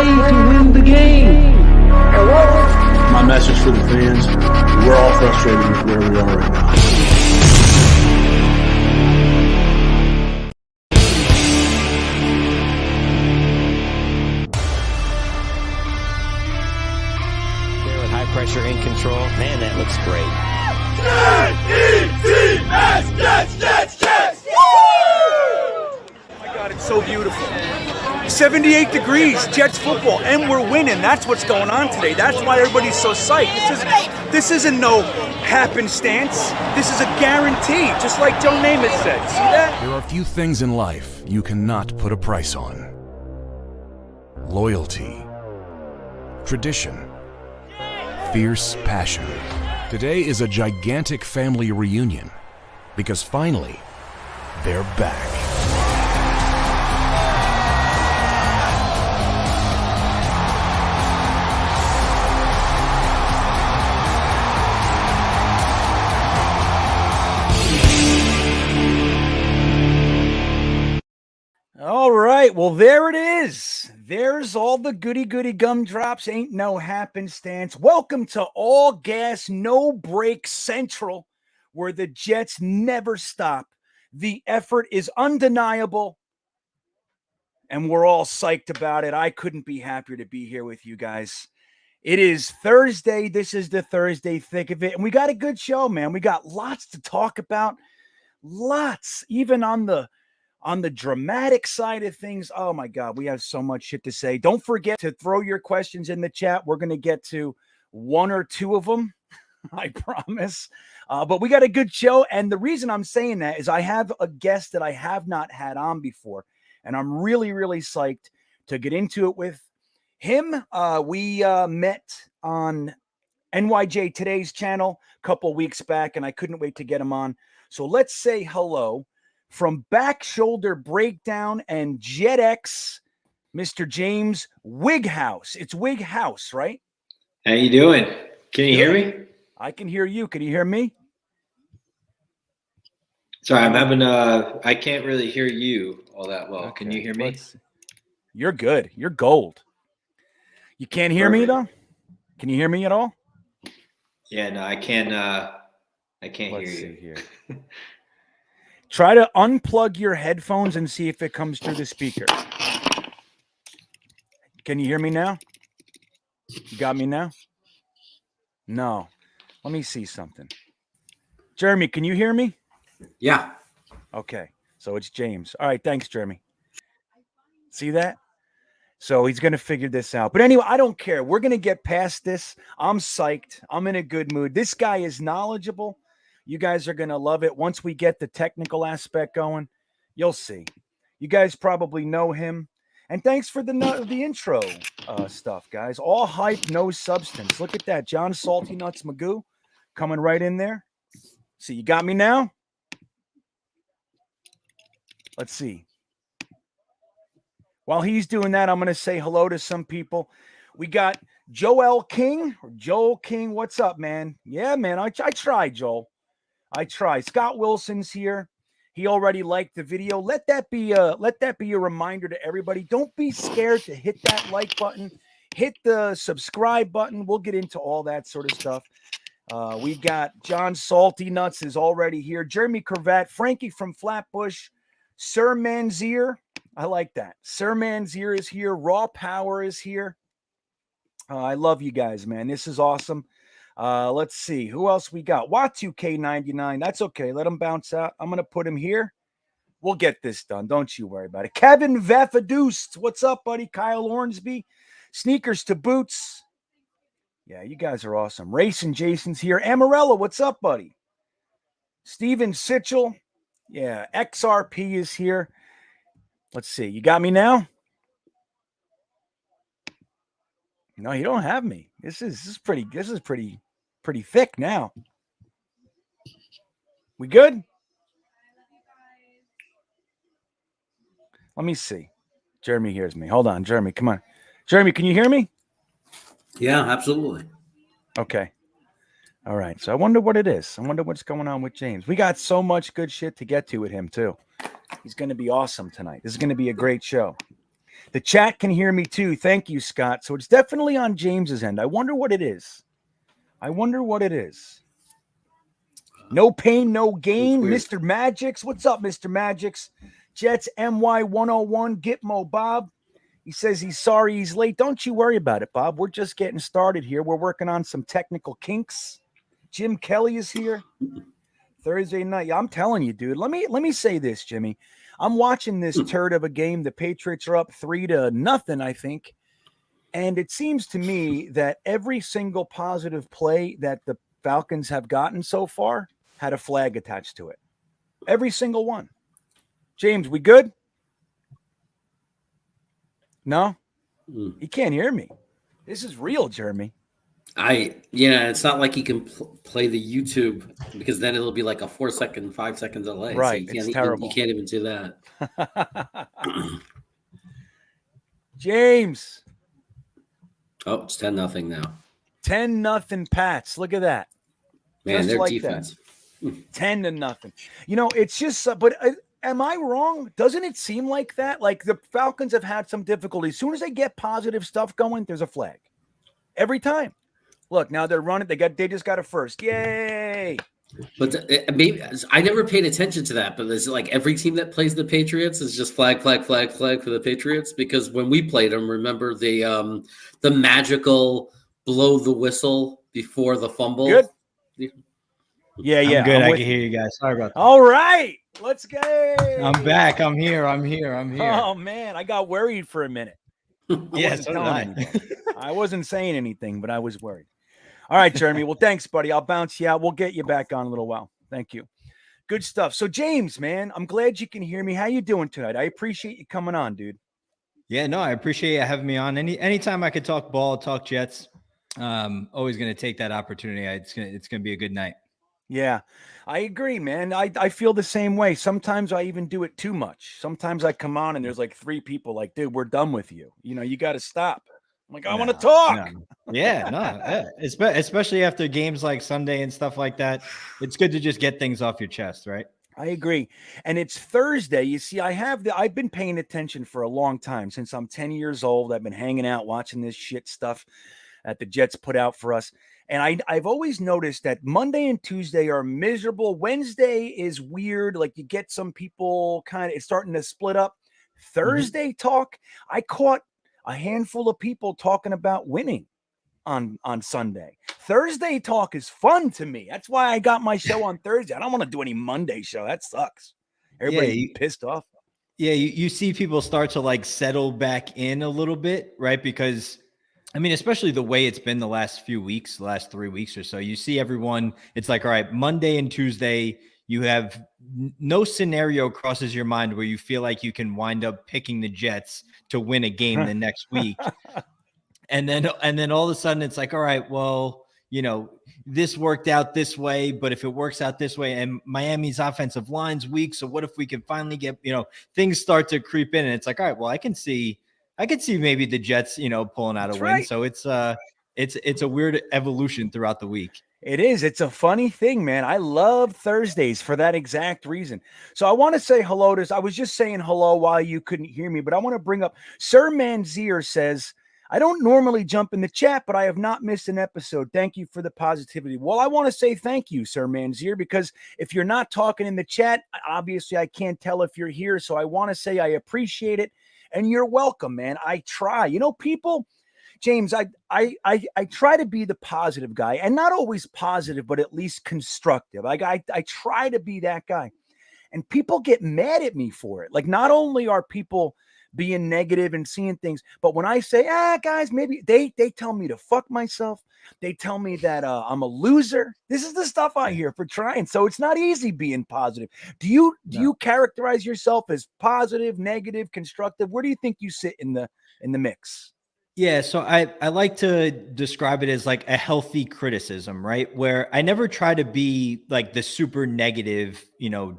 play to win the game. My message for the fans, we're all frustrated with where we are right now. There with high pressure in control. Man, that looks great. Jets! Oh my God, it's so beautiful. 78 degrees, Jets football, and we're winning. That's what's going on today. That's why everybody's so psyched. This isn't no happenstance. This is a guarantee, just like Joe Namath said. See that? There are few things in life you cannot put a price on. Loyalty, tradition, fierce passion. Today is a gigantic family reunion because finally, they're back. All right, well, there it is. There's all the goody gumdrops. Ain't no happenstance. Welcome to All Gas, No Break Central, where the Jets never stop. The effort is undeniable, and we're all psyched about it. I couldn't be happier to be here with you guys. It is Thursday. This is the Thursday thick of it, and we got a good show, man. We got lots to talk about. Lots, even on the dramatic side of things. Oh my God, we have so much shit to say. Don't forget to throw your questions in the chat. We're going to get to one or two of them, I promise. But we got a good show. And the reason I'm saying that is I have a guest that I have not had on before. And I'm really psyched to get into it with him. We met on NYJ Today's channel a couple weeks back, and I couldn't wait to get him on. So let's say hello from Back Shoulder Breakdown and JetX, Mr. James Wighaus. It's Wighaus, right? How you doing? Can you hear me? I can hear you. Can you hear me? Sorry, I'm having I can't really hear you all that well. Okay, Can you hear me? You're good. You're gold. You can't hear me though? Can you hear me at all? Yeah, no, I can't hear Let's you. see here. Try to unplug your headphones and see if it comes through the speaker. Can you hear me now? You got me now? No. Let me see something. Jeremy, can you hear me? Yeah. Okay. So it's James. All right. Thanks, Jeremy. See that? So he's going to figure this out. But anyway, I don't care. We're going to get past this. I'm psyched. I'm in a good mood. This guy is knowledgeable. You guys are going to love it. Once we get the technical aspect going, you'll see. You guys probably know him. And thanks for the intro stuff, guys. All hype, no substance. Look at that. John Salty Nuts Magoo coming right in there. See, you got me now? Let's see. While he's doing that, I'm going to say hello to some people. We got Joel King. Or Joel King, what's up, man? Yeah, man, I tried, Joel. I try. Scott Wilson's here. He already liked the video. Let that be a reminder to everybody. Don't be scared to hit that like button. Hit the subscribe button. We'll get into all that sort of stuff. We got John Salty Nuts is already here. Jeremy Cravat, Frankie from Flatbush, Sir Manzier. I like that. Sir Manzier is here. Raw Power is here. I love you guys, man. This is awesome. Let's see who else we got. Watu-K99. That's okay. Let him bounce out. I'm going to put him here. We'll get this done. Don't you worry about it. Kevin Vefadust. What's up, buddy? Kyle Ornsby. Sneakers to Boots. Yeah, you guys are awesome. Race and Jason's here. Amarella, what's up, buddy? Steven Sitchell. Yeah, XRP is here. Let's see. You got me now? No, you don't have me. This is pretty thick now. We good? Let me see. Jeremy hears me. Hold on, Jeremy. Come on. Jeremy, can you hear me? Yeah, absolutely. Okay. All right. So I wonder what it is. I wonder what's going on with James. We got so much good shit to get to with him, too. He's going to be awesome tonight. This is going to be a great show. The chat can hear me too. Thank you, Scott. So it's definitely on James's end. I wonder what it is. No pain, no gain. Mr. Magix. What's up, Mr. Magix? Jets MY 101. Gitmo Bob. He says he's sorry he's late. Don't you worry about it, Bob. We're just getting started here. We're working on some technical kinks. Jim Kelly is here. Thursday night. Yeah, I'm telling you, dude. Let me say this, Jimmy. I'm watching this turd of a game. The Patriots are up 3-0, I think. And it seems to me that every single positive play that the Falcons have gotten so far had a flag attached to it. Every single one. James, we good? No? He can't hear me. This is real, Jeremy. It's not like you can play the YouTube because then it'll be like a 4-second, 5-second delay. Right. So It's terrible. You can't even do that. James. Oh, it's 10-0 now. 10-0 Pats. Look at that. Man, Just their like defense. 10-0. It's just, but am I wrong? Doesn't it seem like that? Like the Falcons have had some difficulty. As soon as they get positive stuff going, there's a flag. Every time. Look, now they're running. They just got a first. Yay! But maybe I never paid attention to that. But it's like every team that plays the Patriots is just flag for the Patriots. Because when we played them, remember the magical blow the whistle before the fumble. Good. Yeah. I'm good. I can hear you guys. Sorry about that. All right, let's go. I'm back. I'm here. Oh man, I got worried for a minute. I wasn't saying anything, but I was worried. All right, Jeremy. Well, thanks, buddy. I'll bounce you out. We'll get you back on in a little while. Thank you. Good stuff. So, James, man, I'm glad you can hear me. How you doing tonight? I appreciate you coming on, dude. Yeah, no, I appreciate you having me on. Anytime I could talk ball, talk Jets, always going to take that opportunity. It's going to be a good night. Yeah, I agree, man. I feel the same way. Sometimes I even do it too much. Sometimes I come on and there's like 3 people like, dude, we're done with you. You got to stop. I'm like, I want to talk. Especially after games like Sunday and stuff like that. It's good to just get things off your chest, right? I agree. And it's Thursday. You see, I've been paying attention for a long time. Since I'm 10 years old. I've been hanging out watching this shit stuff that the Jets put out for us. And I've always noticed that Monday and Tuesday are miserable. Wednesday is weird. Like you get some people it's starting to split up. Thursday talk, I caught a handful of people talking about winning on Sunday. Thursday talk is fun to me. That's why I got my show on Thursday. I don't want to do any Monday show. That sucks. Everybody pissed off. Yeah, you see people start to like settle back in a little bit, right? Because I mean, especially the way it's been the last few weeks, the last 3 weeks or so, you see everyone, it's like, all right, Monday and Tuesday, you have no scenario crosses your mind where you feel like you can wind up picking the Jets to win a game the next week. And then all of a sudden it's like, all right, well, this worked out this way, but if it works out this way and Miami's offensive line's weak, so what if we can finally get, things start to creep in and it's like, all right, well, I can see maybe the Jets, pulling out a win. Right. So it's a weird evolution throughout the week. It is. It's a funny thing, man. I love Thursdays for that exact reason. So I want to say hello to, I was just saying hello while you couldn't hear me, but I want to bring up Sir Manzier says, I don't normally jump in the chat, but I have not missed an episode. Thank you for the positivity. Well, I want to say thank you, Sir Manzier, because if you're not talking in the chat, obviously I can't tell if you're here. So I want to say I appreciate it. And you're welcome, man. I try. People, James, I try to be the positive guy, and not always positive, but at least constructive. I try to be that guy. And people get mad at me for it. Like, not only are people being negative and seeing things, but when I say, guys, maybe they tell me to fuck myself. They tell me that I'm a loser. This is the stuff I hear for trying. So it's not easy being positive. Do you characterize yourself as positive, negative, constructive? Where do you think you sit in the mix? Yeah, so I like to describe it as like a healthy criticism, right? Where I never try to be like the super negative,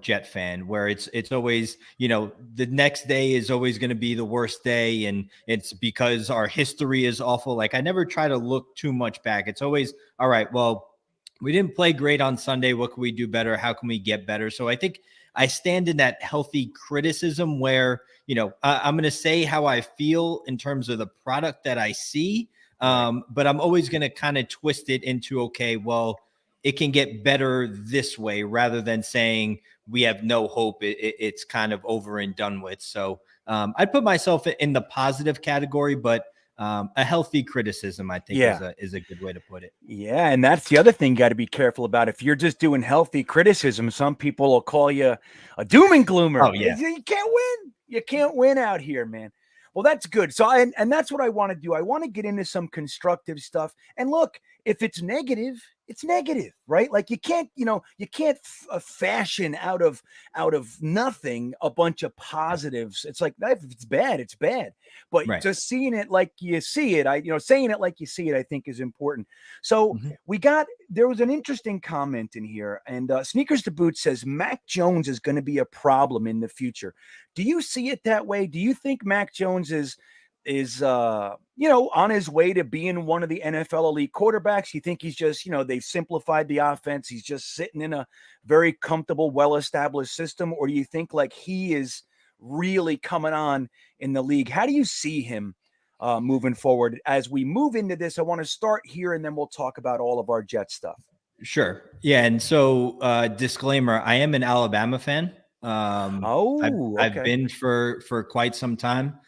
Jet fan, where it's always, the next day is always going to be the worst day, and it's because our history is awful. Like I never try to look too much back. It's always, all right, well, we didn't play great on Sunday. What can we do better? How can we get better? So I think I stand in that healthy criticism where, I'm going to say how I feel in terms of the product that I see. But I'm always going to kind of twist it into, okay, well, it can get better this way rather than saying we have no hope. It's kind of over and done with. So I'd put myself in the positive category, but a healthy criticism, I think, is a good way to put it. Yeah, and that's the other thing you got to be careful about. If you're just doing healthy criticism, some people will call you a doom and gloomer. Oh, yeah. You can't win. You can't win out here, man. Well, that's good. So, and that's what I want to do. I want to get into some constructive stuff. And look, if it's negative, it's negative, right? Like you can't fashion out of nothing a bunch of positives. It's like if it's bad, it's bad. But just seeing it like you see it, saying it like you see it, I think is important. So there was an interesting comment in here, and Sneakers to Boot says Mac Jones is going to be a problem in the future. Do you see it that way? Do you think Mac Jones is on his way to being one of the NFL elite quarterbacks? You think he's just, they've simplified the offense, he's just sitting in a very comfortable, well-established system? Or do you think like he is really coming on in the league? How do you see him moving forward? As we move into this, I want to start here and then we'll talk about all of our Jet stuff. Sure. Yeah. And so disclaimer, I am an Alabama fan. I've been for quite some time.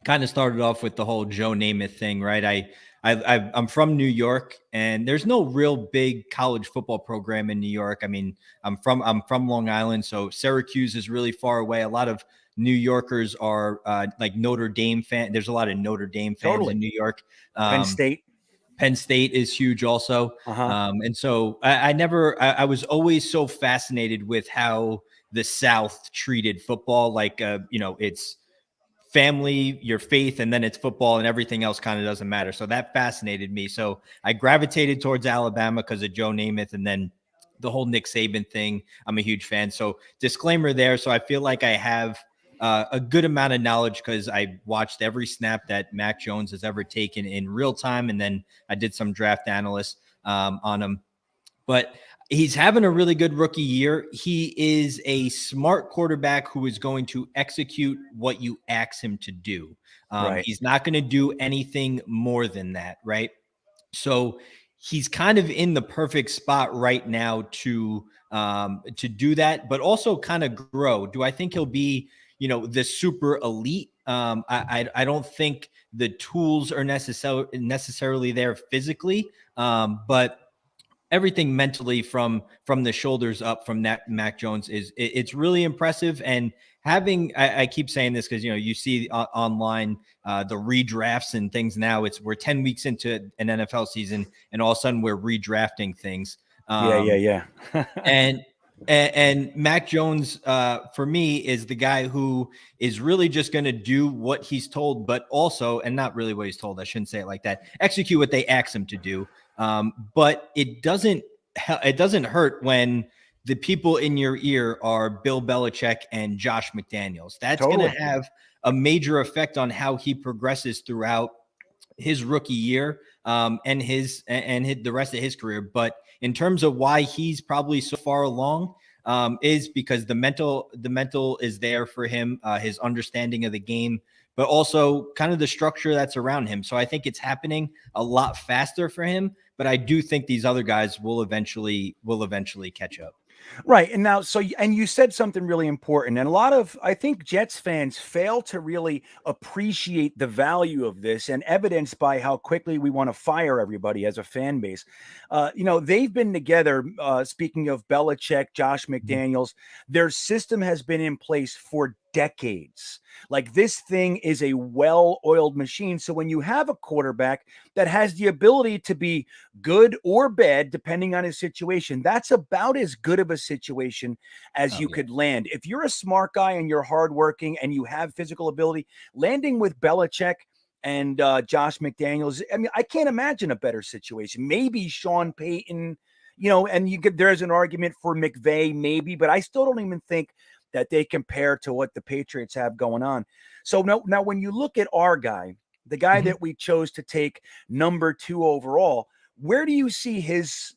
Kind of started off with the whole Joe Namath thing, right? I'm from New York, and there's no real big college football program in New York. I mean, I'm from Long Island, so Syracuse is really far away. A lot of New Yorkers are like Notre Dame fan. There's a lot of Notre Dame fans in New York. Penn State is huge also. And so I was always so fascinated with how the South treated football. Like, it's family, your faith, and then it's football, and everything else kind of doesn't matter. So that fascinated me. So I gravitated towards Alabama because of Joe Namath, and then the whole Nick Saban thing. I'm a huge fan. So disclaimer there. So I feel like I have a good amount of knowledge because I watched every snap that Mac Jones has ever taken in real time, and then I did some draft analysis on him. But he's having a really good rookie year. He is a smart quarterback who is going to execute what you ask him to do. He's not going to do anything more than that, right? So he's kind of in the perfect spot right now to do that, but also kind of grow. Do I think he'll be, the super elite? I don't think the tools are necessarily there physically, but everything mentally from the shoulders up from that Mac Jones it's really impressive. And having, I keep saying this because, you see online the redrafts and things. Now we're 10 weeks into an NFL season and all of a sudden we're redrafting things. Yeah. And Mac Jones, for me, is the guy who is really just going to do what he's told, but also, and not really what he's told, I shouldn't say it like that, execute what they ask him to do. But it doesn't hurt when the people in your ear are Bill Belichick and Josh McDaniels. That's going to have a major effect on how he progresses throughout his rookie year, and the rest of his career. But in terms of why he's probably so far along, is because the mental is there for him, his understanding of the game, but also kind of the structure that's around him. So I think it's happening a lot faster for him, but I do think these other guys will eventually catch up. Right. And now, and you said something really important, and I think Jets fans fail to really appreciate the value of this, and evidenced by how quickly we want to fire everybody as a fan base. They've been together, speaking of Belichick, Josh McDaniels, their system has been in place for decades. Like, this thing is a well-oiled machine. So when you have a quarterback that has the ability to be good or bad, depending on his situation, that's about as good of a situation as you could land. If you're a smart guy and you're hardworking and you have physical ability, landing with Belichick and Josh McDaniels, I mean, I can't imagine a better situation. Maybe Sean Payton, and there's an argument for McVay, maybe, but I still don't even think that they compare to what the Patriots have going on. So now when you look at our guy, the guy that we chose to take number 2 overall, where do you see his,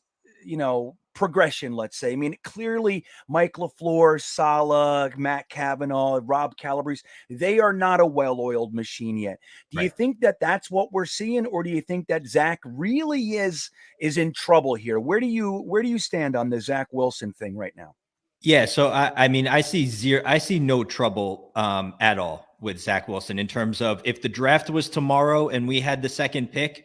progression, let's say. I mean, clearly Mike LaFleur, Saleh, Matt Cavanaugh, Rob Calabrese, they are not a well-oiled machine yet. Do you think that that's what we're seeing, or do you think that Zach really is in trouble here? Where do you stand on the Zach Wilson thing right now? Yeah, so I mean, I see no trouble at all with Zach Wilson in terms of if the draft was tomorrow and we had the second pick,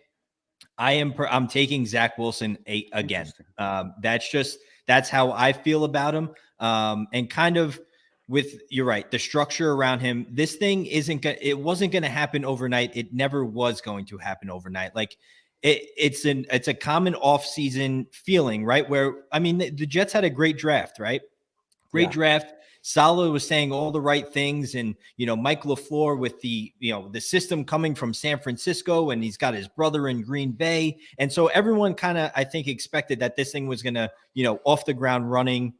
I'm taking Zach Wilson again. That's how I feel about him. And kind of you're right, the structure around him, this thing it wasn't going to happen overnight. It never was going to happen overnight. Like it's a common offseason feeling, right? Where, I mean, the Jets had a great draft, right? Great draft. Saleh was saying all the right things. And, Mike LaFleur with the system coming from San Francisco, and he's got his brother in Green Bay. And so everyone kind of, I think, expected that this thing was going to, off the ground running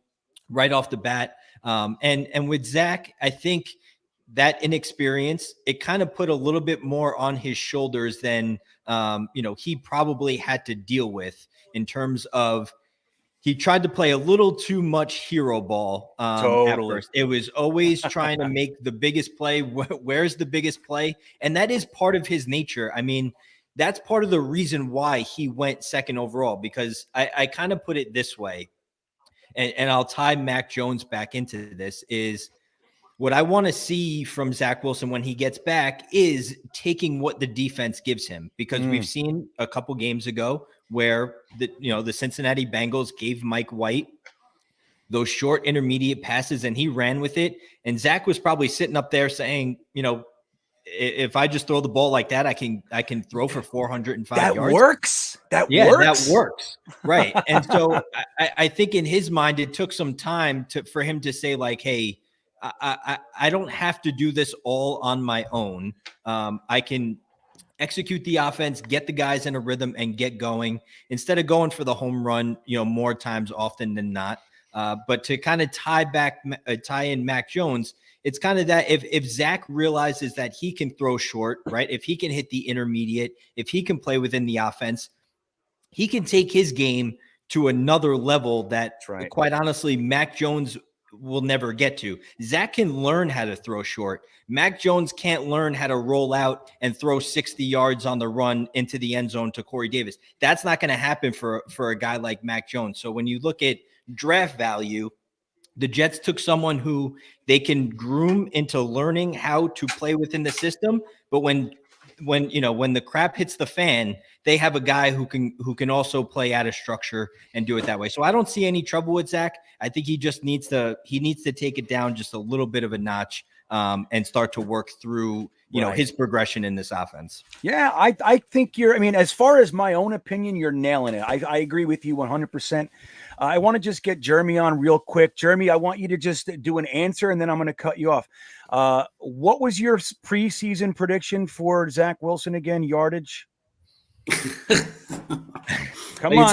right off the bat. And with Zach, I think that inexperience, it kind of put a little bit more on his shoulders than, he probably had to deal with in terms of, he tried to play a little too much hero ball at first. It was always trying to make the biggest play. Where's the biggest play? And that is part of his nature. I mean, that's part of the reason why he went second overall, because I kind of put it this way, and I'll tie Mac Jones back into this, is what I want to see from Zach Wilson when he gets back is taking what the defense gives him, because we've seen a couple games ago where the Cincinnati Bengals gave Mike White those short intermediate passes and he ran with it. And Zach was probably sitting up there saying, if I just throw the ball like that, I can throw for 405 yards. That works. That works. Right. And so I think in his mind, it took some time for him to say, like, hey, I don't have to do this all on my own. I can execute the offense, get the guys in a rhythm, and get going instead of going for the home run, more times often than not. But to kind of tie in Mac Jones, it's kind of that if Zach realizes that he can throw short, right? If he can hit the intermediate, if he can play within the offense, he can take his game to another level that, quite honestly, Mac Jones will never get to. Zach can learn how to throw short. Mac Jones can't learn how to roll out and throw 60 yards on the run into the end zone to Corey Davis. That's not going to happen for a guy like Mac Jones. So when you look at draft value, the Jets took someone who they can groom into learning how to play within the system. But when the crap hits the fan, they have a guy who can also play out of structure and do it that way. So I don't see any trouble with Zach. I think he just needs to take it down just a little bit of a notch and start to work through, his progression in this offense. Yeah, I think as far as my own opinion, you're nailing it. I agree with you 100%. I want to just get Jeremy on real quick. Jeremy, I want you to just do an answer, and then I'm going to cut you off. What was your preseason prediction for Zach Wilson again? Yardage? Come on. Are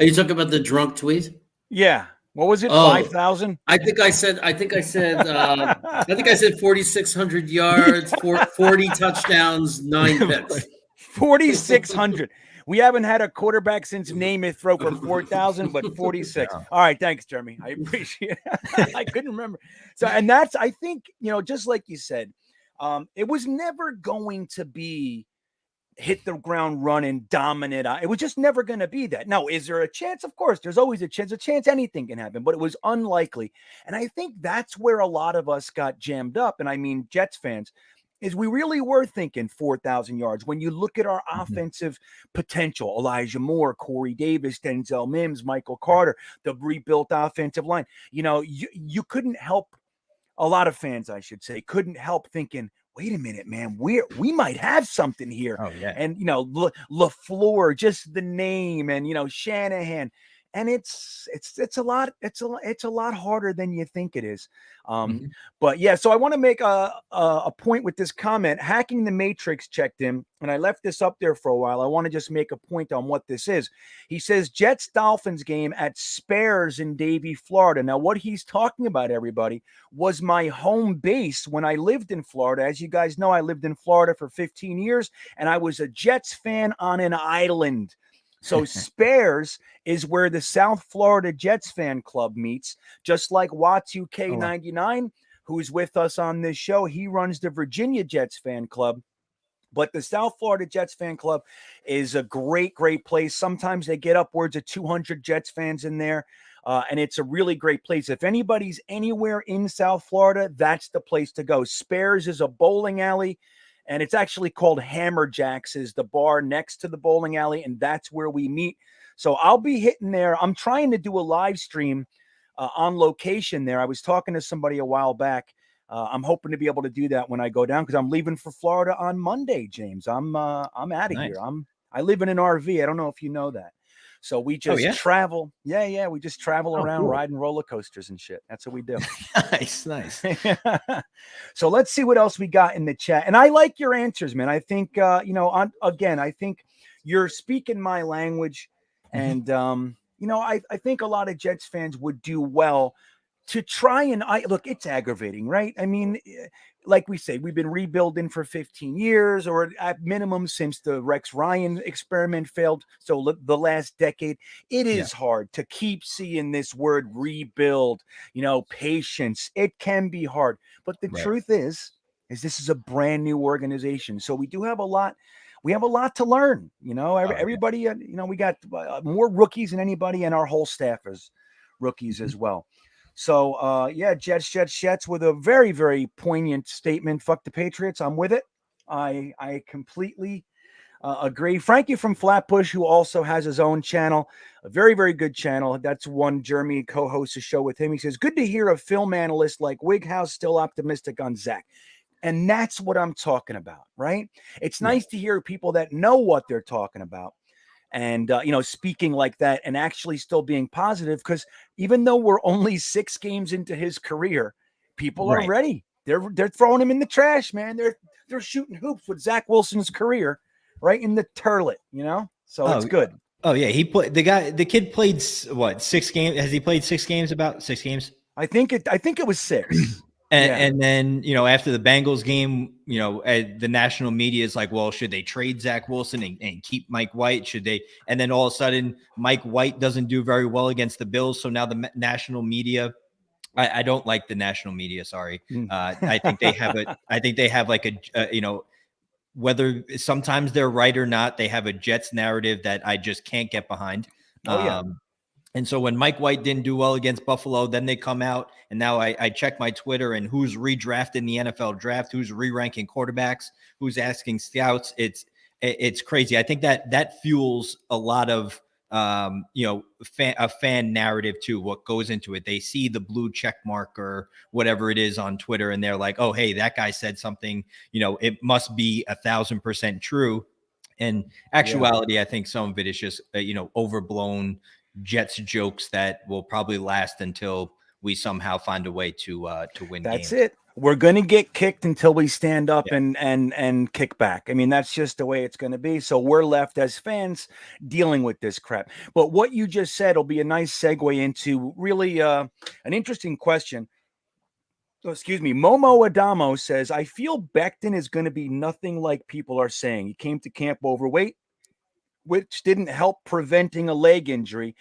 you talking about the drunk tweet? Yeah. What was it? 5,000? I think I said 4,600 yards, 40 touchdowns, 9 picks. 4,600. We haven't had a quarterback since Namath throw for 4,000, but 46. All right. Thanks, Jeremy. I appreciate it. I couldn't remember. So, and that's, I think, just like you said, it was never going to be hit the ground running, dominant. It was just never going to be that. Now, is there a chance? Of course, there's always a chance. Anything can happen, but it was unlikely. And I think that's where a lot of us got jammed up. And I mean, Jets fans, is we really were thinking 4,000 yards. When you look at our offensive potential, Elijah Moore, Corey Davis, Denzel Mims, Michael Carter, the rebuilt offensive line, you couldn't help, a lot of fans, I should say, couldn't help thinking, wait a minute, man, we might have something here. Oh, yeah. And, LaFleur, just the name, and, Shanahan. And it's a lot harder than you think it is. But yeah, so I want to make a point with this comment. Hacking the Matrix checked in, and I left this up there for a while. I want to just make a point on what this is. He says Jets Dolphins game at Spares in Davie, Florida. Now, what he's talking about, everybody, was my home base when I lived in Florida. As you guys know, I lived in Florida for 15 years, and I was a Jets fan on an island. So Spares is where the South Florida Jets fan club meets, just like Watu K99, who's with us on this show. He runs the Virginia Jets fan club. But the South Florida Jets fan club is a great, great place. Sometimes they get upwards of 200 Jets fans in there. And it's a really great place. If anybody's anywhere in South Florida, that's the place to go. Spares is a bowling alley, and it's actually called Hammerjacks, is the bar next to the bowling alley, and that's where we meet. So I'll be hitting there. I'm trying to do a live stream on location there. I was talking to somebody a while back. I'm hoping to be able to do that when I go down because I'm leaving for Florida on Monday, James. I'm out of here. I live in an RV. I don't know if you know that. So we just travel. Yeah. We just travel around riding roller coasters and shit. That's what we do. Nice. So let's see what else we got in the chat. And I like your answers, man. I think, I think you're speaking my language. And, I think a lot of Jets fans would do well to try and look, it's aggravating, right? I mean, like we say, we've been rebuilding for 15 years or at minimum since the Rex Ryan experiment failed. So the last decade, it is hard to keep seeing this word rebuild, patience. It can be hard. But the truth is this is a brand new organization. So we do have a lot. We have a lot to learn, everybody, we got more rookies than anybody, and our whole staff is rookies as well. So, Jets with a very, very poignant statement. Fuck the Patriots. I'm with it. I completely agree. Frankie from Flatbush, who also has his own channel, a very, very good channel. That's one Jeremy co-hosts a show with him. He says, good to hear a film analyst like Wighaus still optimistic on Zach. And that's what I'm talking about, right? It's nice to hear people that know what they're talking about. And, speaking like that and actually still being positive, because even though we're only 6 games into his career, people are ready. They're throwing him in the trash, man. They're shooting hoops with Zach Wilson's career right in the turlet, so it's good. Oh yeah. The kid played 6 games. Has he played 6 games? About 6 games? I think it was 6. And then, after the Bengals game, the national media is like, well, should they trade Zach Wilson and keep Mike White? Should they? And then all of a sudden, Mike White doesn't do very well against the Bills. So now the national media, I don't like the national media. Sorry. I think they have like whether sometimes they're right or not, they have a Jets narrative that I just can't get behind. And so when Mike White didn't do well against Buffalo, then they come out and now I check my Twitter and who's redrafting the NFL draft, who's re-ranking quarterbacks, who's asking scouts. It's crazy. I think that fuels a lot of a fan narrative too. What goes into it? They see the blue check mark or whatever it is on Twitter, and they're like, "Oh, hey, that guy said something. It must be 1,000% true." In actuality, I think some of it is just overblown Jets jokes that will probably last until we somehow find a way to win. That's games. It. We're going to get kicked until we stand up and kick back. I mean, that's just the way it's going to be. So we're left as fans dealing with this crap. But what you just said will be a nice segue into really an interesting question. Oh, excuse me. Momo Adamo says, I feel Becton is going to be nothing like people are saying. He came to camp overweight, which didn't help preventing a leg injury.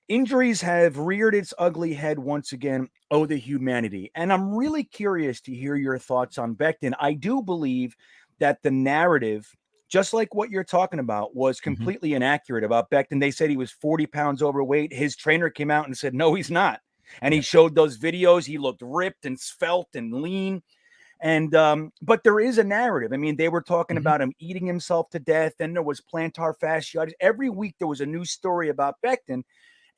Injuries have reared its ugly head once again. Oh, the humanity. And I'm really curious to hear your thoughts on Becton. I do believe that the narrative, just like what you're talking about, was completely inaccurate about Becton. They said he was 40 pounds overweight. His trainer came out and said, no, he's not. And he showed those videos. He looked ripped and svelte and lean. And but there is a narrative. I mean, they were talking about him eating himself to death. Then there was plantar fasciitis. Every week there was a new story about Becton.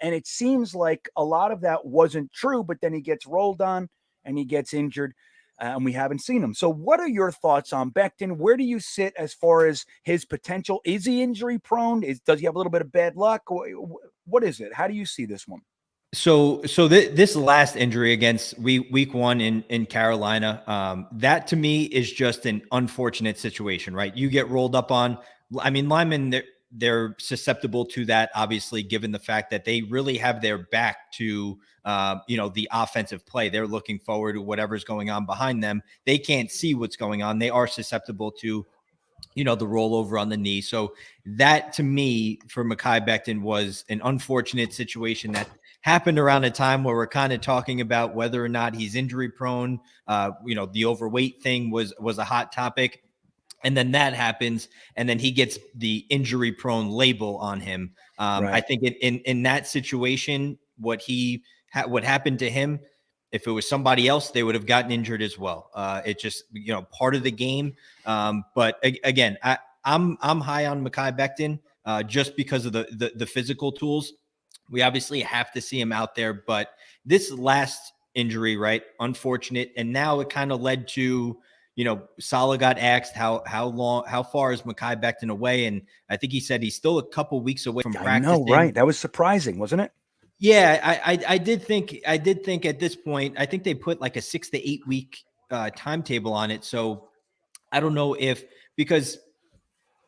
And it seems like a lot of that wasn't true, but then he gets rolled on and he gets injured and we haven't seen him. So what are your thoughts on Becton? Where do you sit as far as his potential? Is he injury prone? Does he have a little bit of bad luck? What is it? How do you see this one? So this last injury against week 1 in Carolina, that to me is just an unfortunate situation, right? You get rolled up on. I mean, linemen, they're susceptible to that, obviously, given the fact that they really have their back to, the offensive play. They're looking forward to whatever's going on behind them. They can't see what's going on. They are susceptible to the rollover on the knee. So that to me for Mekhi Becton was an unfortunate situation that happened around a time where we're kind of talking about whether or not he's injury prone. The overweight thing was a hot topic. And then that happens, and then he gets the injury prone label on him. Right. I think in that situation, what happened to him, if it was somebody else, they would have gotten injured as well. It's just part of the game. But again, I'm high on Mekhi Becton just because of the physical tools. We obviously have to see him out there, but this last injury, right, unfortunate, and now it kind of led to. Saleh got asked how far is Mekhi Becton away, and I think he said he's still a couple weeks away from practicing. I know, right? That was surprising, wasn't it? Yeah, I did think at this point, I think they put like a 6 to 8 week timetable on it. So I don't know because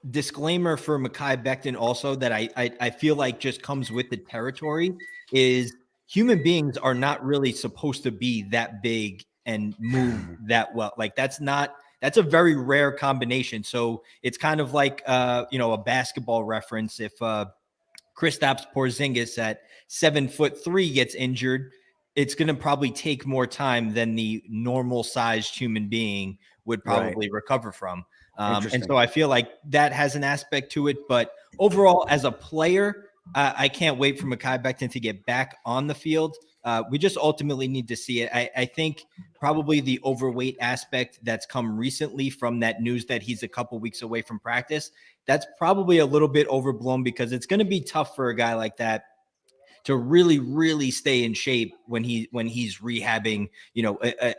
disclaimer for Mekhi Becton also that I feel like just comes with the territory is human beings are not really supposed to be that big and move that well. Like that's a very rare combination. So it's kind of like a basketball reference. If Kristaps Porzingis at 7'3" gets injured, it's going to probably take more time than the normal sized human being would probably recover from. And so I feel like that has an aspect to it. But overall, as a player, I can't wait for Mekhi Becton to get back on the field. We just ultimately need to see it. I think probably the overweight aspect that's come recently from that news that he's a couple weeks away from practice, that's probably a little bit overblown because it's going to be tough for a guy like that to really, really stay in shape when he's rehabbing,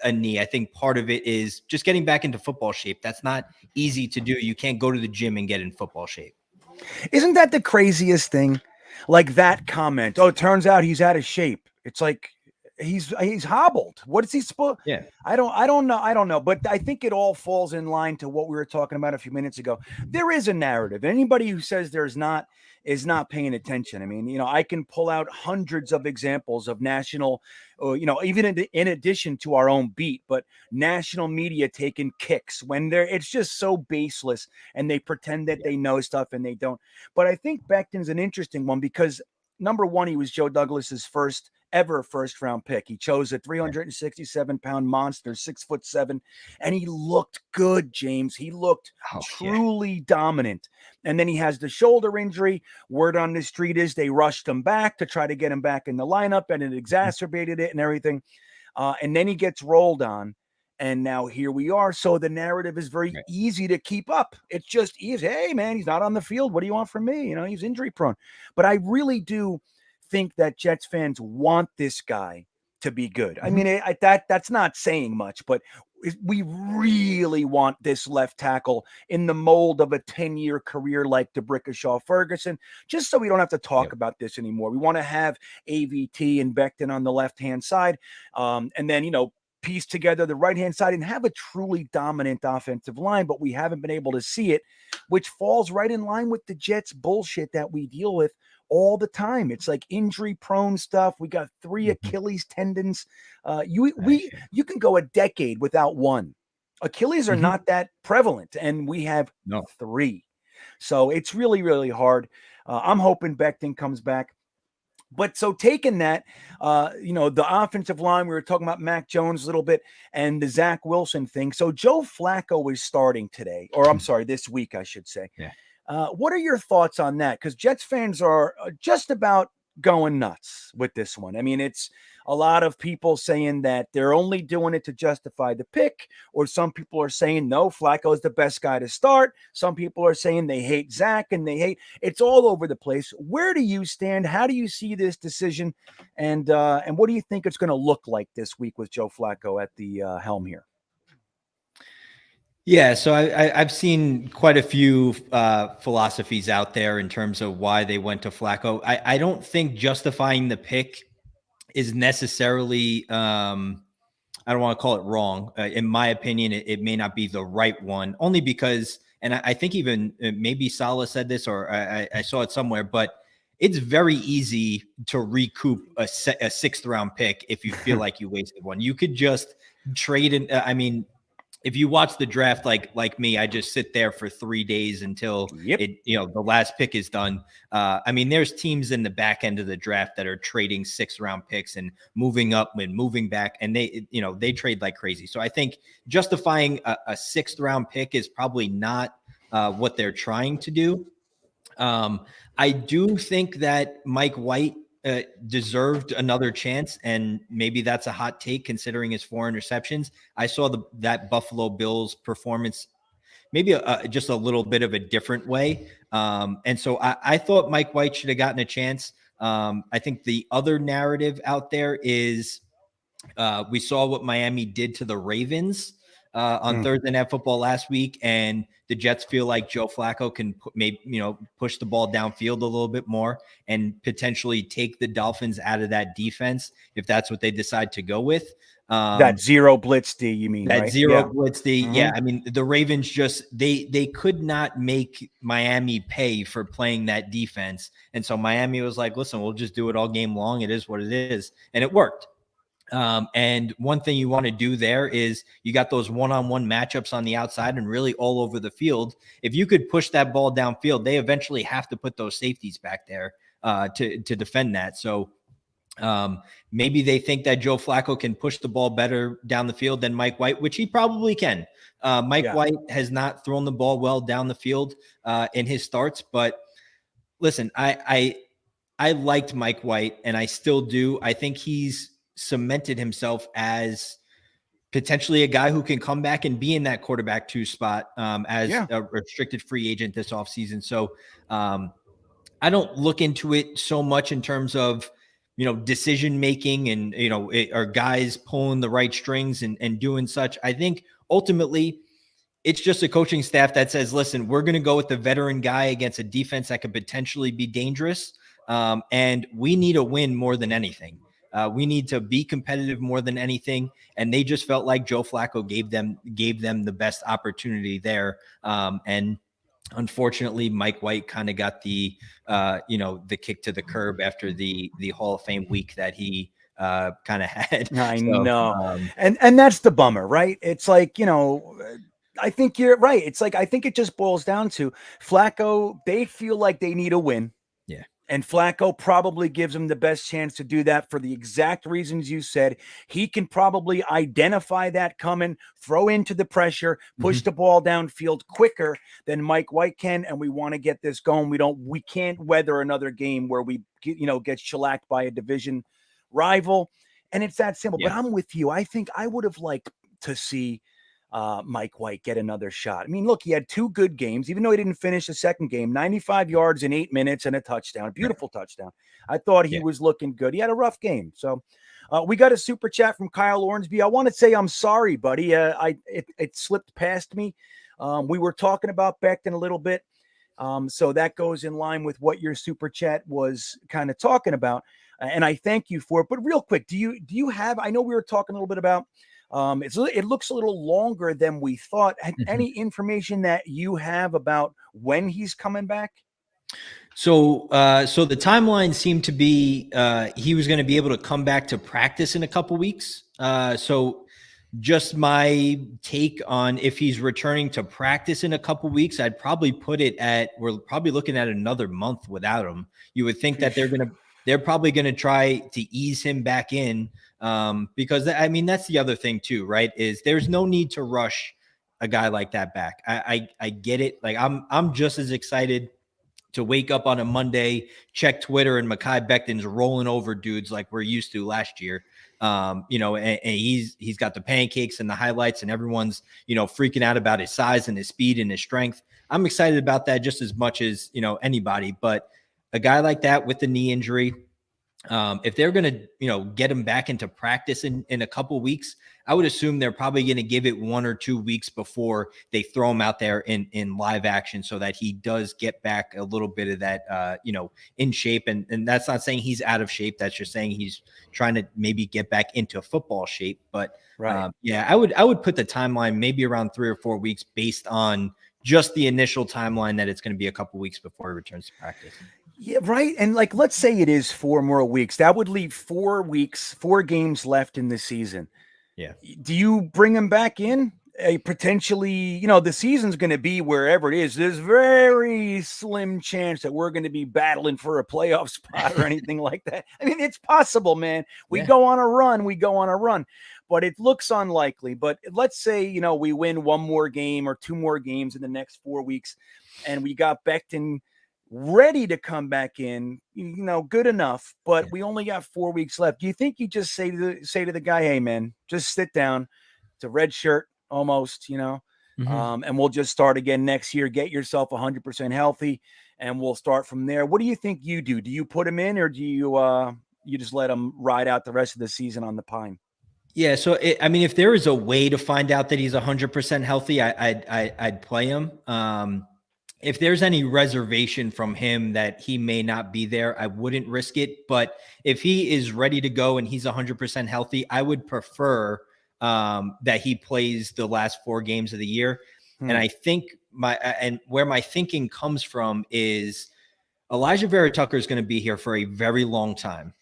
a knee. I think part of it is just getting back into football shape. That's not easy to do. You can't go to the gym and get in football shape. Isn't that the craziest thing? Like that comment, oh, it turns out he's out of shape. It's like he's hobbled. What is he supposed? Yeah, I don't know. But I think it all falls in line to what we were talking about a few minutes ago. There is a narrative. Anybody who says there's not is not paying attention. I mean, I can pull out hundreds of examples of national, even in addition to our own beat, but national media taking kicks when it's just so baseless and they pretend that they know stuff and they don't. But I think Becton's an interesting one because number one, he was Joe Douglas's first round pick. He chose a 367-pound monster, 6'7", and he looked good, James. He looked truly dominant. And then he has the shoulder injury. Word on the street is they rushed him back to try to get him back in the lineup, and it exacerbated it and everything. And then he gets rolled on. And now here we are. So the narrative is very easy to keep up. It's just easy. Hey, man, he's not on the field. What do you want from me? He's injury prone. But I really do think that Jets fans want this guy to be good. I mean, that's not saying much, but we really want this left tackle in the mold of a 10-year career like D'Brickashaw Ferguson, just so we don't have to talk about this anymore. We want to have AVT and Becton on the left-hand side, and then, piece together the right-hand side and have a truly dominant offensive line, but we haven't been able to see it, which falls right in line with the Jets bullshit that we deal with all the time. It's like injury-prone stuff. We got 3 Achilles tendons. You can go a decade without one. Achilles are not that prevalent, and we have 3. So it's really, really hard. I'm hoping Becton comes back. But so taking that, the offensive line, we were talking about Mac Jones a little bit and the Zach Wilson thing. So Joe Flacco is starting today, or I'm sorry, this week, I should say. Yeah. What are your thoughts on that? Because Jets fans are just about going nuts with this one. I mean, it's a lot of people saying that they're only doing it to justify the pick, or some people are saying, no, Flacco is the best guy to start. Some people are saying they hate Zach and it's all over the place. Where do you stand? How do you see this decision? And what do you think it's going to look like this week with Joe Flacco at the helm here? Yeah, so I've seen quite a few philosophies out there in terms of why they went to Flacco. I don't think justifying the pick is necessarily, I don't want to call it wrong. In my opinion, it may not be the right one, only because, and I think even maybe Saleh said this, or I saw it somewhere, but it's very easy to recoup a 6th round pick if you feel like you wasted one. You could just trade it. I mean, if you watch the draft like me, I just sit there for 3 days until the last pick is done. I mean, there's teams in the back end of the draft that are trading 6th-round picks and moving up and moving back, and they trade like crazy. So I think justifying a 6th-round pick is probably not what they're trying to do. I do think that Mike White deserved another chance, and maybe that's a hot take considering his 4 interceptions. I saw that Buffalo Bills performance maybe just a little bit of a different way, and so I thought Mike White should have gotten a chance. I think the other narrative out there is we saw what Miami did to the Ravens on Thursday Night Football last week, and the Jets feel like Joe Flacco can push the ball downfield a little bit more and potentially take the Dolphins out of that defense if that's what they decide to go with. That zero blitz D, you mean? That right? zero blitz D, yeah. I mean, the Ravens just they could not make Miami pay for playing that defense, and so Miami was like, "Listen, we'll just do it all game long. It is what it is," and it worked. And one thing you want to do there is you got those one-on-one matchups on the outside and really all over the field. If you could push that ball downfield, they eventually have to put those safeties back there to defend that. So maybe they think that Joe Flacco can push the ball better down the field than Mike White, which he probably can. Mike White has not thrown the ball well down the field in his starts, but listen, I liked Mike White and I still do. I think he's cemented himself as potentially a guy who can come back and be in that quarterback 2 spot as a restricted free agent this offseason. So I don't look into it so much in terms of, decision making and, are guys pulling the right strings and doing such. I think ultimately it's just a coaching staff that says, listen, we're going to go with the veteran guy against a defense that could potentially be dangerous. And we need a win more than anything. We need to be competitive more than anything. And they just felt like Joe Flacco gave them the best opportunity there. And unfortunately, Mike White kind of got the kick to the curb after the Hall of Fame week that he kind of had. I know. And that's the bummer, right? It's like, I think you're right. It's like, I think it just boils down to Flacco. They feel like they need a win. Yeah. And Flacco probably gives him the best chance to do that for the exact reasons you said. He can probably identify that coming, throw into the pressure, push the ball downfield quicker than Mike White can. And we want to get this going. We can't weather another game where we get shellacked by a division rival. And it's that simple. Yeah. But I'm with you. I think I would have liked to see Mike White get another shot. I mean, look, he had 2 good games, even though he didn't finish the second game, 95 yards in 8 minutes and a touchdown, a beautiful touchdown. I thought he was looking good. He had a rough game. So we got a super chat from Kyle Ornsby. I want to say I'm sorry, buddy. It slipped past me. We were talking about Becton a little bit. So that goes in line with what your super chat was kind of talking about. And I thank you for it. But real quick, do you have, I know we were talking a little bit about, it looks a little longer than we thought. Any information that you have about when he's coming back? So the timeline seemed to be he was going to be able to come back to practice in a couple weeks. So just my take on if he's returning to practice in a couple weeks, I'd probably put it at, we're probably looking at another month without him. You would think that they're probably going to try to ease him back in. Because I mean, that's the other thing too, right? Is there's no need to rush a guy like that back. I get it. Like I'm just as excited to wake up on a Monday, check Twitter, and Mekhi Becton's rolling over dudes like we're used to last year. And he's got the pancakes and the highlights and everyone's, freaking out about his size and his speed and his strength. I'm excited about that just as much as, anybody, but a guy like that with the knee injury, if they're going to, get him back into practice in a couple weeks, I would assume they're probably going to give it 1 or 2 weeks before they throw him out there in live action so that he does get back a little bit of that, in shape. And that's not saying he's out of shape. That's just saying he's trying to maybe get back into football shape. But I would put the timeline maybe around 3 or 4 weeks based on just the initial timeline that it's going to be a couple weeks before he returns to practice. Yeah, right. And let's say it is 4 more weeks. That would leave 4 weeks, 4 games left in the season. Yeah. Do you bring him back in? a potentially, the season's going to be wherever it is. There's very slim chance that we're going to be battling for a playoff spot or anything like that. I mean, it's possible, man. We go on a run, but it looks unlikely. But let's say, we win one more game or two more games in the next 4 weeks, and we got Becton ready to come back in, good enough, but we only got 4 weeks left. Do you think you just say to the guy, hey, man, just sit down. It's a red shirt almost, and we'll just start again next year. Get yourself 100% healthy, and we'll start from there. What do you think you do? Do you put him in, or do you just let him ride out the rest of the season on the pine? Yeah. So, if there is a way to find out that he's 100% healthy, I'd play him. If there's any reservation from him that he may not be there, I wouldn't risk it. But if he is ready to go and he's 100% healthy, I would prefer that he plays the last 4 games of the year. And I think where my thinking comes from is Elijah Vera Tucker is going to be here for a very long time.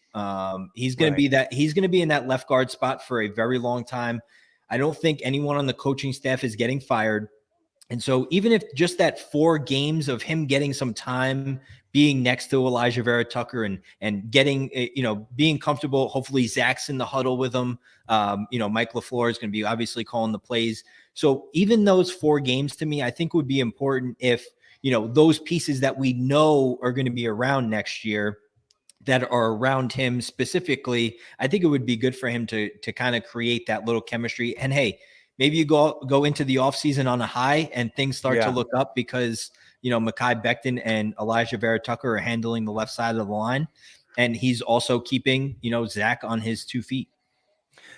He's going to be in that left guard spot for a very long time. I don't think anyone on the coaching staff is getting fired. And so even if just that 4 games of him getting some time being next to Elijah Vera Tucker and getting, being comfortable, hopefully Zach's in the huddle with him. Mike LaFleur is going to be obviously calling the plays. So even those 4 games to me, I think would be important if, those pieces that we know are going to be around next year that are around him specifically, I think it would be good for him to kind of create that little chemistry. And hey, maybe you go into the offseason on a high and things start to look up because, Mekhi Becton and Elijah Vera Tucker are handling the left side of the line. And he's also keeping, Zach on his 2 feet.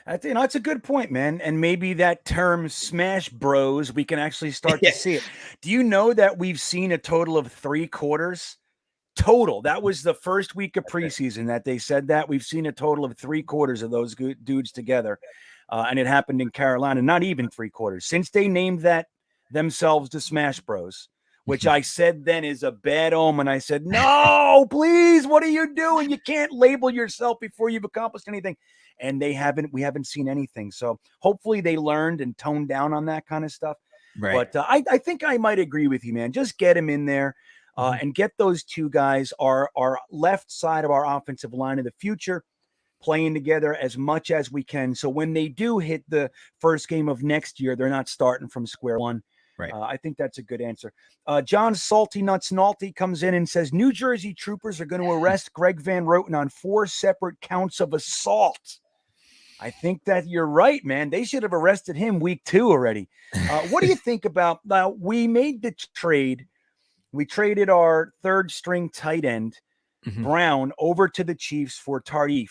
It's a good point, man. And maybe that term smash bros, we can actually start to see it. Do you know that we've seen a total of 3 quarters? Total. That was the first week of preseason that they said that. We've seen a total of 3 quarters of those dudes together. And it happened in Carolina, not even 3 quarters. Since they named that themselves the Smash Bros, which I said then is a bad omen. I said, no, please, what are you doing? You can't label yourself before you've accomplished anything. And we haven't seen anything. So hopefully they learned and toned down on that kind of stuff. Right. But I think I might agree with you, man. Just get him in there and get those 2 guys, our left side of our offensive line of the future, playing together as much as we can. So when they do hit the first game of next year, they're not starting from square one. Right. I think that's a good answer. John Salty Nuts Nalty comes in and says, New Jersey troopers are going to arrest Greg Van Roten on 4 separate counts of assault. I think that you're right, man. They should have arrested him week 2 already. What do you think about, now we made the trade. We traded our 3rd string tight end, Brown, over to the Chiefs for Tardif.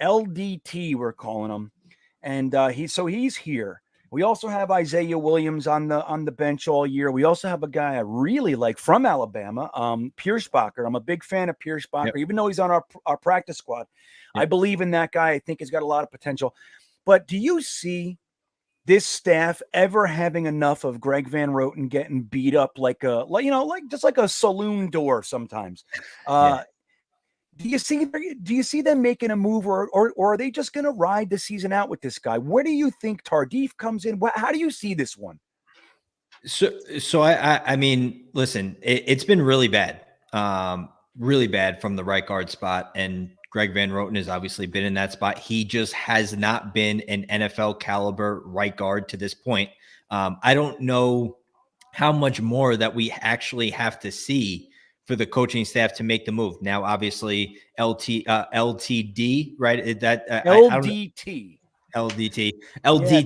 LDT, we're calling him. And he's here. We also have Isaiah Williams on the bench all year. We also have a guy I really like from Alabama, Pierschbacher. I'm a big fan of Pierschbacher, even though he's on our practice squad. I believe in that guy. I think he's got a lot of potential. But do you see this staff ever having enough of Greg Van Roten getting beat up like a saloon door sometimes? Do you see them making a move, or are they just going to ride the season out with this guy? Where do you think Tardif comes in? How do you see this one? So I mean, listen, it's been really bad from the right guard spot, and Greg Van Roten has obviously been in that spot. He just has not been an NFL caliber right guard to this point. I don't know how much more that we actually have to see for the coaching staff to make the move. Now, obviously, LTD, right? That LDT. LDT,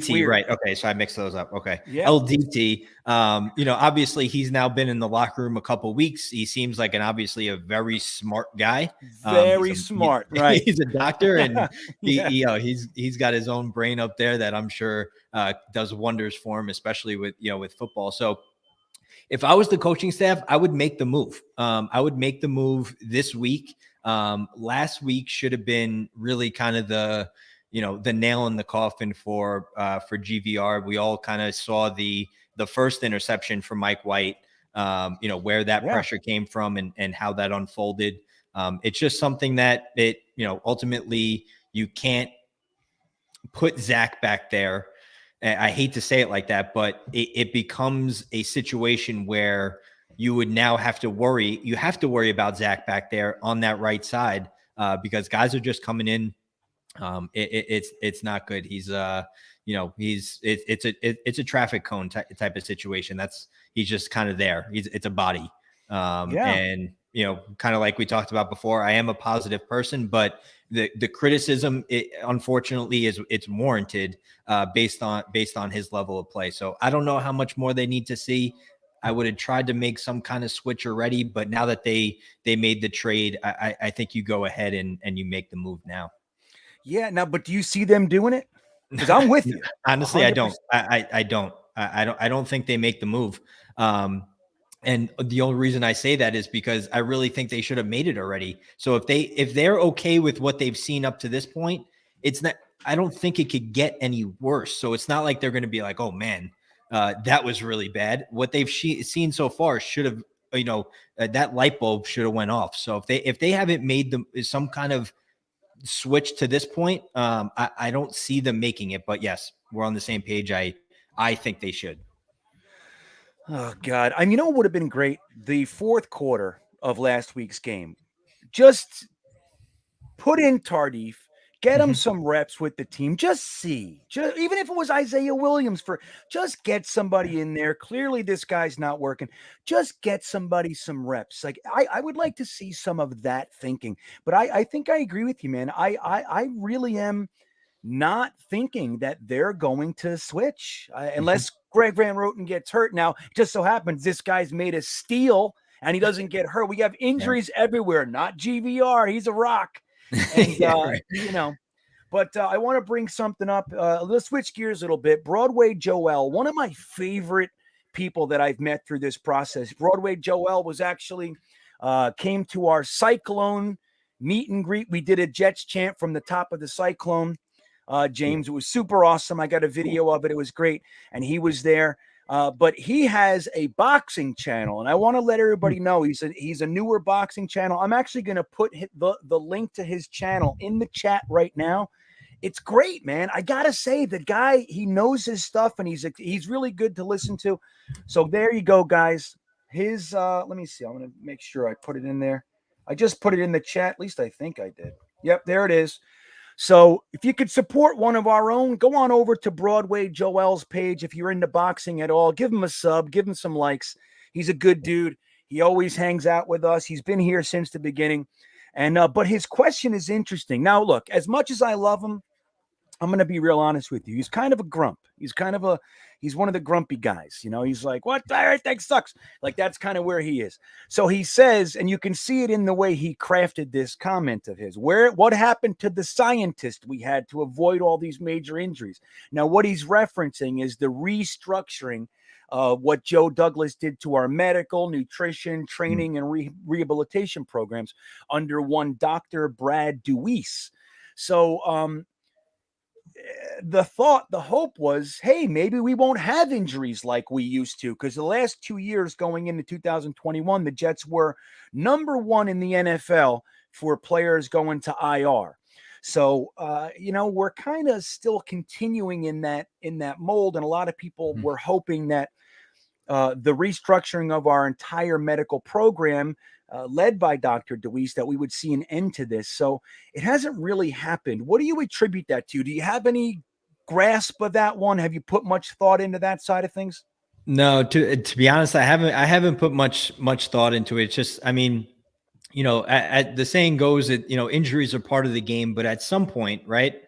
yeah, right? Okay, so I mixed those up. Okay, yeah. LDT. Obviously, he's now been in the locker room a couple weeks. He seems like obviously a very smart guy. Very smart, right? He's a doctor, and he's got his own brain up there that I'm sure does wonders for him, especially with football. So, if I was the coaching staff, I would make the move. I would make the move this week. Last week should have been really kind of the nail in the coffin for GVR. We all kind of saw the first interception from Mike White, where that pressure came from and how that unfolded. It's just something that ultimately you can't put Zach back there I hate to say it like that, but it becomes a situation where you would now have to worry. You have to worry about Zach back there on that right side because guys are just coming in. It's not good. He's it's a traffic cone type of situation. He's just kind of there. It's a body. And kind of like we talked about before, I am a positive person, but the criticism, unfortunately, it's warranted based on his level of play. So I don't know how much more they need to see. I would have tried to make some kind of switch already, but now that they made the trade, I think you go ahead and you make the move now. Yeah. Now, but do you see them doing it? Because I'm with you. Honestly, 100%. I don't. I don't think they make the move. And the only reason I say that is because I really think they should have made it already. So if they're okay with what they've seen up to this point, it's not. I don't think it could get any worse. So it's not like they're going to be like, oh man, that was really bad. What they've seen so far should have, that light bulb should have went off. So if they haven't made some kind of switch to this point, I don't see them making it. But yes, we're on the same page. I think they should. Oh God. You know what would have been great? The fourth quarter of last week's game. Just put in Tardif, get him some reps with the team. Just even if it was Isaiah Williams, just get somebody in there. Clearly, this guy's not working. Just get somebody some reps. Like I would like to see some of that thinking. But I think I agree with you, man. I really am not thinking that they're going to switch unless Greg Van Roten gets hurt. Now, it just so happens this guy's made of steel and he doesn't get hurt. We have injuries everywhere, not GVR. He's a rock. And, right. But I want to bring something up. Let's switch gears a little bit. Broadway Joel, one of my favorite people that I've met through this process. Broadway Joel was actually came to our Cyclone meet and greet. We did a Jets chant from the top of the Cyclone. James, it was super awesome. I got a video of it. It was great. And he was there. But he has a boxing channel, and I want to let everybody know he's a newer boxing channel. I'm actually going to put the link to his channel in the chat right now. It's great, man. I got to say, the guy, he knows his stuff, and he's really good to listen to. So there you go, guys. Let me see. I'm going to make sure I put it in there. I just put it in the chat. At least I think I did. Yep, there it is. So if you could support one of our own, go on over to Broadway Joel's page. If you're into boxing at all, give him a sub, give him some likes. He's a good dude. He always hangs out with us. He's been here since the beginning. And but his question is interesting. Now, look, as much as I love him, I'm going to be real honest with you. He's kind of a grump. He's one of the grumpy guys. He's like, what? Everything sucks. Like, that's kind of where he is. So he says, and you can see it in the way he crafted this comment of his, what happened to the scientist we had to avoid all these major injuries? Now, what he's referencing is the restructuring of what Joe Douglas did to our medical, nutrition, training, and rehabilitation programs under one Dr. Brad Deweese. So, the hope was, hey, maybe we won't have injuries like we used to, because the last 2 years going into 2021, the Jets were number one in the NFL for players going to IR. So, we're kind of still continuing in that mold. And a lot of people were hoping that the restructuring of our entire medical program led by Dr. Deweese, that we would see an end to this. So it hasn't really happened. What do you attribute that to? Do you have any grasp of that one? Have you put much thought into that side of things? No, to be honest, I haven't put much thought into it. It's just, I mean, the saying goes that, injuries are part of the game, but at some point, right,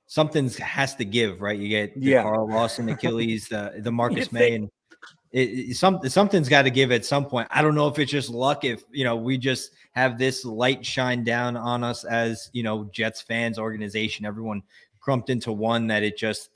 something has to give, right? You get the Carl Lawson Achilles, the Marcus May, and something's got to give at some point. I don't know if it's just luck, if we just have this light shine down on us as Jets fans, organization, everyone clumped into one, that it just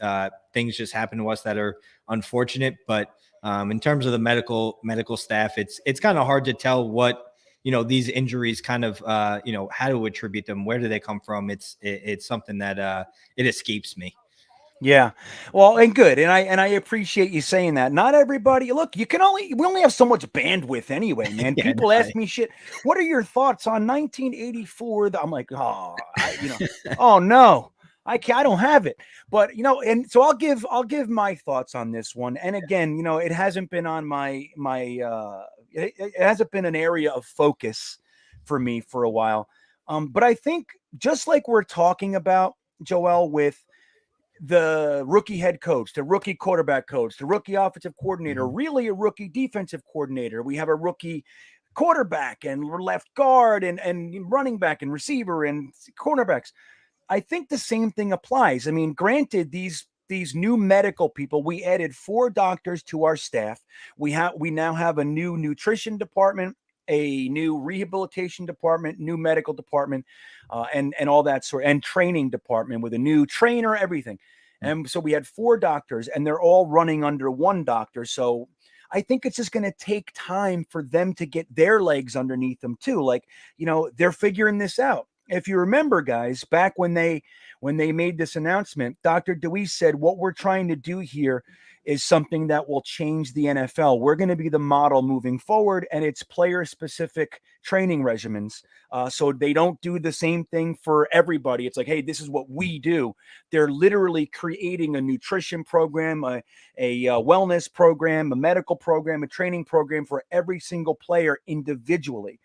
things just happen to us that are unfortunate. But in terms of the medical staff, it's kind of hard to tell what these injuries kind of how to attribute them, where do they come from. It's something that it escapes me. Yeah. Well, and good. And I appreciate you saying that. Not everybody, look, we only have so much bandwidth anyway, man. Yeah, people ask me shit. What are your thoughts on 1984? I'm like, oh no, I can't, I don't have it. But and so I'll give my thoughts on this one. And again, it hasn't been on it hasn't been an area of focus for me for a while. But I think just like we're talking about, Joel, with the rookie head coach, the rookie quarterback coach, the rookie offensive coordinator, really a rookie defensive coordinator. We have a rookie quarterback and left guard and running back and receiver and cornerbacks. I think the same thing applies. I mean, granted, these new medical people, we added 4 doctors to our staff. We now have a new nutrition department, a new rehabilitation department, new medical department, and all that sort, and training department with a new trainer, everything. And so we had 4 doctors, and they're all running under one doctor. So I think it's just going to take time for them to get their legs underneath them too. Like, they're figuring this out. If you remember, guys, back when they made this announcement, Dr. Dewey said, what we're trying to do here is something that will change the NFL. We're going to be the model moving forward, and it's player-specific training regimens. So they don't do the same thing for everybody. It's like, hey, this is what we do. They're literally creating a nutrition program, a wellness program, a medical program, a training program for every single player individually.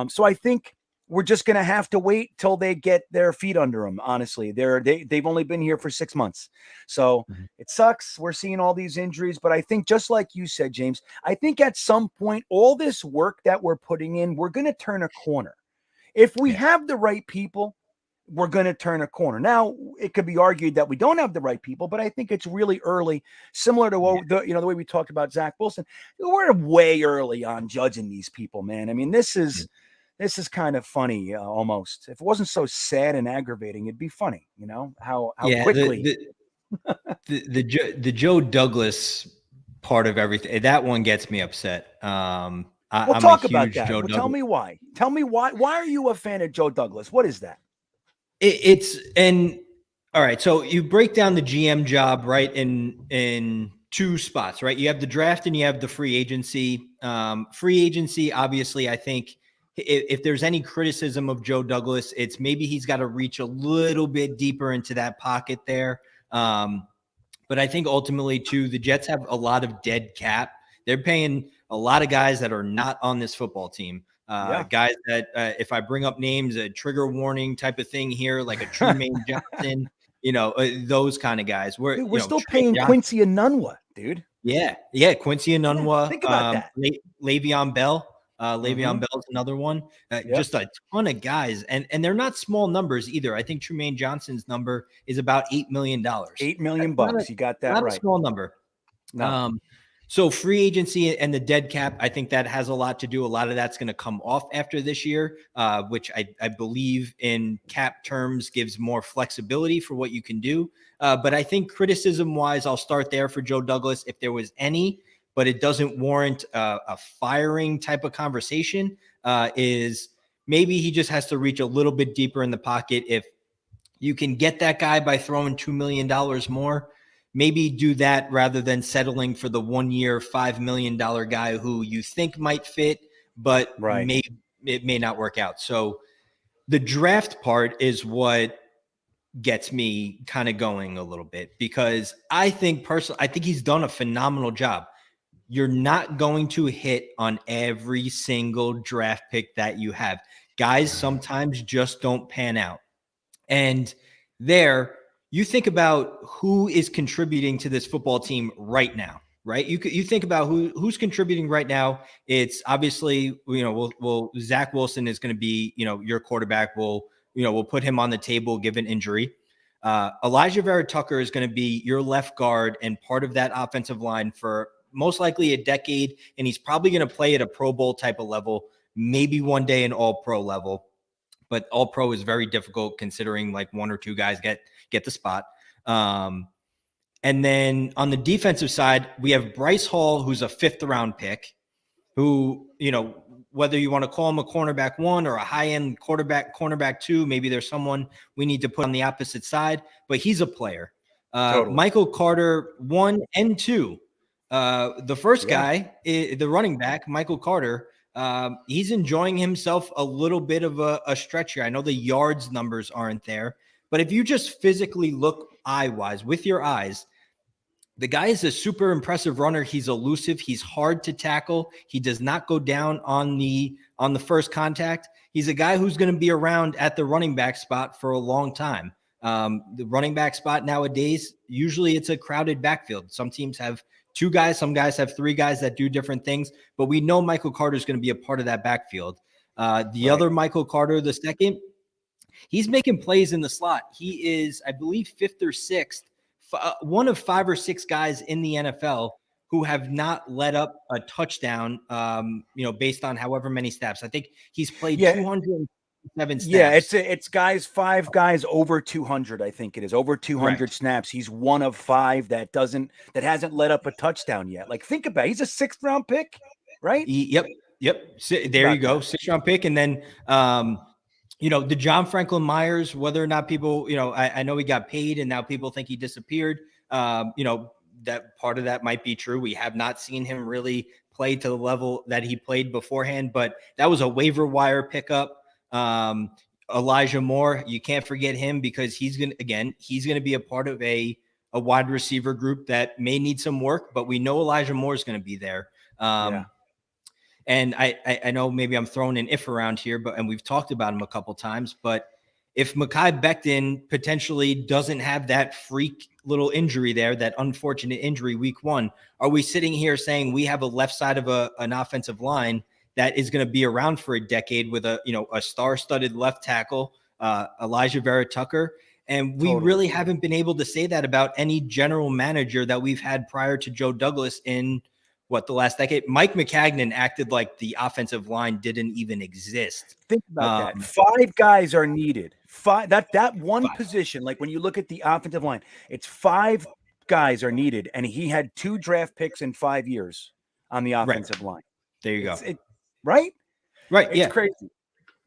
So I think we're just going to have to wait till they get their feet under them. Honestly, they've only been here for 6 months. So it sucks. We're seeing all these injuries, but I think just like you said, James, I think at some point, all this work that we're putting in, we're going to turn a corner. If we have the right people, we're going to turn a corner. Now, it could be argued that we don't have the right people, but I think it's really early, similar to the way we talked about Zach Wilson. We're way early on judging these people, man. I mean, this is kind of funny, almost. If it wasn't so sad and aggravating, it'd be funny, how quickly. The Joe Douglas part of everything, that one gets me upset. I'm talk about that. Tell me why. Tell me why. Why are you a fan of Joe Douglas? What is that? All right. So you break down the GM job, right, in 2 spots, right? You have the draft and you have the free agency. Free agency, obviously, I think, if there's any criticism of Joe Douglas, it's maybe he's got to reach a little bit deeper into that pocket there. But I think ultimately, too, the Jets have a lot of dead cap. They're paying a lot of guys that are not on this football team. Guys that, if I bring up names, a trigger warning type of thing here, like a Trumaine Johnson, those kind of guys. We're still paying Quincy Enunwa, dude. Yeah, Quincy Enunwa. Think about that. Le'Veon Bell. Le'Veon Bell's another one. Just a ton of guys, and they're not small numbers either. I think Trumaine Johnson's number is about $8 million. $8 million bucks. You got that not right. A small number. No. So free agency and the dead cap, I think that has a lot to do. A lot of that's going to come off after this year, which I believe in cap terms gives more flexibility for what you can do. But I think criticism-wise, I'll start there for Joe Douglas, if there was any, but it doesn't warrant a firing type of conversation, is maybe he just has to reach a little bit deeper in the pocket. If you can get that guy by throwing $2 million more, maybe do that rather than settling for the 1 year, $5 million guy who you think might fit, but it may not work out. So the draft part is what gets me kind of going a little bit, because I think he's done a phenomenal job. You're not going to hit on every single draft pick that you have. Guys sometimes just don't pan out. And there, you think about who is contributing to this football team right now, right? You think about who's contributing right now. It's obviously, Zach Wilson is going to be, your quarterback. We'll put him on the table given injury. Elijah Vera Tucker is going to be your left guard and part of that offensive line for most likely a decade, and he's probably going to play at a Pro Bowl type of level, maybe one day an All-Pro level, but All-Pro is very difficult considering like 1 or 2 guys get the spot. And then on the defensive side, we have Bryce Hall, who's a 5th-round pick, who, whether you want to call him a cornerback 1 or a high-end cornerback 2, maybe there's someone we need to put on the opposite side, but he's a player. Totally. Michael Carter 1 and 2. The first guy, the running back, Michael Carter, he's enjoying himself a little bit of a stretch here. I know the yards numbers aren't there, But if you just physically look eye-wise with your eyes, the guy is a super impressive runner. He's elusive. He's hard to tackle. He does not go down on the first contact. He's a guy who's going to be around at the running back spot for a long time. The running back spot nowadays, usually it's a crowded backfield. Some teams have 2 guys. Some guys have 3 guys that do different things. But we know Michael Carter is going to be a part of that backfield. Other Michael Carter, the second, he's making plays in the slot. He is, I believe, 5th or 6th. One of 5 or 6 guys in the NFL who have not let up a touchdown, based on however many snaps. I think he's played 207 snaps. Yeah, it's guys, 5 guys over 200. I think it is over 200 snaps. He's one of 5 that hasn't let up a touchdown yet. Like, think about it. He's a 6th round pick, right? Yep. There you go, 6th round pick, and then the John Franklin Myers, whether or not people, I know he got paid and now people think he disappeared. That part of that might be true. We have not seen him really play to the level that he played beforehand, but that was a waiver wire pickup. Elijah Moore, you can't forget him because he's going to be a part of a wide receiver group that may need some work, but we know Elijah Moore is going to be there. And I know maybe I'm throwing an if around here, and we've talked about him a couple times, but if Mekhi Becton potentially doesn't have that freak little injury there, that unfortunate injury week 1, are we sitting here saying we have a left side of an offensive line that is going to be around for a decade with a star-studded left tackle, Elijah Vera Tucker? And we really haven't been able to say that about any general manager that we've had prior to Joe Douglas in the last decade. Mike McCagnon acted like the offensive line didn't even exist. Think about that. 5 guys are needed. 5 that one position, like when you look at the offensive line, it's 5 guys are needed, and he had 2 draft picks in 5 years on the offensive line. There you go. Right? It's crazy.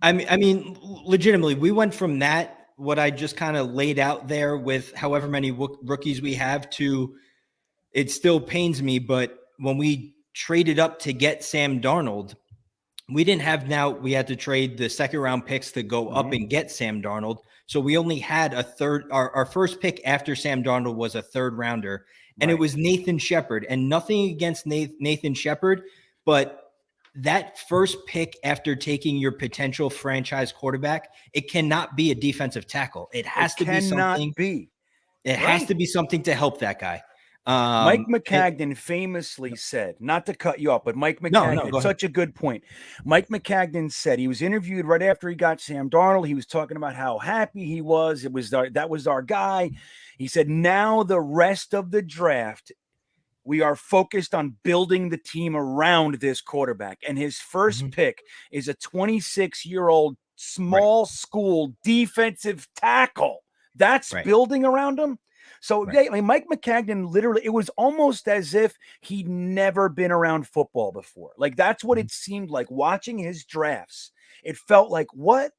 I mean, legitimately, we went from that, what I just kind of laid out there with however many rookies we have, to it still pains me, but when we traded up to get Sam Darnold, we had to trade the 2nd round picks to go up and get Sam Darnold. So we only had a third, our first pick after Sam Darnold was a 3rd rounder, and it was Nathan Shepard. And nothing against Nathan Shepard, but that first pick after taking your potential franchise quarterback, it cannot be a defensive tackle. It has to be something. It has to be something to help that guy. Mike McCagnon famously said, not to cut you off, but Mike McCagnon, such a good point. Mike McCagnon said, he was interviewed right after he got Sam Darnold. He was talking about how happy he was. That was our guy. He said, now the rest of the draft, we are focused on building the team around this quarterback. And his first pick is a 26-year-old small school defensive tackle. That's building around him. So Mike McCagnon, literally, it was almost as if he'd never been around football before. Like, that's what it seemed like watching his drafts. It felt like, what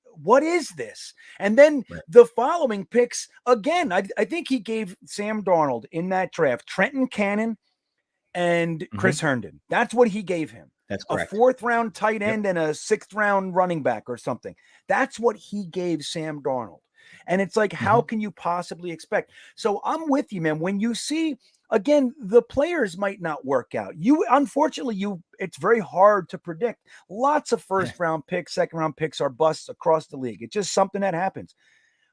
is this? And then the following picks, again, I think he gave Sam Darnold in that draft, Trenton Cannon and Chris Herndon. That's what he gave him. That's correct. A 4th round tight end and a 6th round running back or something. That's what he gave Sam Darnold. And it's like, how can you possibly expect? So I'm with you, man. When you see, again, the players might not work out. Unfortunately, it's very hard to predict. Lots of 1st round picks, 2nd round picks are busts across the league. It's just something that happens.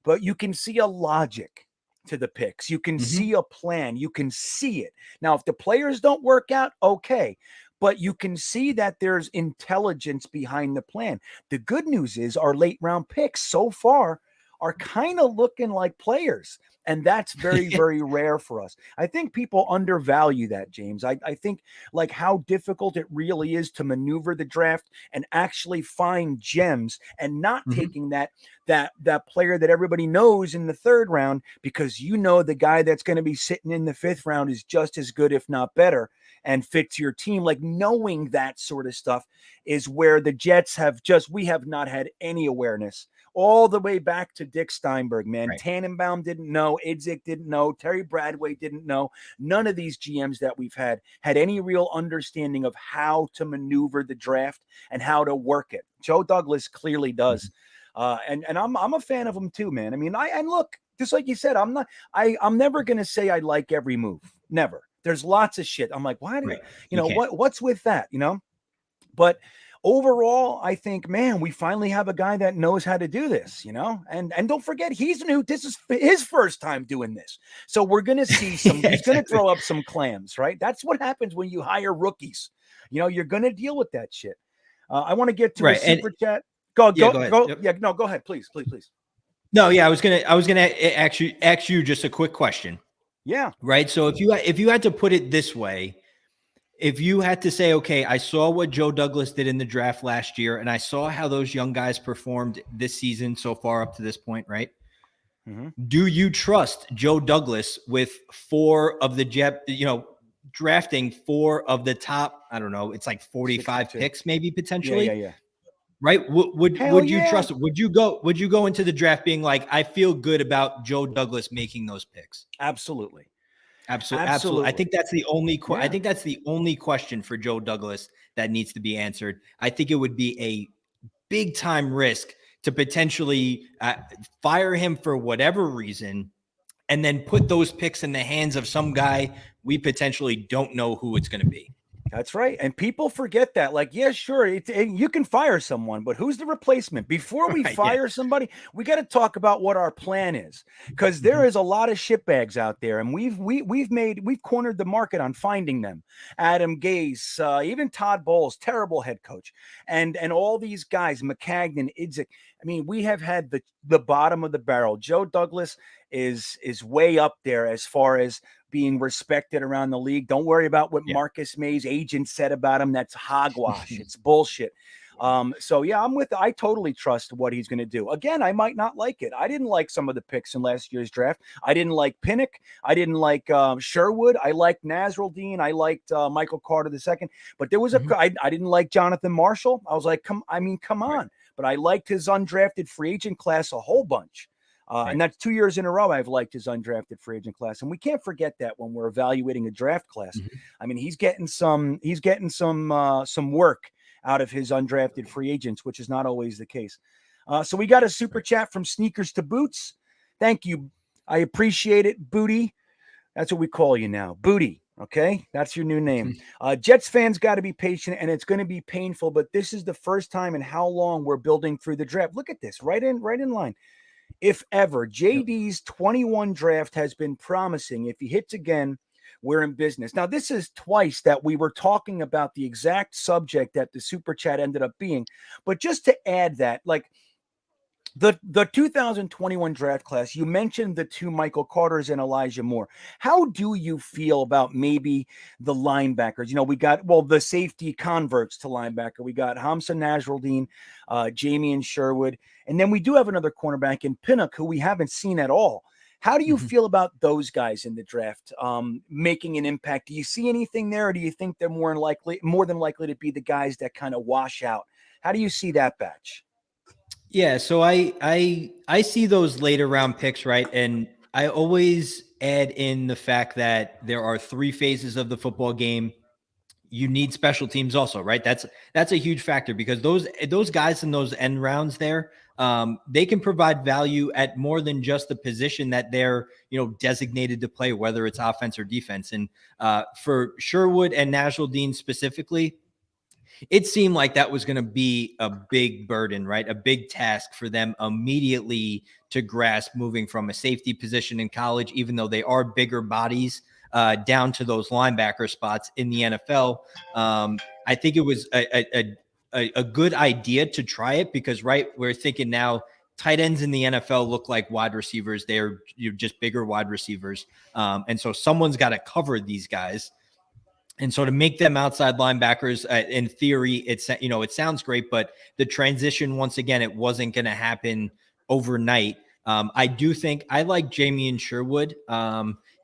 But you can see a logic to the picks. You can see a plan. You can see it. Now, if the players don't work out, okay. But you can see that there's intelligence behind the plan. The good news is our late round picks so far are kind of looking like players. And that's very, very rare for us. I think people undervalue that, James. I think like how difficult it really is to maneuver the draft and actually find gems and not taking that player that everybody knows in the 3rd round, because the guy that's going to be sitting in the 5th round is just as good, if not better, and fits your team. Like, knowing that sort of stuff is where the Jets we have not had any awareness. All the way back to Dick Steinberg, man. Tannenbaum didn't know. Idzik didn't know. Terry Bradway didn't know. None of these GMs that we've had any real understanding of how to maneuver the draft and how to work it. Joe Douglas clearly does. And I'm a fan of him too, man. I mean, and look, just like you said, I'm never gonna say I like every move. Never. There's lots of shit. I'm like, why do Right. you know what's with that? But overall, I think, man, we finally have a guy that knows how to do this, and don't forget, this is his first time doing this. So we're going to see he's going to throw up some clams, right? That's what happens when you hire rookies. You're going to deal with that shit. I want to get to a super chat. Go ahead. Go. Yep. Yeah, no, go ahead. Please. No, yeah, I was gonna ask you just a quick question. Yeah. Right. So if you had to put it this way, if you had to say, okay, I saw what Joe Douglas did in the draft last year, and I saw how those young guys performed this season so far up to this point, right? Mm-hmm. Do you trust Joe Douglas with drafting 4 of the top, I don't know, it's like 45 62. Picks maybe potentially? Yeah. Right? Would you trust it? Would you go into the draft being like, I feel good about Joe Douglas making those picks? Absolutely. Absolutely. I think that's the only I think that's the only question for Joe Douglas that needs to be answered. I think it would be a big time risk to potentially fire him for whatever reason and then put those picks in the hands of some guy we potentially don't know who it's going to be. That's right. And people forget that. Like, yeah, sure, you can fire someone, but who's the replacement? Before we fire somebody, we got to talk about what our plan is, because there is a lot of shitbags out there, and we've cornered the market on finding them. Adam Gase, even Todd Bowles, terrible head coach, and all these guys, McCagnon, Idzik. I mean, we have had the bottom of the barrel. Joe Douglas is way up there as far as being respected around the league. Don't worry about what Marcus May's agent said about him. That's hogwash. It's bullshit. So yeah, I totally trust what he's going to do. Again, I might not like it. I didn't like some of the picks in last year's draft. I didn't like Pinnock. I didn't like Sherwood. I liked Nasruddin. I liked Michael Carter II. But there was I didn't like Jonathan Marshall. I was like, come on. But I liked his undrafted free agent class a whole bunch. And that's 2 years in a row I've liked his undrafted free agent class. And we can't forget that when we're evaluating a draft class. I mean, he's getting some work out of his undrafted free agents, which is not always the case. So we got a super chat from Sneakers to Boots. Thank you. I appreciate it, Booty. That's what we call you now, Booty. Okay, that's your new name. Jets fans got to be patient, and it's going to be painful, but this is the first time in how long we're building through the draft. Look at this, right in line. If ever, JD's 21 draft has been promising. If he hits again, we're in business. Now, this is twice that we were talking about the exact subject that the super chat ended up being. But just to add that, like the 2021 draft class, you mentioned the 2 Michael Carters and Elijah Moore. How do you feel about maybe the linebackers? We got, the safety converts to linebacker. We got Hamza Nasruddin, Jamie Sherwood. And then we do have another cornerback in Pinnock who we haven't seen at all. How do you feel about those guys in the draft making an impact? Do you see anything there, or do you think they're more than likely to be the guys that kind of wash out? How do you see that batch? Yeah, so I see those later round picks, right? And I always add in the fact that there are 3 phases of the football game. You need special teams also, right? That's a huge factor, because those guys in those end rounds there, they can provide value at more than just the position that they're designated to play, whether it's offense or defense. And for Sherwood and Nasruddin specifically, it seemed like that was going to be a big burden, right? A big task for them immediately to grasp, moving from a safety position in college, even though they are bigger bodies, down to those linebacker spots in the NFL. I think it was a good idea to try it, because, right, we're thinking now tight ends in the NFL look like wide receivers. They're just bigger wide receivers. And so someone's got to cover these guys. And so to make them outside linebackers, in theory, it sounds great, but the transition, once again, it wasn't going to happen overnight. I do think I like Jamie Sherwood.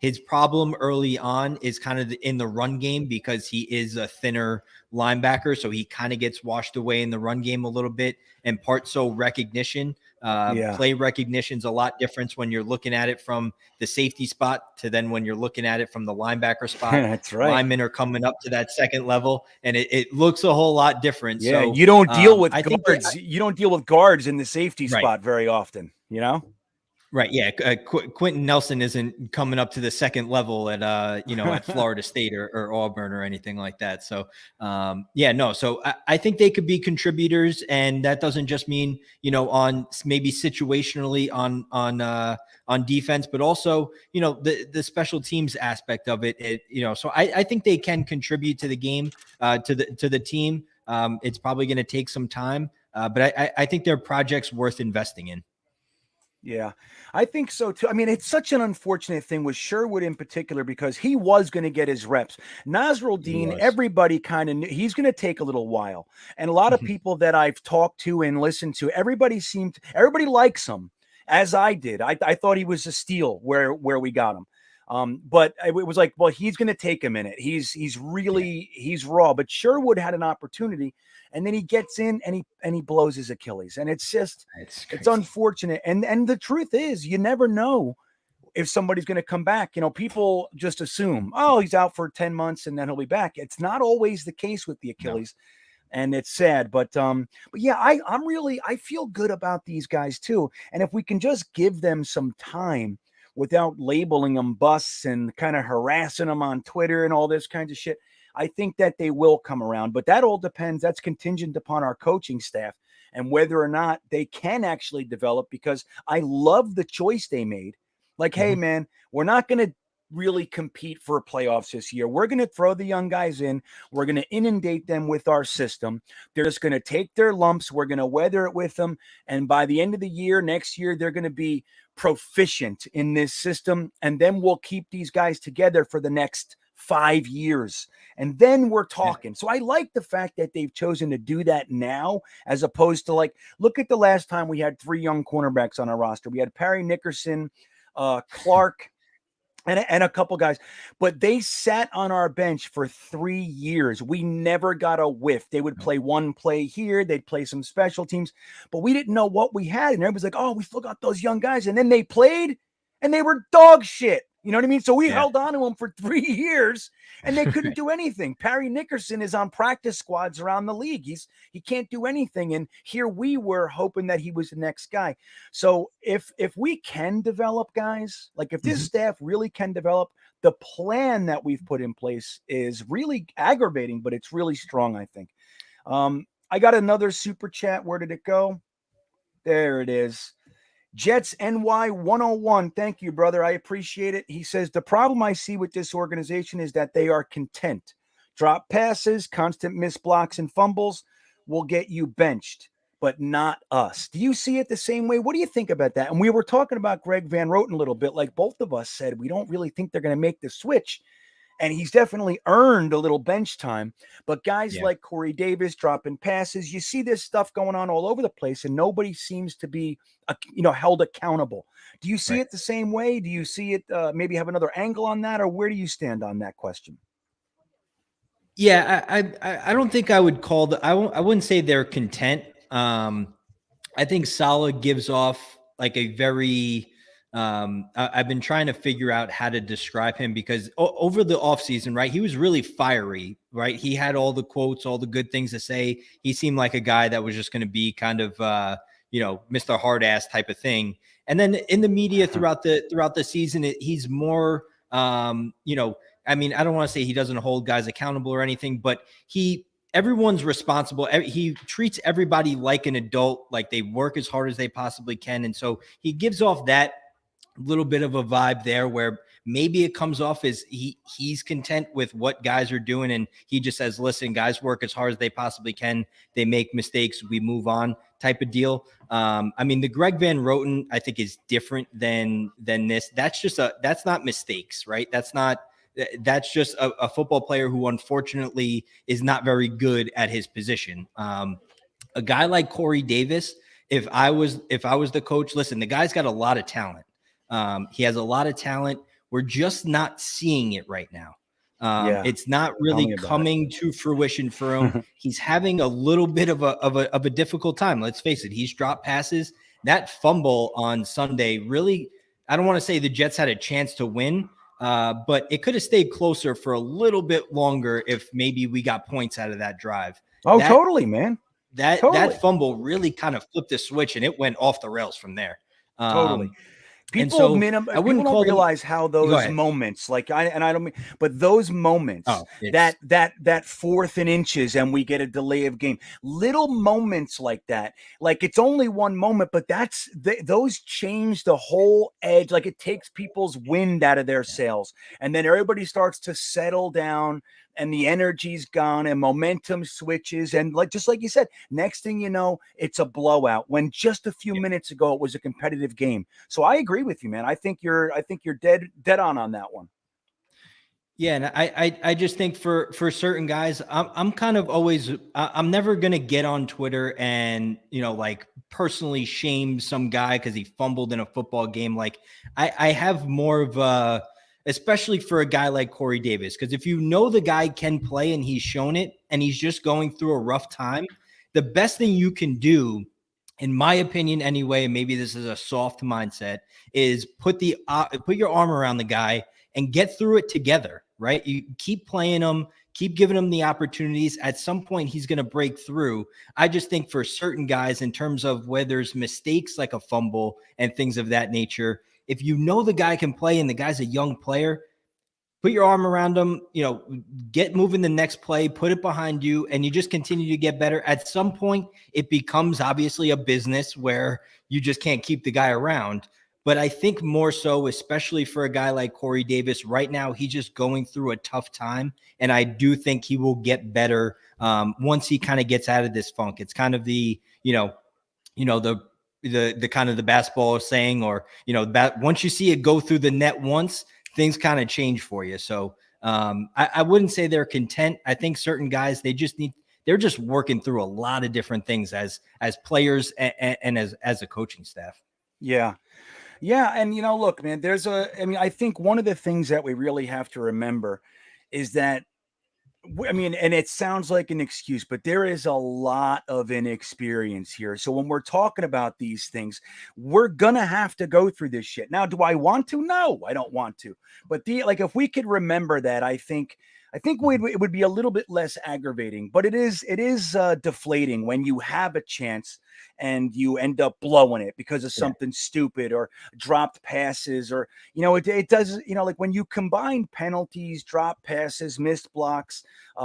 His problem early on is kind of in the run game, because he is a thinner linebacker. So he kind of gets washed away in the run game a little bit, and part so recognition. Yeah. Play recognition's a lot different when you're looking at it from the safety spot to then when you're looking at it from the linebacker spot. That's right. Linemen are coming up to that second level, and it looks a whole lot different. Yeah, So you don't deal with I think guards. You don't deal with guards in the safety Right. spot very often, you know? Right. Yeah. Quentin Nelson isn't coming up to the second level at, at Florida State or Auburn or anything like that. So, no. So I think they could be contributors, and that doesn't just mean, on maybe situationally on defense, but also, the special teams aspect of it. So I think they can contribute to the game, to the team. It's probably going to take some time, but I think they're projects worth investing in. Yeah, I think so too. I mean, it's such an unfortunate thing with Sherwood in particular because he was going to get his reps. Nasruddin, everybody kind of knew he's going to take a little while. And a lot of people that I've talked to and listened to, everybody likes him, as I did. I thought he was a steal where we got him. But it was like, well, he's going to take a minute. He's raw. But Sherwood had an opportunity, and then he gets in and he blows his Achilles, and it's unfortunate. And the truth is, you never know if somebody's going to come back. People just assume, oh, he's out for 10 months and then he'll be back. It's not always the case with the Achilles. No. And it's sad, but yeah, I feel good about these guys too. And if we can just give them some time without labeling them busts and kind of harassing them on Twitter and all this kinds of shit, I think that they will come around. But that all depends. That's contingent upon our coaching staff and whether or not they can actually develop, because I love the choice they made. Like, hey, man, we're not going to really compete for playoffs this year. We're going to throw the young guys in. We're going to inundate them with our system. They're just going to take their lumps. We're going to weather it with them. And by the end of the year, next year, they're going to be proficient in this system. And then we'll keep these guys together for the next 5 years. And then we're talking. So I like the fact that they've chosen to do that now, as opposed to look at the last time we had 3 young cornerbacks on our roster. We had Perry Nickerson, Clark, and a couple guys, but they sat on our bench for 3 years. We never got a whiff. They would play one play here. They'd play some special teams, but we didn't know what we had. And everybody's like, oh, we still got those young guys. And then they played and they were dog shit. You know what I mean? So we held on to them for 3 years and they couldn't do anything. Perry Nickerson is on practice squads around the league. He can't do anything. And here we were hoping that he was the next guy. So if we can develop guys, like if this staff really can develop, the plan that we've put in place is really aggravating, but it's really strong, I think. I got another super chat. Where did it go? There it is. Jets NY 101. Thank you, brother. I appreciate it. He says, the problem I see with this organization is that they are content. Drop passes, constant missed blocks and fumbles will get you benched, but not us. Do you see it the same way? What do you think about that? And we were talking about Greg Van Roten a little bit. Like both of us said, we don't really think they're going to make the switch. And he's definitely earned a little bench time. But guys like Corey Davis dropping passes, you see this stuff going on all over the place, and nobody seems to be, held accountable. Do you see it the same way? Do you see it maybe have another angle on that, or where do you stand on that question? Yeah, I don't think I would call I wouldn't say they're content. I think Saleh gives off like a very. I've been trying to figure out how to describe him because over the offseason, right, he was really fiery, right? He had all the quotes, all the good things to say. He seemed like a guy that was just going to be kind of, Mr. Hard Ass type of thing. And then in the media throughout the season, he's more, I don't want to say he doesn't hold guys accountable or anything, but everyone's responsible. He treats everybody like an adult, like they work as hard as they possibly can. And so he gives off that little bit of a vibe there where maybe it comes off as he's content with what guys are doing. And he just says, listen, guys work as hard as they possibly can. They make mistakes. We move on type of deal. The Greg Van Roten, I think, is different than this. That's not mistakes, right? That's just a football player who unfortunately is not very good at his position. A guy like Corey Davis, if I was the coach, listen, the guy's got a lot of talent. He has a lot of talent. We're just not seeing it right now. It's not really coming to fruition for him. He's having a little bit of a difficult time. Let's face it. He's dropped passes. that fumble on Sunday really, I don't want to say the Jets had a chance to win, but it could have stayed closer for a little bit longer if maybe we got points out of that drive. Oh, totally, man. That fumble really kind of flipped the switch, and it went off the rails from there. Totally. People don't realize how those moments, like I don't mean, but those moments, that 4th and inches, and we get a delay of game, little moments like that, like it's only one moment, but those change the whole edge. Like it takes people's wind out of their sails, and then everybody starts to settle down, and the energy's gone, and momentum switches, and just like you said, next thing you know, it's a blowout. When just a few minutes ago it was a competitive game. So I agree with you, man. I think you're dead on that one. Yeah, and I just think for certain guys, I'm kind of always, I'm never gonna get on Twitter and like personally shame some guy because he fumbled in a football game. Like I have more of a, especially for a guy like Corey Davis, because if you know the guy can play and he's shown it and he's just going through a rough time, the best thing you can do, in my opinion anyway, maybe this is a soft mindset, is put your arm around the guy and get through it together, right? You keep playing him, keep giving him the opportunities. At some point, he's going to break through. I just think for certain guys, in terms of where there's mistakes like a fumble and things of that nature, if you know the guy can play and the guy's a young player, put your arm around him, get moving the next play, put it behind you, and you just continue to get better. At some point, it becomes obviously a business where you just can't keep the guy around. But I think more so, especially for a guy like Corey Davis, right now, he's just going through a tough time. And I do think he will get better once he kind of gets out of this funk. It's kind of the kind of the basketball saying, or, that once you see it go through the net once, things kind of change for you. So I wouldn't say they're content. I think certain guys, they're just working through a lot of different things as players and as a coaching staff. Yeah. Yeah. And, look, man, I think one of the things that we really have to remember is that, and it sounds like an excuse, but there is a lot of inexperience here. So when we're talking about these things, we're going to have to go through this shit. Now, do I want to? No, I don't want to. But if we could remember that, I think it would be a little bit less aggravating, but it is deflating when you have a chance and you end up blowing it because of something stupid or dropped passes, or, it does, like when you combine penalties, drop passes, missed blocks,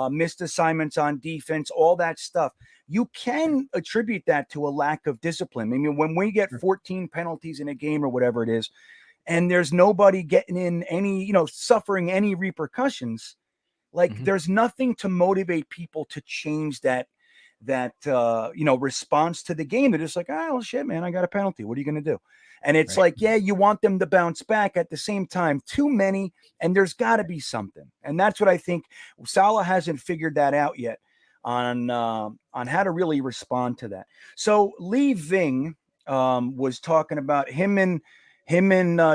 missed assignments on defense, all that stuff, you can attribute that to a lack of discipline. I mean, when we get 14 penalties in a game or whatever it is, and there's nobody getting in any, suffering any repercussions, there's nothing to motivate people to change that response to the game. They're just like, oh, well, shit, man, I got a penalty. What are you going to do? And it's you want them to bounce back. At the same time, too many, and there's got to be something. And that's what I think. Saleh hasn't figured that out yet on how to really respond to that. So Lee Ving was talking about him and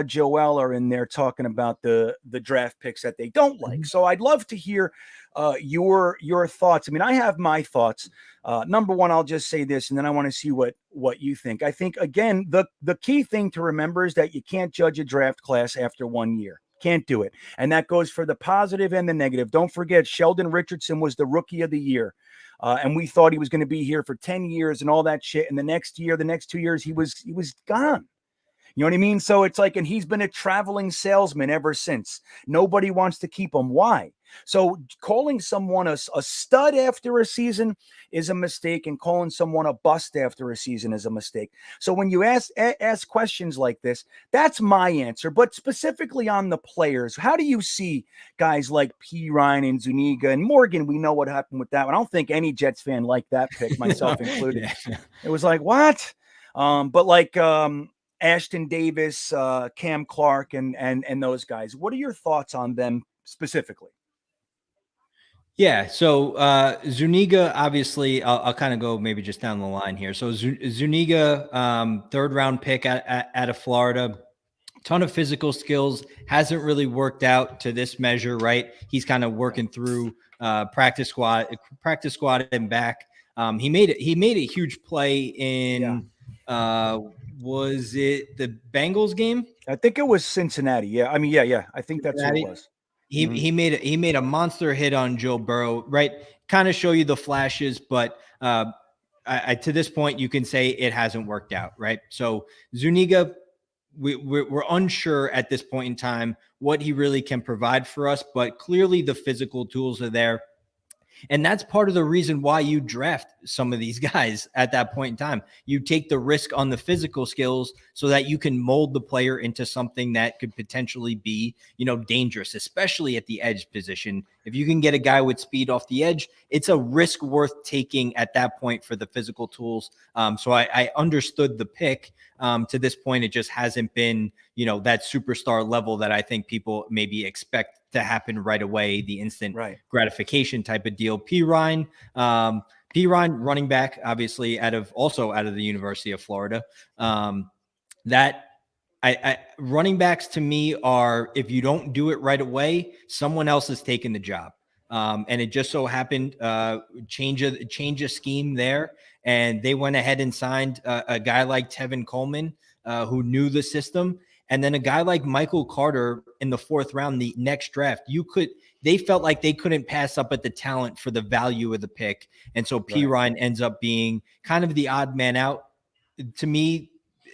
Joel are in there talking about the draft picks that they don't like. So I'd love to hear your thoughts. I mean, I have my thoughts. Number one, I'll just say this, and then I want to see what you think. I think, again, the key thing to remember is that you can't judge a draft class after 1 year. Can't do it. And that goes for the positive and the negative. Don't forget, Sheldon Richardson was the rookie of the year. And we thought he was going to be here for 10 years and all that shit. And the next 2 years, he was gone. You know what I mean? So it's like, and he's been a traveling salesman ever since. Nobody wants to keep him. Why? So calling someone a stud after a season is a mistake, and calling someone a bust after a season is a mistake. So when you ask questions like this, that's my answer. But specifically on the players, how do you see guys like P. Ryan and Zuniga and Morgan? We know what happened with that one. I don't think any Jets fan liked that pick, myself included. Yeah. It was like, what? Ashton Davis, Cam Clark, and those guys. What are your thoughts on them specifically? Yeah, so Zuniga, obviously, I'll kind of go maybe just down the line here. So Zuniga, third round pick out of Florida, ton of physical skills, hasn't really worked out to this measure, right? He's kind of working through practice squad and back. He made a huge play in. Yeah. Uh, was it the Bengals game? I think it was Cincinnati. Yeah. I mean, yeah. I think that's who it Cincinnati? was. He made a monster hit on Joe Burrow, right? Kind of show you the flashes, but to this point, you can say it hasn't worked out, right? So Zuniga, we're unsure at this point in time what he really can provide for us, but clearly the physical tools are there. And that's part of the reason why you draft some of these guys at that point in time. You take the risk on the physical skills so that you can mold the player into something that could potentially be, dangerous, especially at the edge position. If you can get a guy with speed off the edge, it's a risk worth taking at that point for the physical tools. So I understood the pick. To this point, it just hasn't been, that superstar level that I think people maybe expect to happen right away, the instant gratification type of deal. P. Ryan, running back, obviously also out of the University of Florida. Running backs to me are, if you don't do it right away, someone else is taking the job. And it just so happened, change of scheme there. And they went ahead and signed a guy like Tevin Coleman, who knew the system. And then a guy like Michael Carter in the 4th round, the next draft, they felt like they couldn't pass up at the talent for the value of the pick. And so P. Ryan ends up being kind of the odd man out. To me,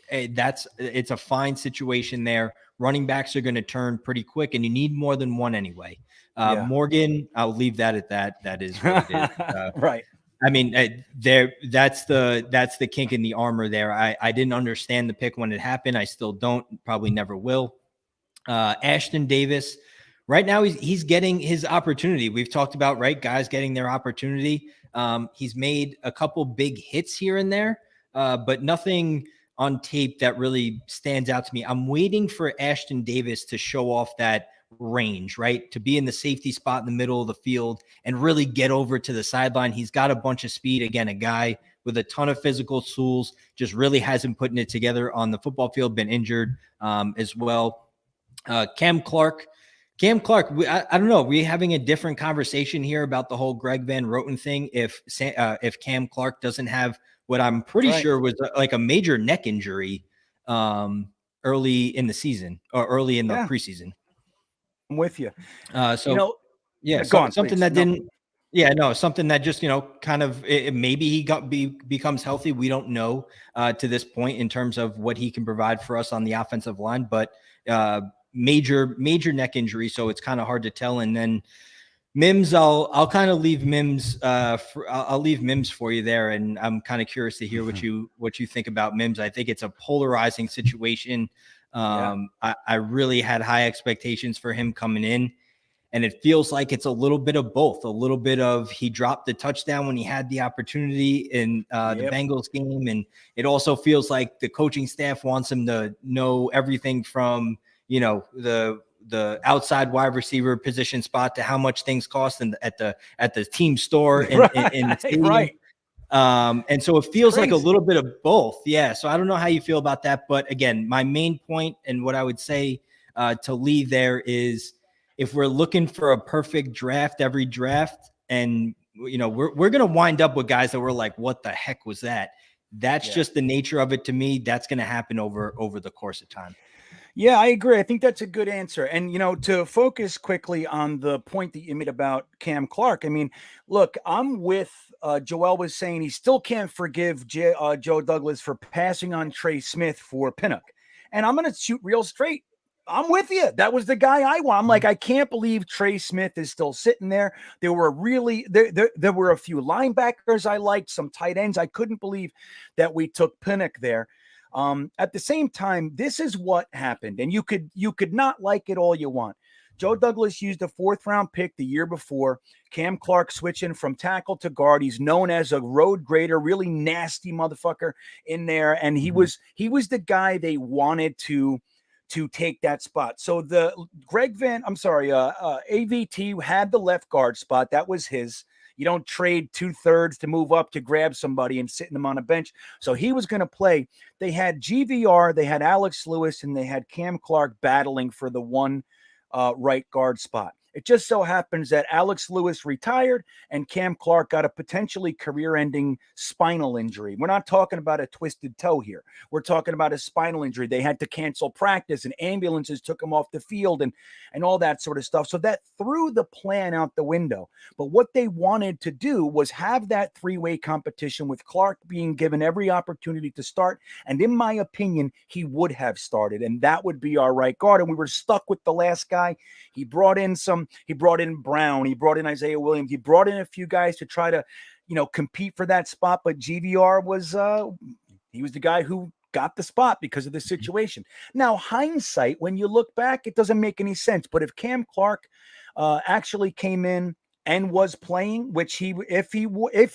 it's a fine situation there. Running backs are going to turn pretty quick, and you need more than one anyway. Morgan, I'll leave that at that. That is what it is. Right. I mean, that's the kink in the armor there. I didn't understand the pick when it happened. I still don't, probably never will. Ashton Davis, right now he's getting his opportunity. We've talked about, guys getting their opportunity. He's made a couple big hits here and there, but nothing on tape that really stands out to me. I'm waiting for Ashton Davis to show off that range, to be in the safety spot in the middle of the field and really get over to the sideline. He's got a bunch of speed. Again, a guy with a ton of physical tools, just really hasn't putting it together on the football field, been injured as well. Cam Clark, I don't know. Are we having a different conversation here about the whole Greg Van Roten thing? If Cam Clark doesn't have what I'm pretty sure was like a major neck injury early in the season or early in the preseason. I'm with you. Something that just, kind of maybe he becomes healthy. We don't know to this point in terms of what he can provide for us on the offensive line, but major neck injury. So it's kind of hard to tell. And then Mims, I'll kind of leave Mims. I'll leave Mims for you there. And I'm kind of curious to hear what you think about Mims. I think it's a polarizing situation. I really had high expectations for him coming in, and it feels like it's a little bit of both. A little bit of he dropped the touchdown when he had the opportunity in the Bengals game, and it also feels like the coaching staff wants him to know everything from the outside wide receiver position spot to how much things cost at the team store in the stadium. And so it feels like a little bit of both. Yeah. So I don't know how you feel about that. But again, my main point and what I would say to Lee there is, if we're looking for a perfect draft, every draft, and we're going to wind up with guys that were like, what the heck was that? That's just the nature of it to me. That's going to happen over the course of time. Yeah, I agree. I think that's a good answer. And, to focus quickly on the point that you made about Cam Clark, I mean, look, I'm with Joel was saying he still can't forgive Joe Douglas for passing on Trey Smith for Pinnock. And I'm going to shoot real straight. I'm with you. That was the guy I want. I'm like, I can't believe Trey Smith is still sitting there. There were a few linebackers I liked, some tight ends. I couldn't believe that we took Pinnock there. At the same time, this is what happened, and you could not like it all you want. Joe Douglas used a 4th round pick the year before. Cam Clark switching from tackle to guard. He's known as a road grader, really nasty motherfucker in there, and he was the guy they wanted to take that spot. So the AVT had the left guard spot. That was his. You don't trade 2/3 to move up to grab somebody and sitting them on a bench. So he was going to play. They had GVR, they had Alex Lewis, and they had Cam Clark battling for the one right guard spot. It just so happens that Alex Lewis retired and Cam Clark got a potentially career-ending spinal injury. We're not talking about a twisted toe here. We're talking about a spinal injury. They had to cancel practice and ambulances took him off the field and all that sort of stuff. So that threw the plan out the window. But what they wanted to do was have that three-way competition with Clark being given every opportunity to start. And in my opinion, he would have started, and that would be our right guard. And we were stuck with the last guy. He brought in Brown, he brought in Isaiah Williams, he brought in a few guys to try to, compete for that spot. But GVR was he was the guy who got the spot because of the situation. Now, hindsight, when you look back, it doesn't make any sense. But if Cam Clark actually came in and was playing, which if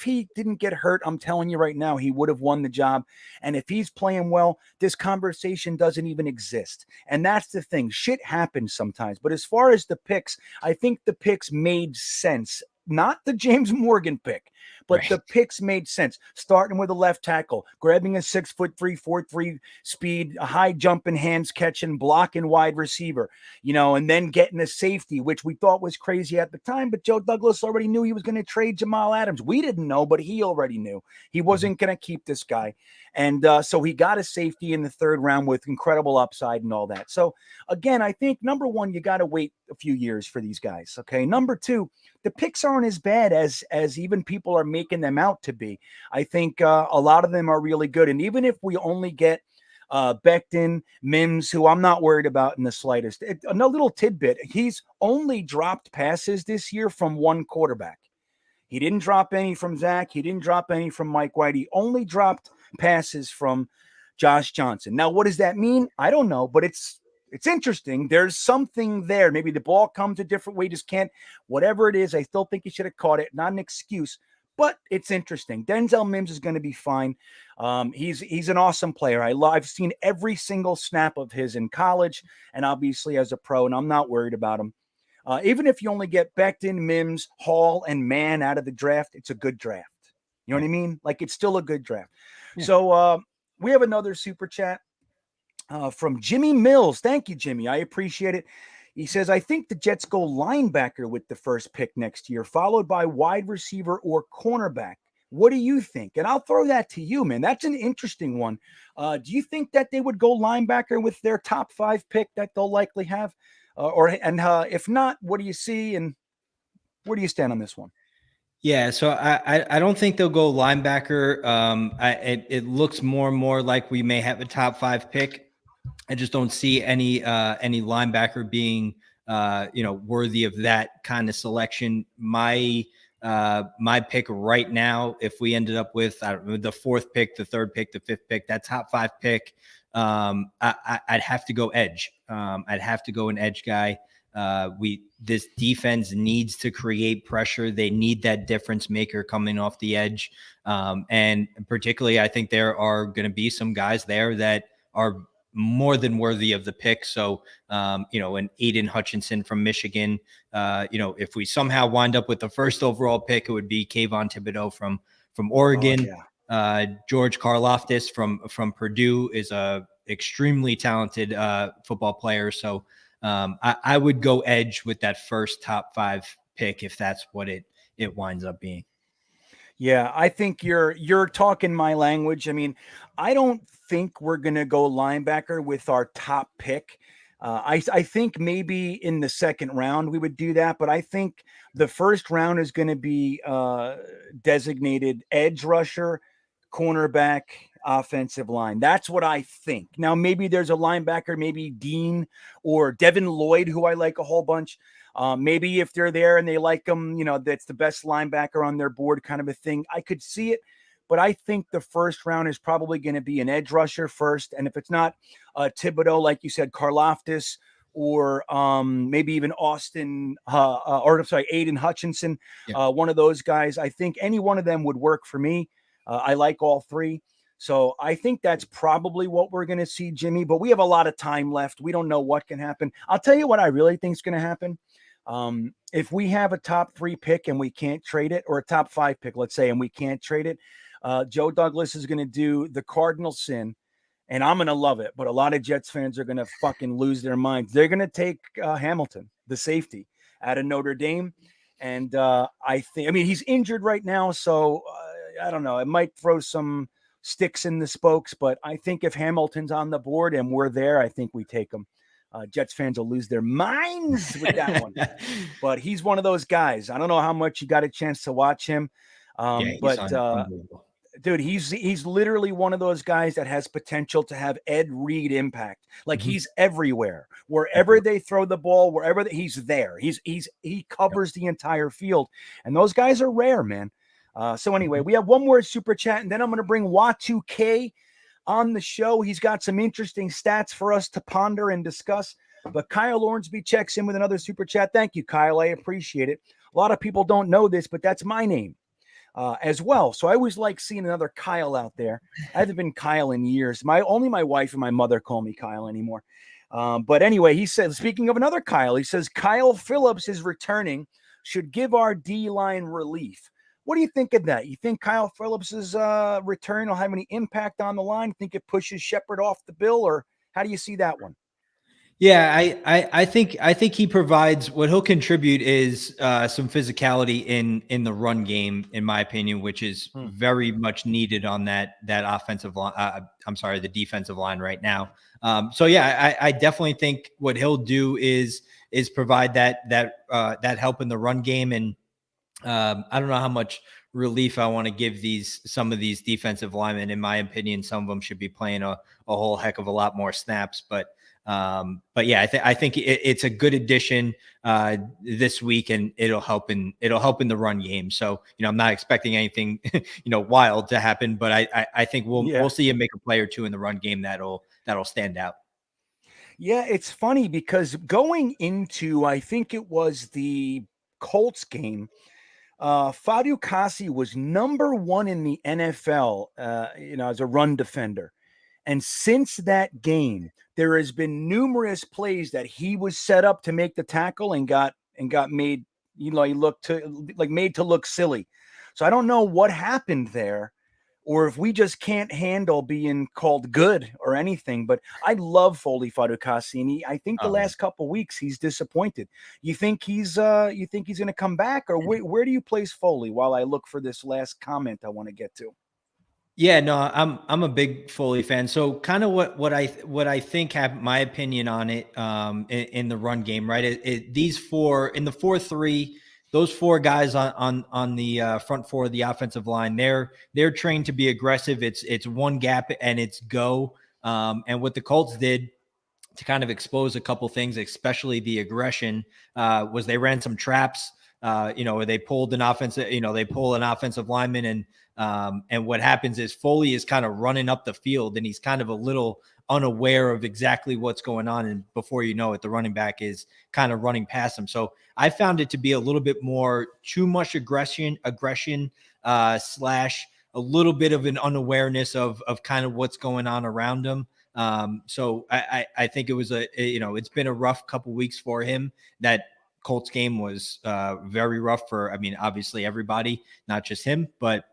he didn't get hurt, I'm telling you right now, he would have won the job. And if he's playing well, this conversation doesn't even exist. And that's the thing. Shit happens sometimes. But as far as the picks, I think the picks made sense. Not the James Morgan pick, but the picks made sense. Starting with a left tackle, grabbing a 6'3", 4'3" speed, a high jumping, hands catching, blocking wide receiver, and then getting a safety, which we thought was crazy at the time. But Joe Douglas already knew he was going to trade Jamal Adams. We didn't know, but he already knew he wasn't going to keep this guy. And so he got a safety in the third round with incredible upside and all that. So again, I think number one, you got to wait a few years for these guys. Okay. Number two, the picks aren't as bad as even people are making them out to be. I think a lot of them are really good. And even if we only get Becton, Mims, who I'm not worried about in the slightest. Another little tidbit, he's only dropped passes this year from one quarterback. He didn't drop any from Zach. He didn't drop any from Mike White. He only dropped passes from Josh Johnson. Now, what does that mean? I don't know, but it's interesting. There's something there. Maybe the ball comes a different way, just can't. Whatever it is, I still think he should have caught it. Not an excuse, but it's interesting. Denzel Mims is going to be fine. He's an awesome player. I've seen every single snap of his in college and obviously as a pro, and I'm not worried about him. Even if you only get Becton, Mims, Hall, and Mann out of the draft, it's a good draft. You know what I mean? Like, it's still a good draft. Yeah. So we have another super chat from Jimmy Mills. Thank you, Jimmy. I appreciate it. He says, I think the Jets go linebacker with the first pick next year, followed by wide receiver or cornerback. What do you think? And I'll throw that to you, man. That's an interesting one. Do you think that they would go linebacker with their top 5 pick that they'll likely have? If not, what do you see, and where do you stand on this one? Yeah, so I don't think they'll go linebacker. It looks more and more like we may have a top 5 pick. I just don't see any linebacker being worthy of that kind of selection. My pick right now, if we ended up with the 4th pick, the 3rd pick, the 5th pick, that top 5 pick, I'd have to go edge. I'd have to go an edge guy. This defense needs to create pressure. They need that difference maker coming off the edge. And particularly, I think there are going to be some guys there that are more than worthy of the pick. So, an Aiden Hutchinson from Michigan, if we somehow wind up with the 1st overall pick, it would be Kayvon Thibodeau from Oregon. Oh, yeah. George Karlaftis from Purdue is a extremely talented football player. So I would go edge with that first top 5 pick if that's what it winds up being. Yeah, I think you're talking my language. I mean, I don't think we're going to go linebacker with our top pick. I think maybe in the 2nd round we would do that, but I think the 1st round is going to be designated edge rusher, cornerback, offensive line. That's what I think. Now, maybe there's a linebacker, maybe Dean or Devin Lloyd, who I like a whole bunch. Maybe if they're there and they like them, that's the best linebacker on their board kind of a thing. I could see it, but I think the 1st round is probably going to be an edge rusher first. And if it's not Thibodeau, like you said, Karlaftis, or maybe even Aiden Hutchinson, one of those guys, I think any one of them would work for me. I like all 3. So I think that's probably what we're going to see, Jimmy, but we have a lot of time left. We don't know what can happen. I'll tell you what I really think is going to happen. If we have a top 3 pick and we can't trade it, or a top 5 pick, let's say, and we can't trade it, Joe Douglas is going to do the cardinal sin, and I'm going to love it. But a lot of Jets fans are going to fucking lose their minds. They're going to take Hamilton, the safety, out of Notre Dame. And I mean, he's injured right now, so I don't know. It might throw some sticks in the spokes, but I think if Hamilton's on the board and we're there, I think we take him. Jets fans will lose their minds with that one. But he's one of those guys. I don't know how much you got a chance to watch him. But unbelievable. Dude, he's literally one of those guys that has potential to have Ed Reed impact. Like he's everywhere, wherever they throw the ball, wherever he's there. He covers the entire field, and those guys are rare, man. So anyway, we have one more super chat, and then I'm going to bring Watu on the show. He's got some interesting stats for us to ponder and discuss. But Kyle Ornsby checks in with another super chat. Thank you, Kyle. I appreciate it. A lot of people don't know this, but that's my name. As well. So I always like seeing another Kyle out there. I haven't been Kyle in years. Only my wife and my mother call me Kyle anymore. But anyway, he said, speaking of another Kyle, he says, Kyle Phillips is returning, should give our D-line relief. What do you think of that? You think Kyle Phillips's return will have any impact on the line? Think it pushes Shepard off the bill, or how do you see that one? Yeah, I think he provides what he'll contribute is some physicality in the run game, in my opinion, which is very much needed on that offensive line. The defensive line right now. So yeah, I definitely think what he'll do is provide that help in the run game. And I don't know how much relief I want to give some of these defensive linemen. In my opinion, some of them should be playing a whole heck of a lot more snaps, but yeah, I think it's a good addition this week, and it'll help in the run game. So, I'm not expecting anything, wild to happen, but I think we'll see him make a play or two in the run game that'll stand out. Yeah, it's funny because going into, I think it was the Colts game, Fadu Kasi was number 1 in the NFL, as a run defender. And since that game, there has been numerous plays that he was set up to make the tackle and got made, he looked made to look silly. So I don't know what happened there, or if we just can't handle being called good or anything. But I love Foley Fatukasi, and I think the last couple of weeks he's disappointed. You think he's going to come back, or where do you place Foley while I look for this last comment I want to get to? Yeah, no, I'm a big Foley fan. So kind of what I think have my opinion on it in the run game, right? These four in the 4-3, those 4 guys on the front 4 of the offensive line, they're trained to be aggressive. It's one gap and it's go. And what the Colts did to kind of expose a couple things, especially the aggression, was they ran some traps. Where they pulled an offensive, they pull an offensive lineman, and what happens is Foley is kind of running up the field, and he's kind of a little unaware of exactly what's going on. And before you know it, the running back is kind of running past him. So I found it to be a little bit more too much aggression / a little bit of an unawareness of kind of what's going on around him. So I think it was it's been a rough couple weeks for him. That Colts game was very rough for, obviously everybody, not just him, but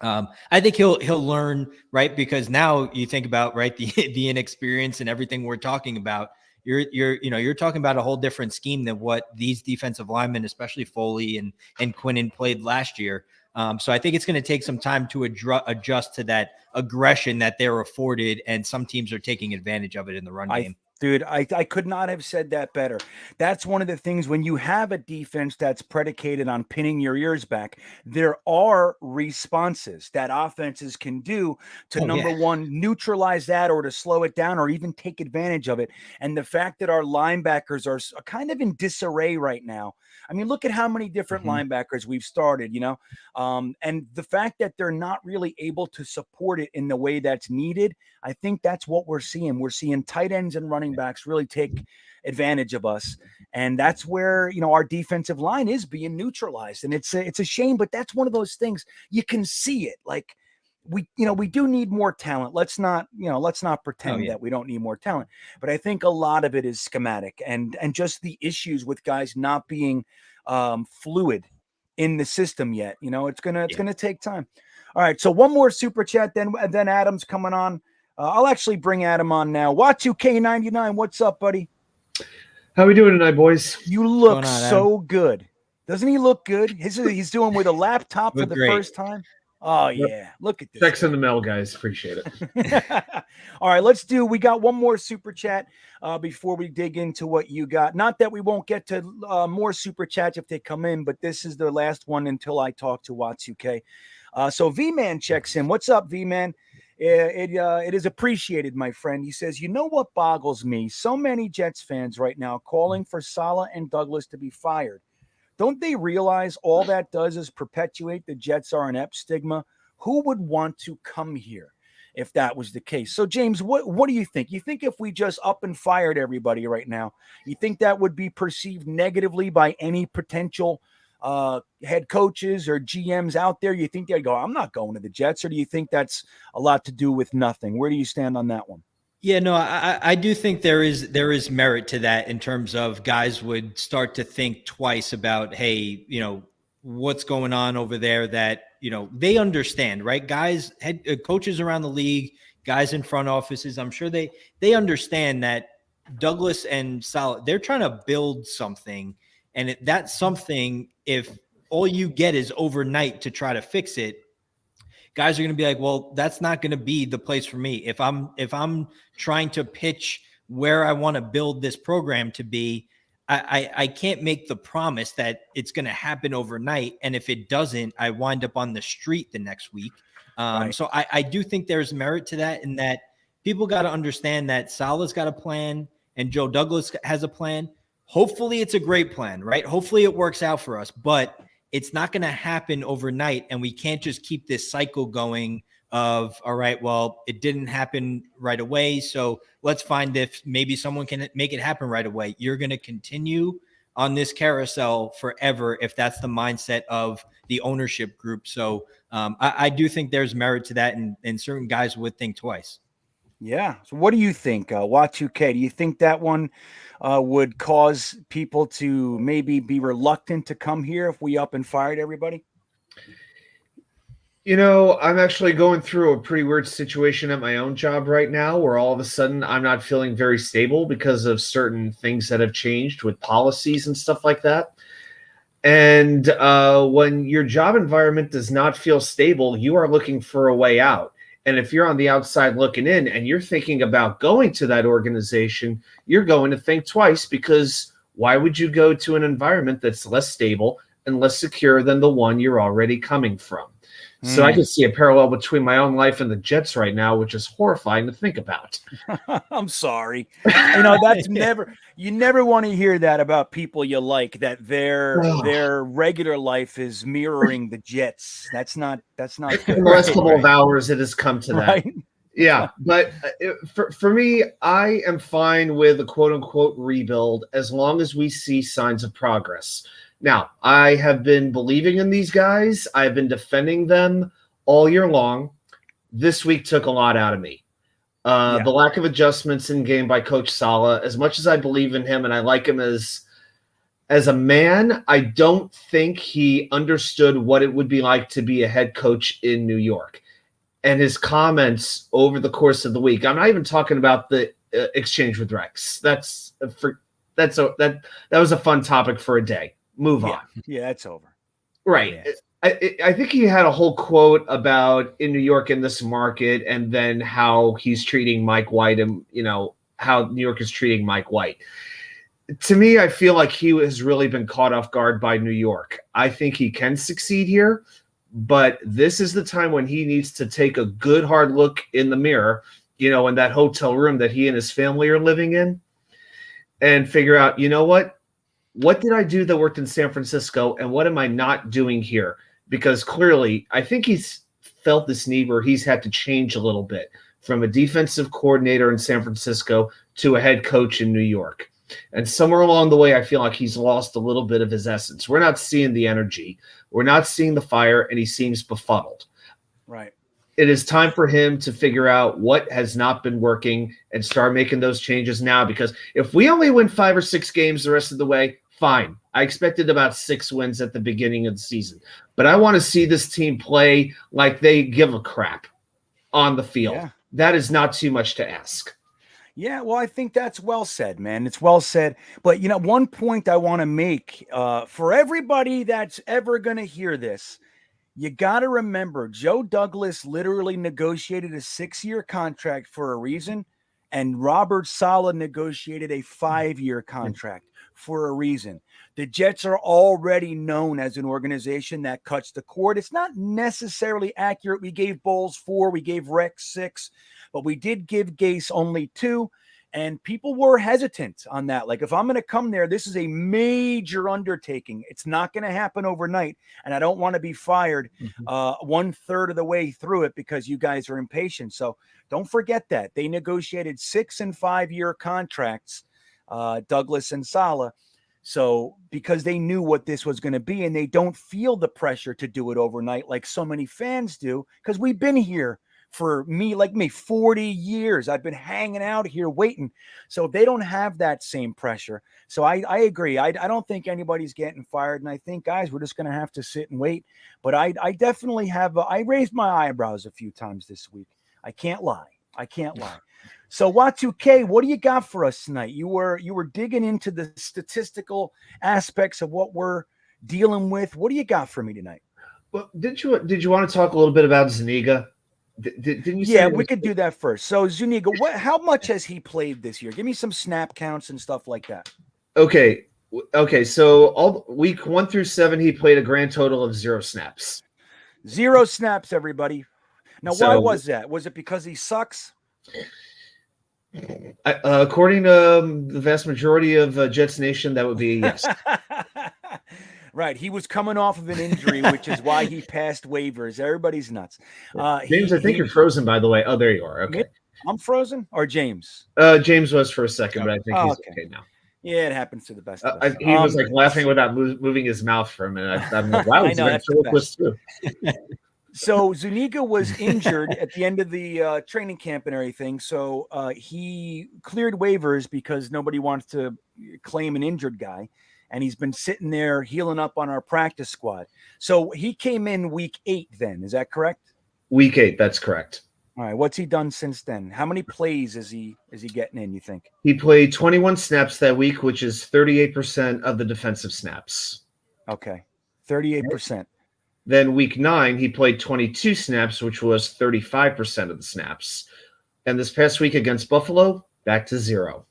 I think he'll learn, right? Because now you think about, right, the inexperience and everything we're talking about. You're talking about a whole different scheme than what these defensive linemen, especially Foley and Quinnen, played last year. So I think it's going to take some time to adjust to that aggression that they're afforded, and some teams are taking advantage of it in the run game. Dude, I could not have said that better. That's one of the things when you have a defense that's predicated on pinning your ears back, there are responses that offenses can do to number one, neutralize that, or to slow it down, or even take advantage of it. And the fact that our linebackers are kind of in disarray right now. Look at how many different linebackers we've started, and the fact that they're not really able to support it in the way that's needed. I think that's what we're seeing. We're seeing tight ends and running backs really take advantage of us. And that's where, our defensive line is being neutralized. And it's a shame, but that's one of those things you can see it. Like we do need more talent. Let's not pretend that we don't need more talent, but I think a lot of it is schematic and just the issues with guys not being fluid in the system yet. It's going to take time. All right. So one more super chat, then Adam's coming on. I'll actually bring Adam on now. Watu K99, what's up, buddy? How we doing tonight, boys? You look going on, so good. Doesn't he look good? He's doing with a laptop for Look the great. first time. Oh, Yep. yeah. Look at this. Checks in the mail, guys. Appreciate it. All right, we got one more super chat before we dig into what you got. Not that we won't get to more super chats if they come in, but this is the last one until I talk to Watsuke. So V-Man checks in. What's up, V-Man? It is appreciated, my friend. He says, you know what boggles me? So many Jets fans right now calling for Saleh and Douglas to be fired. Don't they realize all that does is perpetuate the Jets are an Ep stigma? Who would want to come here if that was the case? So, James, what do you think? You think if we just up and fired everybody right now, you think that would be perceived negatively by any potential head coaches or GMs out there? You think they'd go, I'm not going to the Jets? Or do you think that's a lot to do with nothing? Where do you stand on that one? Yeah, no, I do think there is merit to that in terms of guys would start to think twice about, hey, what's going on over there that, they understand, right? Guys, head coaches around the league, guys in front offices, I'm sure they understand that Douglas and Saleh, they're trying to build something. And that's something, if all you get is overnight to try to fix it, guys are going to be like, well, that's not going to be the place for me. If I'm trying to pitch where I want to build this program to be, I can't make the promise that it's going to happen overnight. And if it doesn't, I wind up on the street the next week. Right. So I do think there's merit to that, in that people got to understand that Saleh's got a plan and Joe Douglas has a plan. Hopefully it's a great plan, right? Hopefully it works out for us, but it's not going to happen overnight, and we can't just keep this cycle going of, all right, well, it didn't happen right away, so let's find if maybe someone can make it happen right away. You're going to continue on this carousel forever if that's the mindset of the ownership group. So I do think there's merit to that, and certain guys would think twice. Yeah. So what do you think, Wat2K? Do you think that one would cause people to maybe be reluctant to come here if we up and fired everybody? I'm actually going through a pretty weird situation at my own job right now, where all of a sudden I'm not feeling very stable because of certain things that have changed with policies and stuff like that. And when your job environment does not feel stable, you are looking for a way out. And if you're on the outside looking in and you're thinking about going to that organization, you're going to think twice, because why would you go to an environment that's less stable and less secure than the one you're already coming from? So I can see a parallel between my own life and the Jets right now, which is horrifying to think about. I'm sorry. That's you never want to hear that about people you like, that their regular life is mirroring the Jets. That's not good. In the last couple of hours, it has come to that. Right? Yeah, but for me, I am fine with a quote-unquote rebuild as long as we see signs of progress. Now, I have been believing in these guys. I've been defending them all year long. This week took a lot out of me. The lack of adjustments in game by Coach Saleh, as much as I believe in him and I like him as a man, I don't think he understood what it would be like to be a head coach in New York. And his comments over the course of the week, I'm not even talking about the exchange with Rex. That was a fun topic for a day. Move on. Yeah, it's over. Right. Yeah. I think he had a whole quote about in New York in this market, and then how he's treating Mike White, and how New York is treating Mike White. To me, I feel like he has really been caught off guard by New York. I think he can succeed here, but this is the time when he needs to take a good hard look in the mirror, in that hotel room that he and his family are living in, and figure out, what did I do that worked in San Francisco, and what am I not doing here? Because clearly, I think he's felt this need where he's had to change a little bit from a defensive coordinator in San Francisco to a head coach in New York. And somewhere along the way, I feel like he's lost a little bit of his essence. We're not seeing the energy. We're not seeing the fire, and he seems befuddled. Right. It is time for him to figure out what has not been working and start making those changes now, because if we only win 5 or 6 games the rest of the way, fine. I expected about 6 wins at the beginning of the season, but I want to see this team play like they give a crap on the field. Yeah. That is not too much to ask. Yeah, well, I think that's well said, man. It's well said. But one point I want to make for everybody that's ever going to hear this, you got to remember Joe Douglas literally negotiated a 6-year contract for a reason, and Robert Saleh negotiated a 5-year contract for a reason. The Jets are already known as an organization that cuts the cord. It's not necessarily accurate. We gave Bowles 4, we gave Rex 6, but we did give Gase only 2. And people were hesitant on that. Like, if I'm going to come there, this is a major undertaking. It's not going to happen overnight. And I don't want to be fired 1/3 of the way through it because you guys are impatient. So don't forget that. They negotiated 6 and 5-year contracts, Douglas and Saleh. So because they knew what this was going to be, and they don't feel the pressure to do it overnight like so many fans do, because we've been here for me, 40 years. I've been hanging out here waiting. So they don't have that same pressure. So I agree. I don't think anybody's getting fired. And I think, guys, we're just going to have to sit and wait. But I definitely have. I raised my eyebrows a few times this week. I can't lie. So Y2K, what do you got for us tonight? You were digging into the statistical aspects of what we're dealing with. What do you got for me tonight? Well, did you want to talk a little bit about Zuniga? Didn't you say? Yeah, we could do that first. So Zuniga, how much has he played this year? Give me some snap counts and stuff like that. Okay. So all week 1 through 7, he played a grand total of 0 snaps. 0 snaps, everybody. Now, why was that? Was it because he sucks? According to the vast majority of Jetsnation, that would be a yes. Right. He was coming off of an injury, which is why he passed waivers. Everybody's nuts. James, I think you're frozen, by the way. Oh, there you are. Okay. I'm frozen? Or James? James was for a second, but I think he's okay now. Yeah, it happens to the best of us. He was laughing without moving his mouth for a minute. I'm like, wow, he's been too. So Zuniga was injured at the end of the training camp and everything. So he cleared waivers because nobody wants to claim an injured guy. And he's been sitting there healing up on our practice squad. So he came in week 8 then. Is that correct? Week 8, that's correct. All right. What's he done since then? How many plays is he getting in, you think? He played 21 snaps that week, which is 38% of the defensive snaps. Okay. 38%. Then week 9, he played 22 snaps, which was 35% of the snaps. And this past week against Buffalo, back to 0.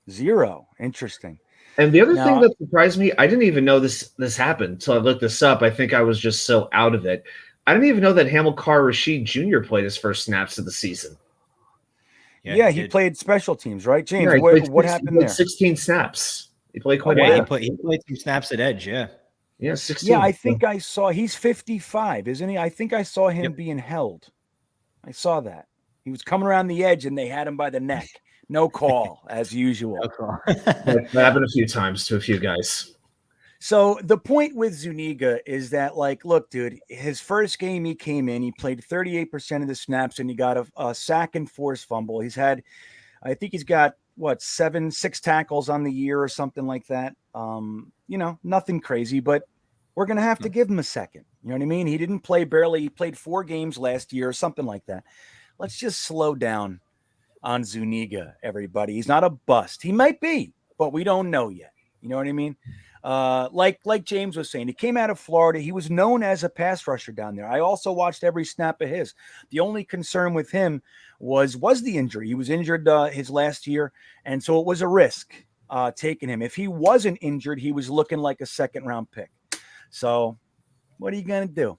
0. Interesting. And the other thing that surprised me, I didn't even know this happened until I looked this up. I think I was just so out of it. I didn't even know that Hamilcar Rashid Jr. played his first snaps of the season. Yeah, he played special teams, right, James? Yeah, what happened there? 16 snaps. He played quite a bit. He played some snaps at edge, yeah. Yeah, 16. Yeah, I think I saw he's 55, isn't he? I think I saw him being held. I saw that. He was coming around the edge and they had him by the neck. No call, as usual. No call. That happened a few times to a few guys. So the point with Zuniga is that, look, dude, his first game he came in, he played 38% of the snaps, and he got a sack and forced fumble. I think he's got, 6 tackles on the year or something like that. Nothing crazy, but we're going to have to give him a second. You know what I mean? He didn't play barely. He played 4 games last year or something like that. Let's just slow down on Zuniga, everybody. He's not a bust. He might be, but we don't know yet. You know what I mean? Like James was saying, he came out of Florida. He was known as a pass rusher down there. I also watched every snap of his. The only concern with him was the injury. He was injured his last year, and so it was a risk taking him. If he wasn't injured, he was looking like a second-round pick. So what are you going to do?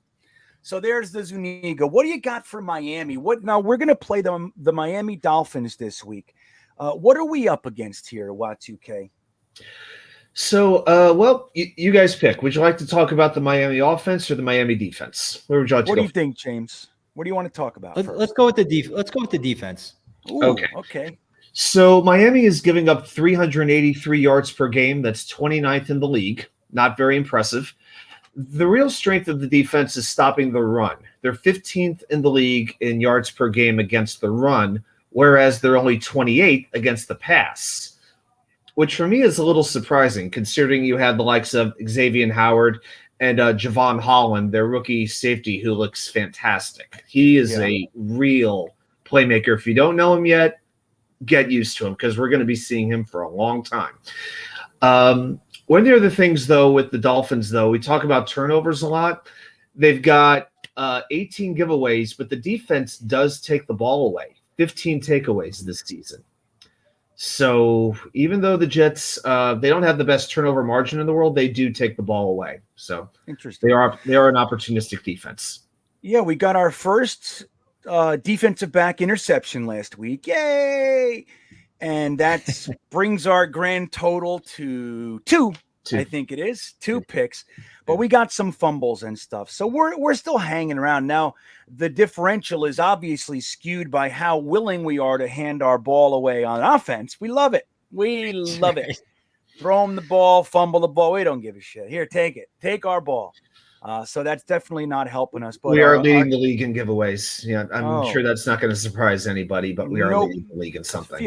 So there's the Zuniga. What do you got for Miami? Now we're going to play the Miami Dolphins this week. What are we up against here, Y2K? So, you guys pick. Would you like to talk about the Miami offense or the Miami defense? Where would you like to go? What do you think, James? What do you want to talk about? Let's go with the Let's go with the defense. Ooh, okay. So Miami is giving up 383 yards per game. That's 29th in the league. Not very impressive. The real strength of the defense is stopping the run. They're 15th in the league in yards per game against the run, whereas they're only 28th against the pass, which for me is a little surprising considering you have the likes of Xavier Howard and Javon Holland, their rookie safety, who looks fantastic. He is a real playmaker. If you don't know him yet, get used to him because we're going to be seeing him for a long time. One of the other things, though, with the Dolphins, though, we talk about turnovers a lot. They've got 18 giveaways, but the defense does take the ball away. 15 takeaways this season. So even though the Jets, they don't have the best turnover margin in the world, they do take the ball away. So interesting. They are an opportunistic defense. Yeah, we got our first defensive back interception last week. Yay! And that brings our grand total to two. I think it is 2 picks, but we got some fumbles and stuff. So we're still hanging around. Now, the differential is obviously skewed by how willing we are to hand our ball away on offense. We love it. We love it. Throw them the ball, fumble the ball. We don't give a shit. Here, take it. Take our ball. So that's definitely not helping us. But we are leading the league in giveaways. Yeah, I'm sure that's not going to surprise anybody, but we are leading the league in something.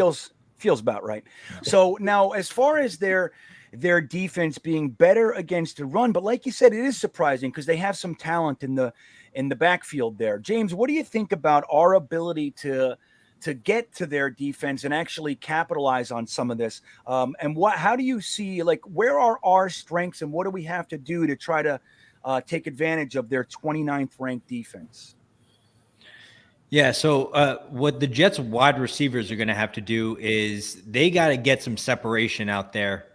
Feels about right. So now, as far as their defense being better against the run, but like you said, it is surprising because they have some talent in the backfield there. James, what do you think about our ability to get to their defense and actually capitalize on some of this? And how do you see, like, where are our strengths and what do we have to do to try to take advantage of their 29th ranked defense? Yeah, so what the Jets wide receivers are going to have to do is they got to get some separation out there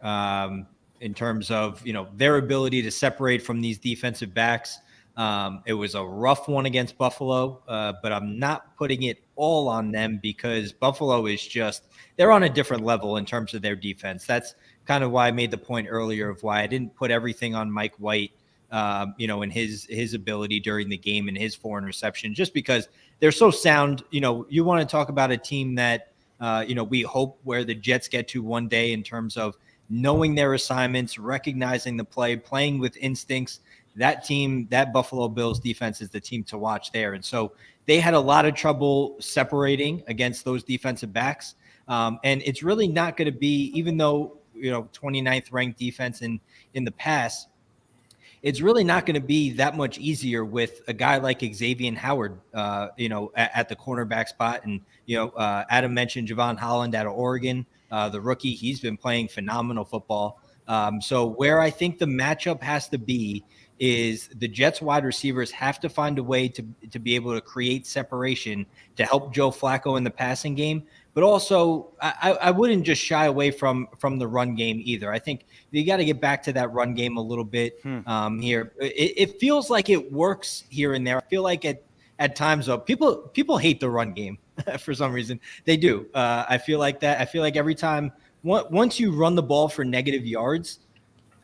in terms of, their ability to separate from these defensive backs. It was a rough one against Buffalo, but I'm not putting it all on them because Buffalo is they're on a different level in terms of their defense. That's kind of why I made the point earlier of why I didn't put everything on Mike White, in his ability during the game and his 4 interceptions, just because they're so sound. You want to talk about a team that, we hope where the Jets get to one day in terms of knowing their assignments, recognizing the play, playing with instincts. That team, that Buffalo Bills defense is the team to watch there. And so they had a lot of trouble separating against those defensive backs. And it's really not going to be, even though, 29th ranked defense in the past, it's really not going to be that much easier with a guy like Xavier Howard, at the cornerback spot. And, Adam mentioned Javon Holland out of Oregon, the rookie. He's been playing phenomenal football. So where I think the matchup has to be is the Jets wide receivers have to find a way to be able to create separation to help Joe Flacco in the passing game. But also, I wouldn't just shy away from the run game either. I think you got to get back to that run game a little bit here. It feels like it works here and there. I feel like at times, though, people hate the run game for some reason. They do. I feel like that. I feel like every time, once you run the ball for negative yards,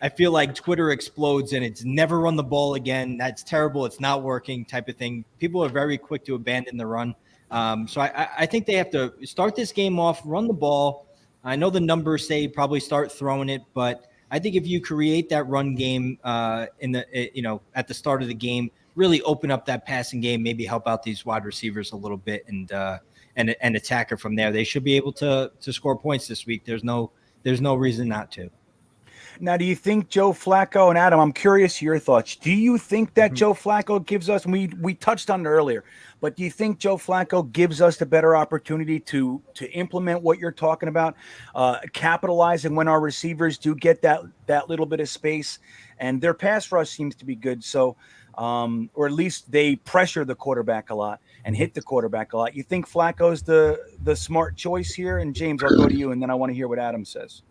I feel like Twitter explodes and it's never run the ball again. That's terrible. It's not working type of thing. People are very quick to abandon the run. So I think they have to start this game off, run the ball. I know the numbers say probably start throwing it, but I think if you create that run game at the start of the game, really open up that passing game, maybe help out these wide receivers a little bit and attack it from there. They should be able to score points this week. There's no reason not to. Now, do you think Joe Flacco, and Adam, I'm curious your thoughts. Do you think that Joe Flacco gives us, we touched on it earlier, but do you think Joe Flacco gives us the better opportunity to implement what you're talking about, capitalizing when our receivers do get that little bit of space, and their pass rush seems to be good, so or at least they pressure the quarterback a lot and hit the quarterback a lot. You think Flacco's the smart choice here? And James, I'll go to you, and then I want to hear what Adam says.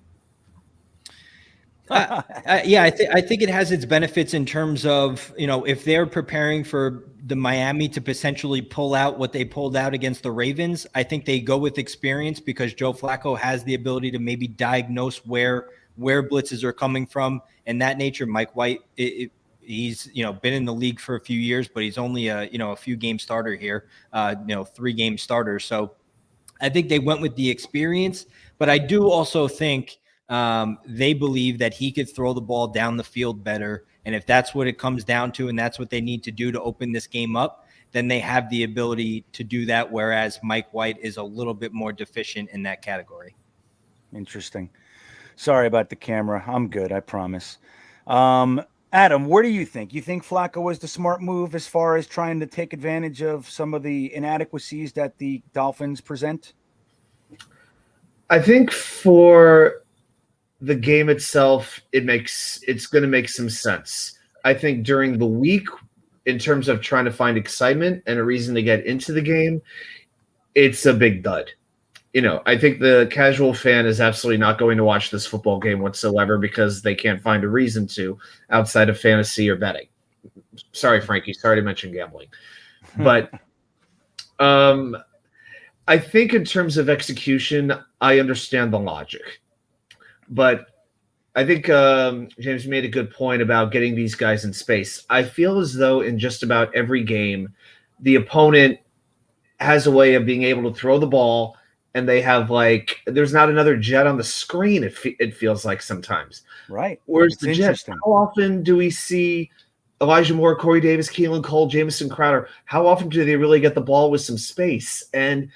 I think it has its benefits in terms of, if they're preparing for the Miami to potentially pull out what they pulled out against the Ravens, I think they go with experience because Joe Flacco has the ability to maybe diagnose where blitzes are coming from and that nature. Mike White, he's been in the league for a few years, but he's only a few game starter here, 3-game starter. So I think they went with the experience, but I do also think they believe that he could throw the ball down the field better. And if that's what it comes down to, and that's what they need to do to open this game up, then they have the ability to do that. Whereas Mike White is a little bit more deficient in that category. Interesting. Sorry about the camera. I'm good. I promise. Adam, what do you think? You think Flacco was the smart move as far as trying to take advantage of some of the inadequacies that the Dolphins present? I think for the game itself, it's going to make some sense. I think during the week, in terms of trying to find excitement and a reason to get into the game, it's a big dud. I think the casual fan is absolutely not going to watch this football game whatsoever because they can't find a reason to outside of fantasy or betting. Sorry, Frankie. Sorry to mention gambling. But I think in terms of execution, I understand the logic. But I think James made a good point about getting these guys in space. I feel as though in just about every game, the opponent has a way of being able to throw the ball, and they have there's not another Jet on the screen. It feels like sometimes. Right. Where's the Jet? How often do we see Elijah Moore, Corey Davis, Keelan Cole, Jamison Crowder? How often do they really get the ball with some space? And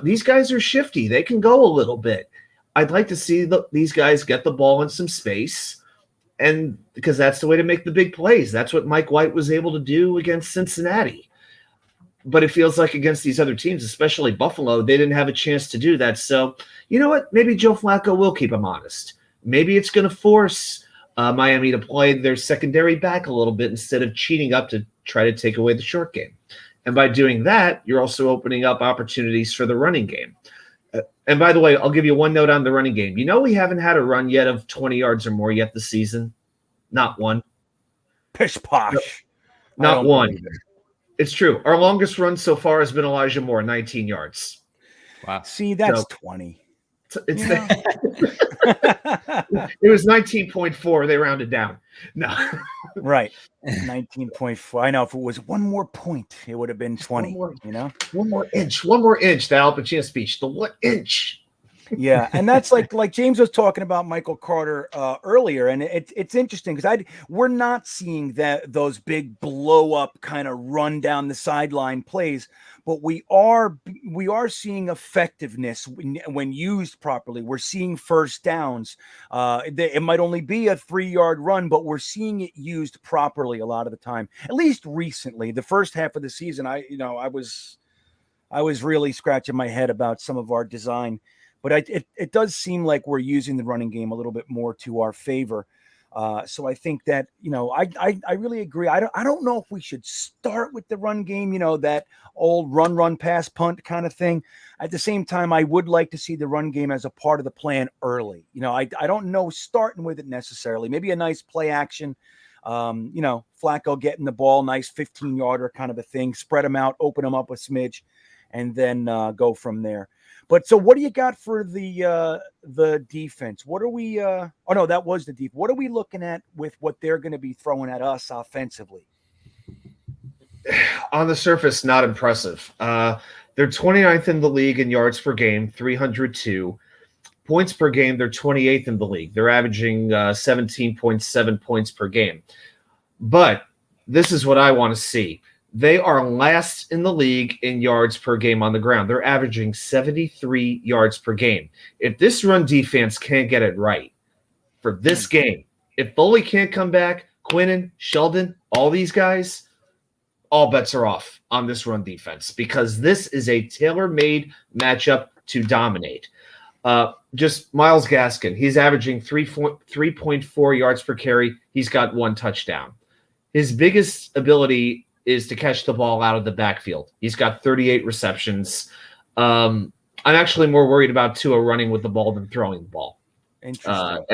these guys are shifty. They can go a little bit. I'd like to see these guys get the ball in some space, and because that's the way to make the big plays. That's what Mike White was able to do against Cincinnati. But it feels like against these other teams, especially Buffalo, they didn't have a chance to do that. So, you know what? Maybe Joe Flacco will keep them honest. Maybe it's going to force Miami to play their secondary back a little bit instead of cheating up to try to take away the short game. And by doing that, you're also opening up opportunities for the running game. And by the way, I'll give you one note on the running game. We haven't had a run yet of 20 yards or more yet this season. Not one. Pish posh. No, not one. It's true. Our longest run so far has been Elijah Moore, 19 yards. Wow. See, that's 20. It was 19.4. They rounded down. No. Right. 19.4. I know if it was one more point, it would have been 20. One more inch. The Al Pacino speech. The 1 inch. Yeah, and that's like James was talking about Michael Carter earlier, and it's interesting because we're not seeing those big blow up kind of run down the sideline plays, but we are seeing effectiveness when used properly. We're seeing first downs. It might only be a 3-yard run, but we're seeing it used properly a lot of the time. At least recently, the first half of the season, I was really scratching my head about some of our design. But it does seem like we're using the running game a little bit more to our favor. So I think that, I really agree. I don't know if we should start with the run game, that old run, pass, punt kind of thing. At the same time, I would like to see the run game as a part of the plan early. I don't know starting with it necessarily. Maybe a nice play action, Flacco getting the ball, nice 15-yarder kind of a thing, spread them out, open them up a smidge, and then go from there. But so what do you got for the defense? What are we oh no, that was the defense. What are we looking at with what they're going to be throwing at us offensively? On the surface, not impressive. They're 29th in the league in yards per game, 302. Points per game, they're 28th in the league. They're averaging 17.7 points per game. But this is what I want to see. They are last in the league in yards per game on the ground. They're averaging 73 yards per game. If this run defense can't get it right for this game, if Foley can't come back, Quinnen, Sheldon, all these guys, all bets are off on this run defense because this is a tailor-made matchup to dominate. Just Myles Gaskin, he's averaging 3.4 yards per carry. He's got 1 touchdown. His biggest ability is to catch the ball out of the backfield. He's got 38 receptions. I'm actually more worried about Tua running with the ball than throwing the ball. Interesting.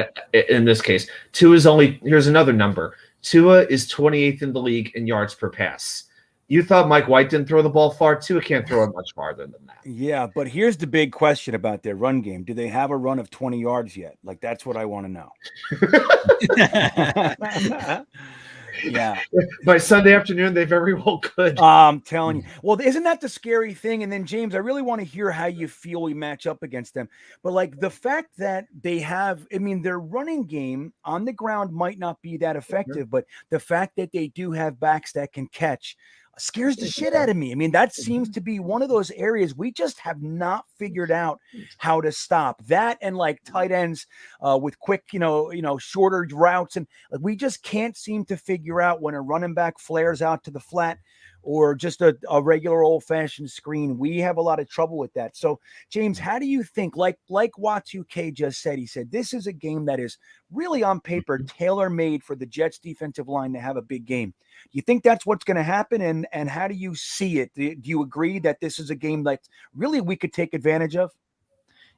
In this case, here's another number. Tua is 28th in the league in yards per pass. You thought Mike White didn't throw the ball far? Tua can't throw it much farther than that. Yeah, but here's the big question about their run game. Do they have a run of 20 yards yet? That's what I want to know. Yeah. By Sunday afternoon, they very well could. I'm telling you. Well, isn't that the scary thing? And then, James, I really want to hear how you feel we match up against them. But the fact that they have, their running game on the ground might not be that effective, but the fact that they do have backs that can catch scares the shit out of me. That seems to be one of those areas we just have not figured out how to stop. That and tight ends with quick, shorter routes. And we just can't seem to figure out when a running back flares out to the flat or just a regular old fashioned screen. We have a lot of trouble with that. So, James, how do you think, like Watu just said, he said, this is a game that is really on paper tailor made for the Jets defensive line to have a big game. Do you think that's what's going to happen? And how do you see it? Do you agree that this is a game that really we could take advantage of?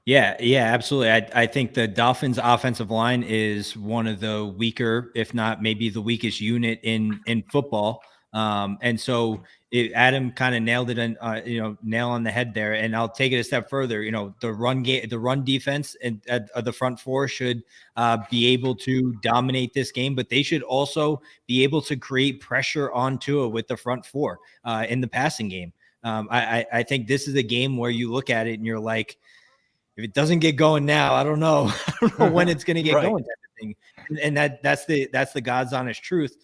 Yeah, absolutely. I think the Dolphins offensive line is one of the weaker, if not maybe the weakest unit in football. And so Adam kind of nailed it and nail on the head there. And I'll take it a step further. The run defense and the front four should be able to dominate this game, but they should also be able to create pressure on Tua with the front four in the passing game. I think this is a game where you look at it and you're like, if it doesn't get going now, I don't know. I don't know when it's going to get right. going. Type of thing. And that's the God's honest truth.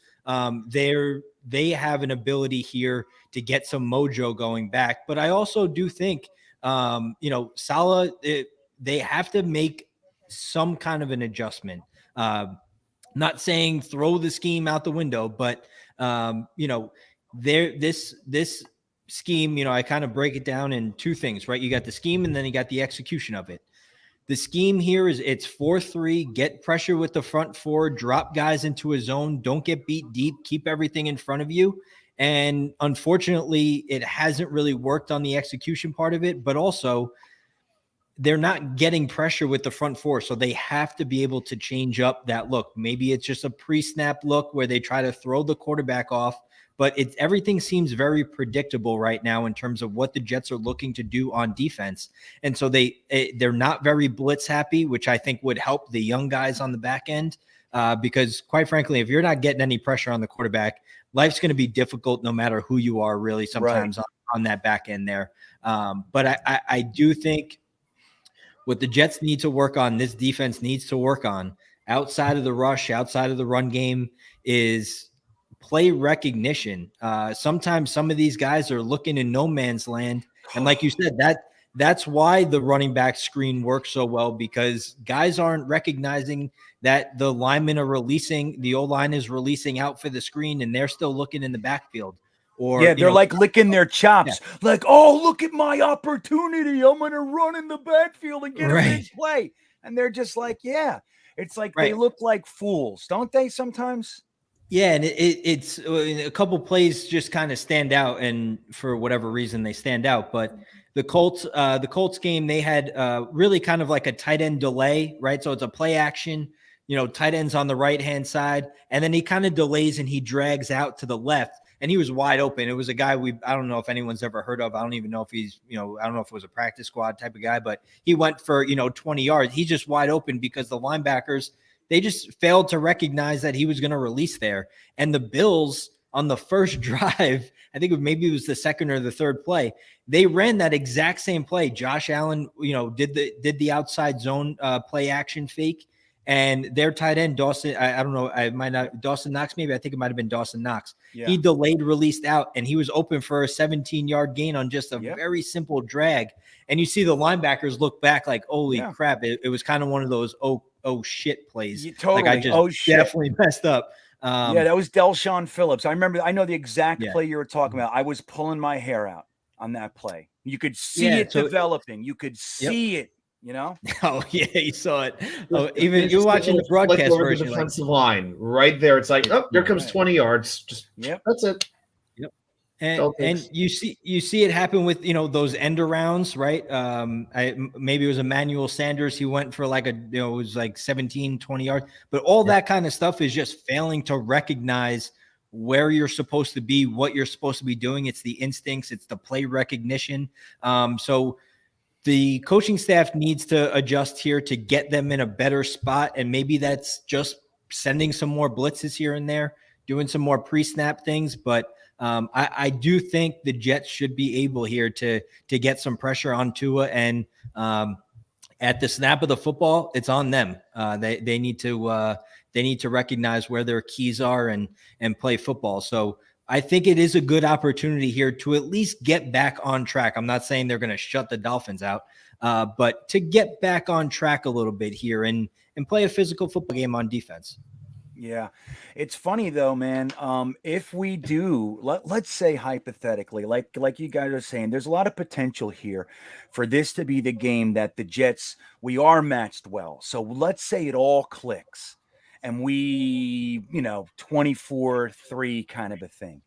They have an ability here to get some mojo going back. But I also do think, Saleh, they have to make some kind of an adjustment. Not saying throw the scheme out the window, but this scheme, I kind of break it down in two things, right? You got the scheme and then you got the execution of it. The scheme here is it's 4-3, get pressure with the front four, drop guys into a zone, don't get beat deep, keep everything in front of you. And unfortunately, it hasn't really worked on the execution part of it, but also they're not getting pressure with the front four. So they have to be able to change up that look. Maybe it's just a pre-snap look where they try to throw the quarterback off. But everything seems very predictable right now in terms of what the Jets are looking to do on defense. And so they're not very blitz happy, which I think would help the young guys on the back end. Because quite frankly, if you're not getting any pressure on the quarterback, life's going to be difficult no matter who you are really sometimes on that back end there. But I do think what the Jets need to work on, this defense needs to work on outside of the rush, outside of the run game is play recognition. Sometimes some of these guys are looking in no man's land. And like you said, that's why the running back screen works so well, because guys aren't recognizing that the linemen are releasing, the O-line is releasing out for the screen, and they're still looking in the backfield. Or they're like licking their chops, like, oh, look at my opportunity. I'm going to run in the backfield and get a big play. And they're just like, it's like they look like fools, don't they sometimes? Yeah, and it's a couple plays just kind of stand out, and for whatever reason they stand out. But the Colts game, they had really kind of like a tight end delay, right? So it's a play action, tight end's on the right hand side, and then he kind of delays and he drags out to the left, and he was wide open. It was a guy I don't know if anyone's ever heard of. I don't even know if he's I don't know if it was a practice squad type of guy, but he went for 20 yards. He's just wide open because the linebackers, they just failed to recognize that he was going to release there. And the Bills on the first drive, I think maybe it was the second or the third play, they ran that exact same play. Josh Allen, did the outside zone play action fake, and their tight end Dawson, I don't know, I might not Dawson Knox, maybe I think it might have been Dawson Knox. Yeah. He delayed, released out, and he was open for a 17-yard gain on just a very simple drag. And you see the linebackers look back like, holy crap! It was kind of one of those oh shit plays. Totally. Like I just definitely messed up. That was Delshon Phillips. I know the exact play you were talking about. I was pulling my hair out on that play. You could see it developing. You could see it, Oh yeah, you saw it. Oh, even you're watching the broadcast over version. The defensive line right there. It's like, oh, here comes 20 yards. Just that's it. And you see it happen with those end arounds, right? Maybe it was Emmanuel Sanders. He went for like it was like 17, 20 yards, but all that kind of stuff is just failing to recognize where you're supposed to be, what you're supposed to be doing. It's the instincts, it's the play recognition. So the coaching staff needs to adjust here to get them in a better spot, and maybe that's just sending some more blitzes here and there, doing some more pre-snap things, but. I do think the Jets should be able here to get some pressure on Tua, and at the snap of the football, it's on them. They need to recognize where their keys are and play football. So I think it is a good opportunity here to at least get back on track. I'm not saying they're going to shut the Dolphins out, but to get back on track a little bit here and play a physical football game on defense. Yeah. It's funny though, man. If we do, let's say hypothetically, like you guys are saying, there's a lot of potential here for this to be the game that the Jets, we are matched well. So let's say it all clicks and we, 24-3 kind of a thing.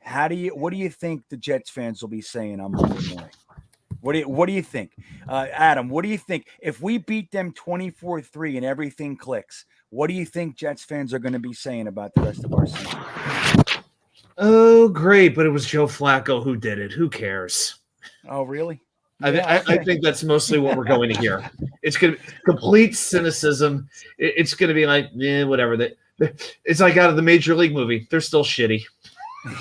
What do you think the Jets fans will be saying on Monday morning? What do you think? Adam, what do you think? If we beat them 24-3 and everything clicks, what do you think Jets fans are going to be saying about the rest of our season? Oh, great, but it was Joe Flacco who did it. Who cares? Oh, really? I think that's mostly what we're going to hear. It's going to be complete cynicism. It's going to be like, whatever. It's like out of the Major League movie. They're still shitty.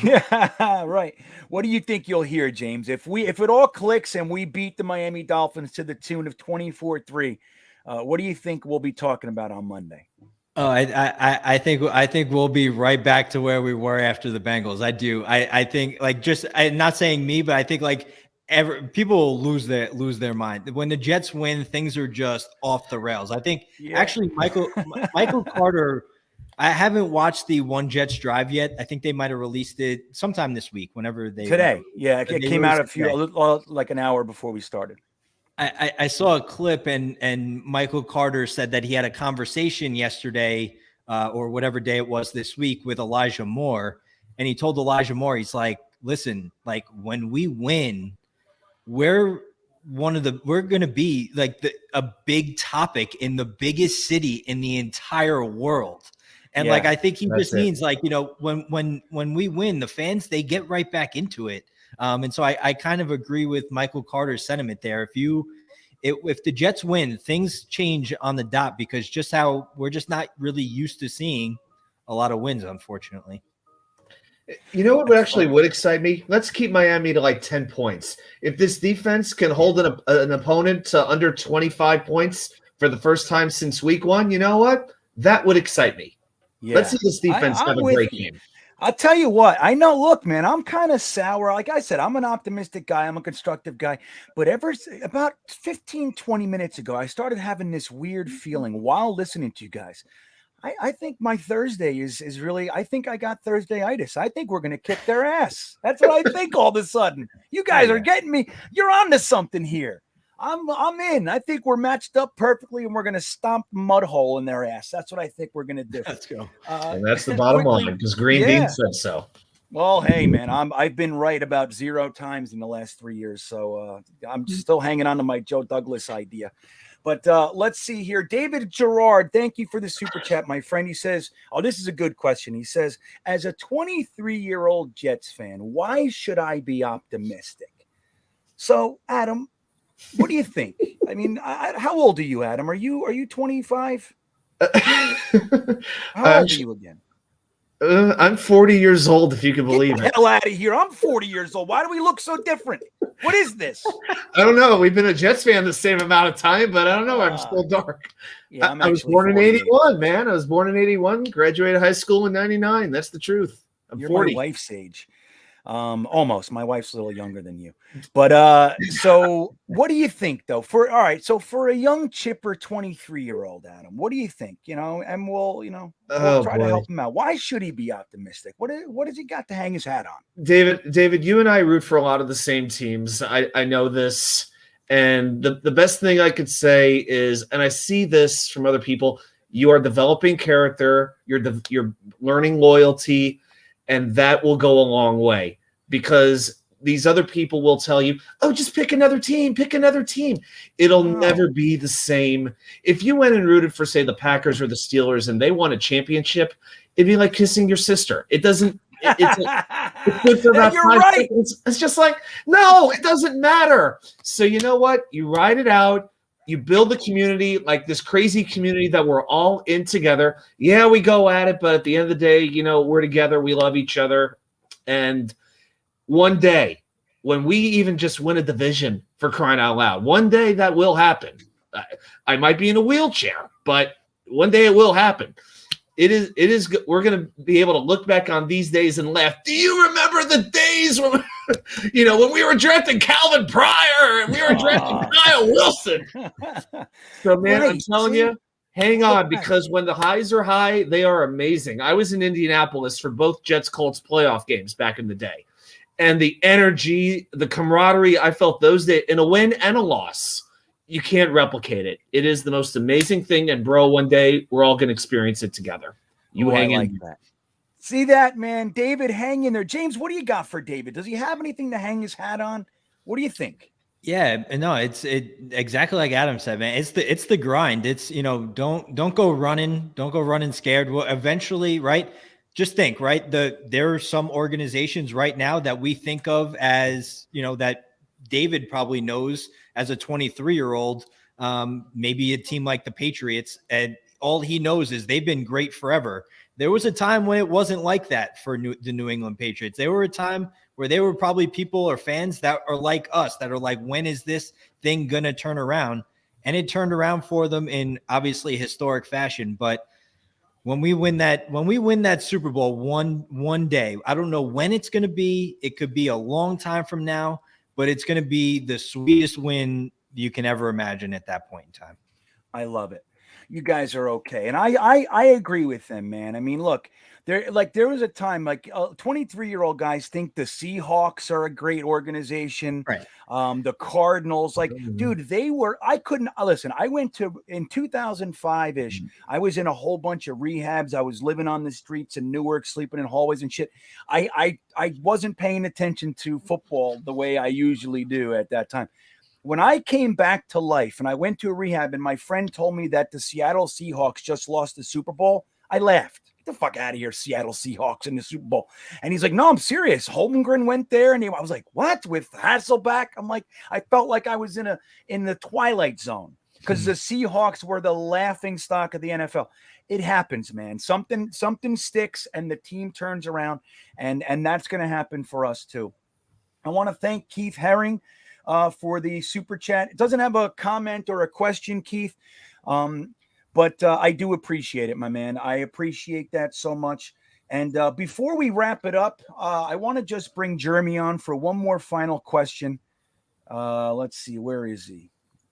Yeah, right. What do you think you'll hear, James? If it all clicks and we beat the Miami Dolphins to the tune of 24-3, what do you think we'll be talking about on Monday? Oh, I think we'll be right back to where we were after the Bengals. I do. I think I'm not saying me, but I think people will lose their mind when the Jets win. Things are just off the rails. I think actually Michael Carter. I haven't watched the One Jets Drive yet. I think they might have released it sometime this week, whenever they today. Yeah, it came out like an hour before we started. I saw a clip and Michael Carter said that he had a conversation yesterday or whatever day it was this week with Elijah Moore, and he told Elijah Moore, he's like, "Listen, like when we win, we're going to be like a big topic in the biggest city in the entire world." And I think he just means when we win, the fans, they get right back into it. And so I kind of agree with Michael Carter's sentiment there. If the Jets win, things change on the dot, because just how we're just not really used to seeing a lot of wins, unfortunately. You know what would excite me? Let's keep Miami to like 10 points. If this defense can hold an opponent to under 25 points for the first time since week 1, you know what? That would excite me. Yeah. Let's see this defense have a great game. I'll tell you what, I know, look, man, I'm kind of sour. Like I said, I'm an optimistic guy. I'm a constructive guy. But about 15, 20 minutes ago, I started having this weird feeling while listening to you guys. I think my Thursday is really, I think I got Thursday-itis. I think we're going to kick their ass. That's what I think all of a sudden. You guys are getting me. You're on to something here. I'm in. I think we're matched up perfectly, and we're going to stomp mud hole in their ass. That's what I think we're going to do. Let's go. And that's the bottom line, because GreenBean said so. Well, hey, man, I've been right about 0 times in the last 3 years, so I'm still hanging on to my Joe Douglas idea. But let's see here. David Gerard, thank you for the super chat, my friend. He says, this is a good question. He says, as a 23-year-old Jets fan, why should I be optimistic? So, Adam, what do you think? I mean, how old are you, Adam? Are you 25? How old are you again? I'm 40 years old, if you can believe it. Get the hell out of here. I'm 40 years old. Why do we look so different? What is this? I don't know. We've been a Jets fan the same amount of time, but I don't know. I'm still dark. Yeah, I was born in 81, man. I was born in 81, graduated high school in 99. That's the truth. You're 40. My wife's age. Almost. My wife's a little younger than you. But so what do you think though? For a young chipper 23-year-old Adam, what do you think? And we'll try to help him out. Why should he be optimistic? What has he got to hang his hat on? David, you and I root for a lot of the same teams. I know this, and the best thing I could say is, and I see this from other people, you are developing character, you're learning loyalty. And that will go a long way, because these other people will tell you, just pick another team. It'll never be the same. If you went and rooted for, say, the Packers or the Steelers and they won a championship, it'd be like kissing your sister. It doesn't – it's good for about 5 seconds. It's just like, no, it doesn't matter. So you know what? You ride it out. You build the community, like this crazy community that we're all in together. Yeah, we go at it, but at the end of the day, we're together. We love each other. And one day, when we even just win a division, for crying out loud, one day that will happen. I might be in a wheelchair, but one day it will happen. It is. We're going to be able to look back on these days and laugh. Do you remember the days when, when we were drafting Calvin Pryor and we were drafting Kyle Wilson? So, man, I'm telling you, Hang on, because when the highs are high, they are amazing. I was in Indianapolis for both Jets-Colts playoff games back in the day. And the energy, the camaraderie, I felt those days in a win and a loss. You can't replicate it. It is the most amazing thing. And, bro, one day we're all going to experience it together. You hang in. That. See that, man? David, hang in there. James, what do you got for David? Does he have anything to hang his hat on? What do you think? Yeah, no, it's exactly like Adam said, man. It's the grind. It's, don't go running scared. Well, eventually, right? Just think, right? There are some organizations right now that we think of as, that David probably knows as a 23-year-old, maybe a team like the Patriots, and all he knows is they've been great forever. There was a time when it wasn't like that for the New England Patriots. There were a time where there were probably people or fans that are like us, that are like, when is this thing going to turn around? And it turned around for them in obviously historic fashion. But when we win that Super Bowl one day, I don't know when it's going to be. It could be a long time from now, but it's going to be the sweetest win you can ever imagine at that point in time. I love it. You guys are okay. And I agree with them, man. I mean, look, there was a time 23-year-old guys think the Seahawks are a great organization. Right. The Cardinals, dude, I went to in 2005-ish. I was in a whole bunch of rehabs. I was living on the streets in Newark, sleeping in hallways and shit. I wasn't paying attention to football the way I usually do at that time. When I came back to life and I went to a rehab and my friend told me that the Seattle Seahawks just lost the Super Bowl, I laughed. Get the fuck out of here, Seattle Seahawks in the Super Bowl. And he's like, no, I'm serious. Holmgren went there. And I was like, what? With Hasselbeck? I'm like, I felt like I was in the Twilight Zone because the Seahawks were the laughing stock of the NFL. It happens, man. Something sticks and the team turns around, and that's going to happen for us too. I want to thank Keith Herring for the super chat. It doesn't have a comment or a question, Keith, but I do appreciate it, my man. I appreciate that so much. And before we wrap it up, I want to just bring Jeremy on for one more final question. Let's see, where is he?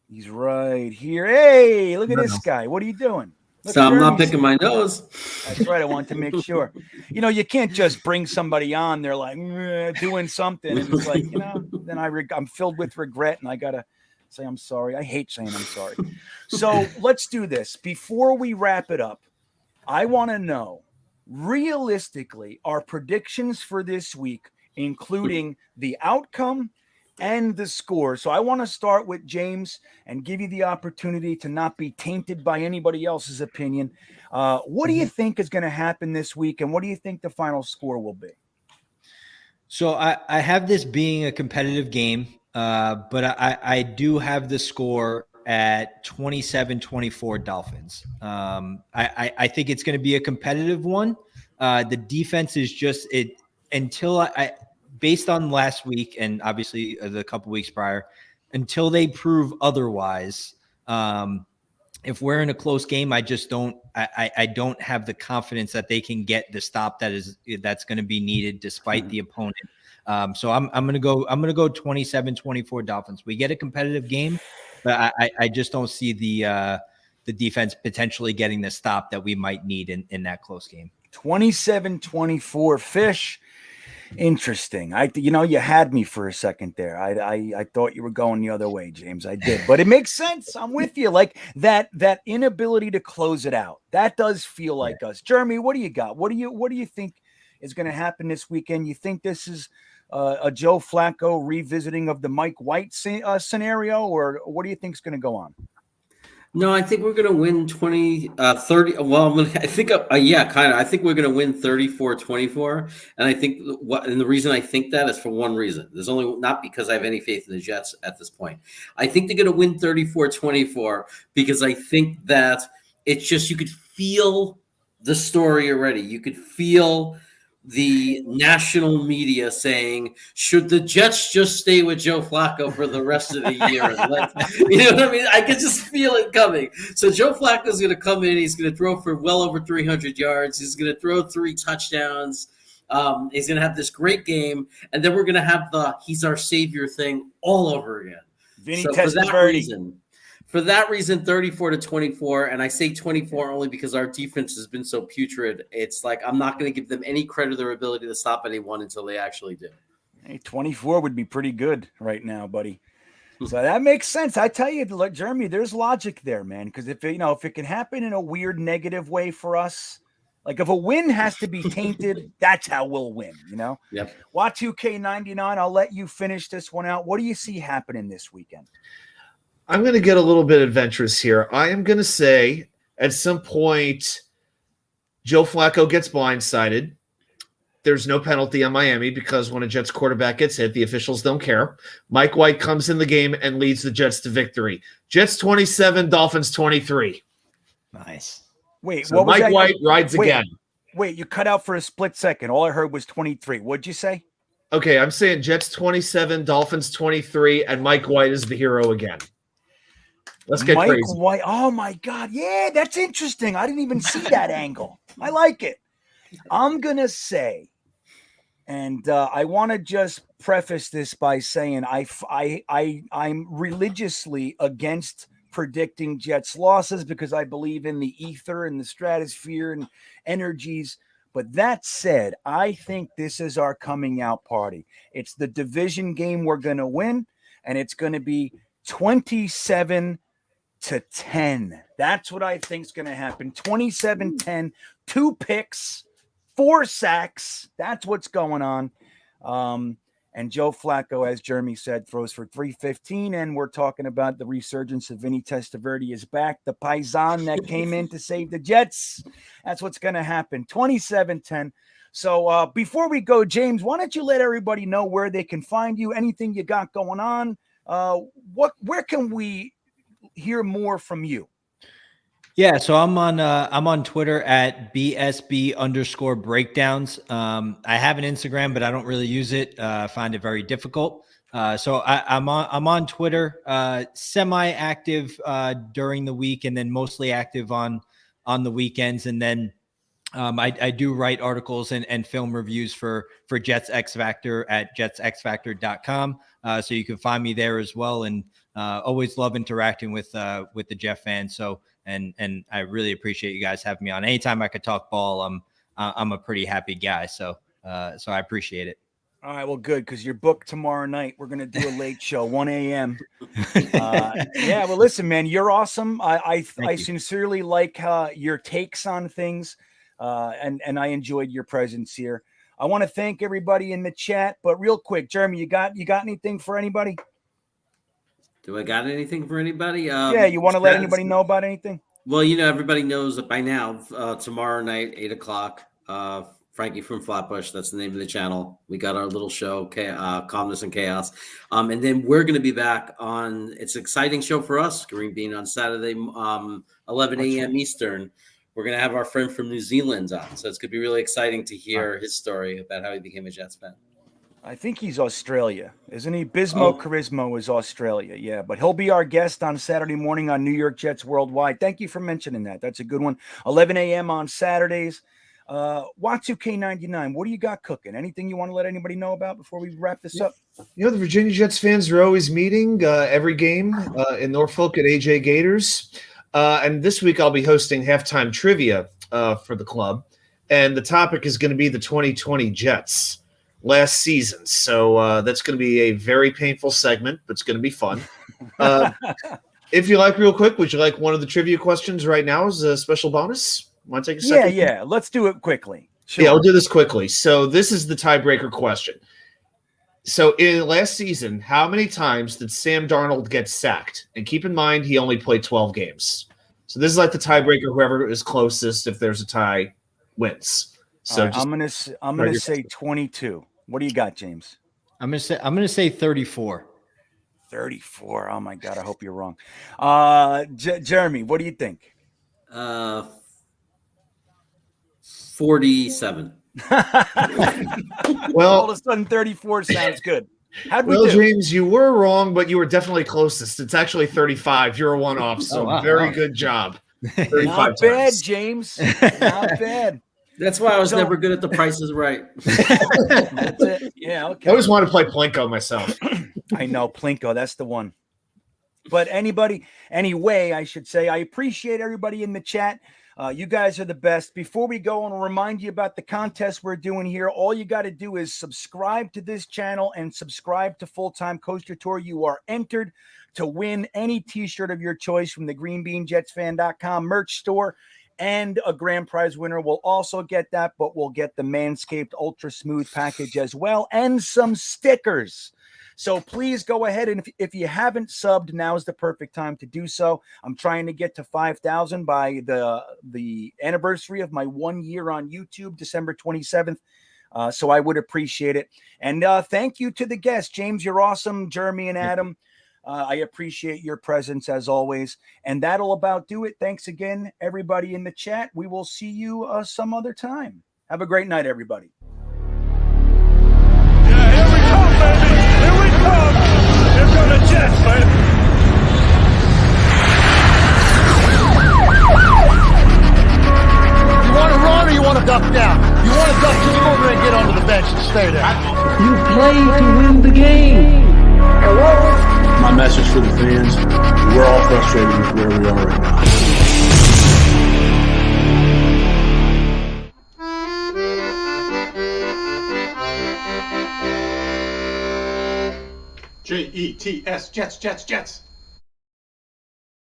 He's right here. Hey, look at this guy. What are you doing? So I'm not picking my nose. That's right. I want to make sure. You can't just bring somebody on. They're like doing something, and it's like, then I'm filled with regret, and I gotta say I'm sorry. I hate saying I'm sorry. So let's do this before we wrap it up. I want to know, realistically, our predictions for this week, including the outcome and the score. So I want to start with James and give you the opportunity to not be tainted by anybody else's opinion. What do you think is going to happen this week, and what do you think the final score will be? So I have this being a competitive game, but I do have the score at 27-24 Dolphins. I think it's going to be a competitive one. The defense is just it until based on last week and obviously the couple weeks prior, until they prove otherwise. If we're in a close game, I just don't have the confidence that they can get the stop that's going to be needed despite the opponent. So I'm going to go 27-24 Dolphins. We get a competitive game, but I just don't see the defense potentially getting the stop that we might need in that close game. 27-24 Fish. Interesting. You had me for a second there. I thought you were going the other way, James. I did, but it makes sense. I'm with you. Like that inability to close it out. That does feel like us. Jeremy, what do you got? What do you think is going to happen this weekend? You think this is a Joe Flacco revisiting of the Mike White scenario, or what do you think is going to go on? No, I think we're going to win 30. Well, I think, kind of. I think we're going to win 34-24. And I think and the reason I think that is for one reason. There's only not because I have any faith in the Jets at this point. I think they're going to win 34-24 because I think that it's just, you could feel the story already. You could feel the national media saying, should the Jets just stay with Joe Flacco for the rest of the year? You know what I mean? I can just feel it coming. So Joe Flacco's going to come in. He's going to throw for well over 300 yards. He's going to throw 3 touchdowns. He's going to have this great game. And then we're going to have the he's our savior thing all over again. Vinny so for that reason, For that reason, 34-24, and I say 24 only because our defense has been so putrid. It's like I'm not going to give them any credit of their ability to stop anyone until they actually do. Hey, 24 would be pretty good right now, buddy. So that makes sense. I tell you, Jeremy, there's logic there, man. Because if it can happen in a weird negative way for us, like if a win has to be tainted, that's how we'll win. Yep. Y2K99, I'll let you finish this one out. What do you see happening this weekend? I'm going to get a little bit adventurous here. I am going to say at some point, Joe Flacco gets blindsided. There's no penalty on Miami because when a Jets quarterback gets hit, the officials don't care. Mike White comes in the game and leads the Jets to victory. Jets 27, Dolphins 23. Nice. Wait, So what was Mike that? White rides again. Wait, you cut out for a split second. All I heard was 23. What'd you say? Okay, I'm saying Jets 27, Dolphins 23, and Mike White is the hero again. Let's get Mike crazy. White. Oh my God. Yeah, that's interesting. I didn't even see that angle. I like it. I'm going to say, and I want to just preface this by saying I'm religiously against predicting Jets losses because I believe in the ether and the stratosphere and energies. But that said, I think this is our coming out party. It's the division game we're going to win, and it's going to be 27-10. That's what I think is going to happen. 27-10, 2 picks, 4 sacks. That's what's going on. And Joe Flacco, as Jeremy said, throws for 315. And we're talking about the resurgence of Vinny Testaverde is back. The Paisan that came in to save the Jets. That's what's going to happen. 27-10. So before we go, James, why don't you let everybody know where they can find you? Anything you got going on? Where can we hear more from you? Yeah, so I'm on Twitter at BSB_breakdowns. I have an Instagram, but I don't really use it. I find it very difficult. So I'm on Twitter, semi-active during the week, and then mostly active on the weekends. And then I do write articles and film reviews for Jets X Factor at jetsxfactor.com. So you can find me there as well. And always love interacting with the Jeff fans. So and I really appreciate you guys having me on. Anytime I could talk ball, I'm a pretty happy guy. So I appreciate it. All right, well, good, because you're booked tomorrow night. We're going to do a late show, 1 a.m. Yeah, well, listen, man, you're awesome. I sincerely like your takes on things, and I enjoyed your presence here. I want to thank everybody in the chat, but real quick, Jeremy, you got anything for anybody? Do I got anything for anybody? Yeah, you want to let anybody know about anything? Well, everybody knows that by now, tomorrow night, 8 o'clock, Frankie from Flatbush, that's the name of the channel. We got our little show, Calmness and Chaos. And then we're going to be back on, it's an exciting show for us, GreenBean, on Saturday, 11 a.m. Eastern. We're going to have our friend from New Zealand on. So it's going to be really exciting to hear his story about how he became a Jets fan. I think he's Australia, isn't he? Bismo Charismo is Australia, yeah. But he'll be our guest on Saturday morning on New York Jets Worldwide. Thank you for mentioning that. That's a good one. 11 a.m. on Saturdays. Y2K99, what do you got cooking? Anything you want to let anybody know about before we wrap this up? The Virginia Jets fans are always meeting every game in Norfolk at AJ Gators. And this week I'll be hosting halftime trivia for the club. And the topic is going to be the 2020 Jets. Last season. So that's going to be a very painful segment, but it's going to be fun. If you like, real quick, would you like one of the trivia questions right now as a special bonus? Want to take a second? Yeah. Let's do it quickly. Sure. Yeah, I'll do this quickly. So this is the tiebreaker question. So in last season, how many times did Sam Darnold get sacked? And keep in mind, he only played 12 games. So this is like the tiebreaker. Whoever is closest, if there's a tie, wins. So right, I'm gonna say 22. What do you got, James? I'm gonna say 34. 34. Oh my God, I hope you're wrong. Jeremy, what do you think? 47. Well, all of a sudden 34 sounds good. How'd we do? James, you were wrong, but you were definitely closest. It's actually 35. You're a one-off, so very good job. 35 Not bad, James. Not bad. That's why I was never good at the Price is Right. That's it. Yeah, okay. I always wanted to play Plinko myself. I know, Plinko. That's the one. But anyway, I should say, I appreciate everybody in the chat. You guys are the best. Before we go, I want to remind you about the contest we're doing here. All you got to do is subscribe to this channel and subscribe to Full-Time Coaster Tour. You are entered to win any t-shirt of your choice from the GreenBeanjetsfan.com merch store. And a grand prize winner will also get that, but we'll get the Manscaped Ultra Smooth package as well, and some stickers. So please go ahead, and if you haven't subbed, now is the perfect time to do so. I'm trying to get to 5,000 by the anniversary of my 1 year on YouTube, December 27th. So I would appreciate it. And thank you to the guests. James, you're awesome. Jeremy and Adam, I appreciate your presence as always. And that'll about do it. Thanks again, everybody in the chat. We will see you some other time. Have a great night, everybody. Yeah, here we come, baby. Here we come. Here come the Jets, man. You want to run or you want to duck down? You want to duck, just go over and get onto the bench and stay there. You play to win the game. My message for the fans, we're all frustrated with where we are right now. Jets, Jets, Jets.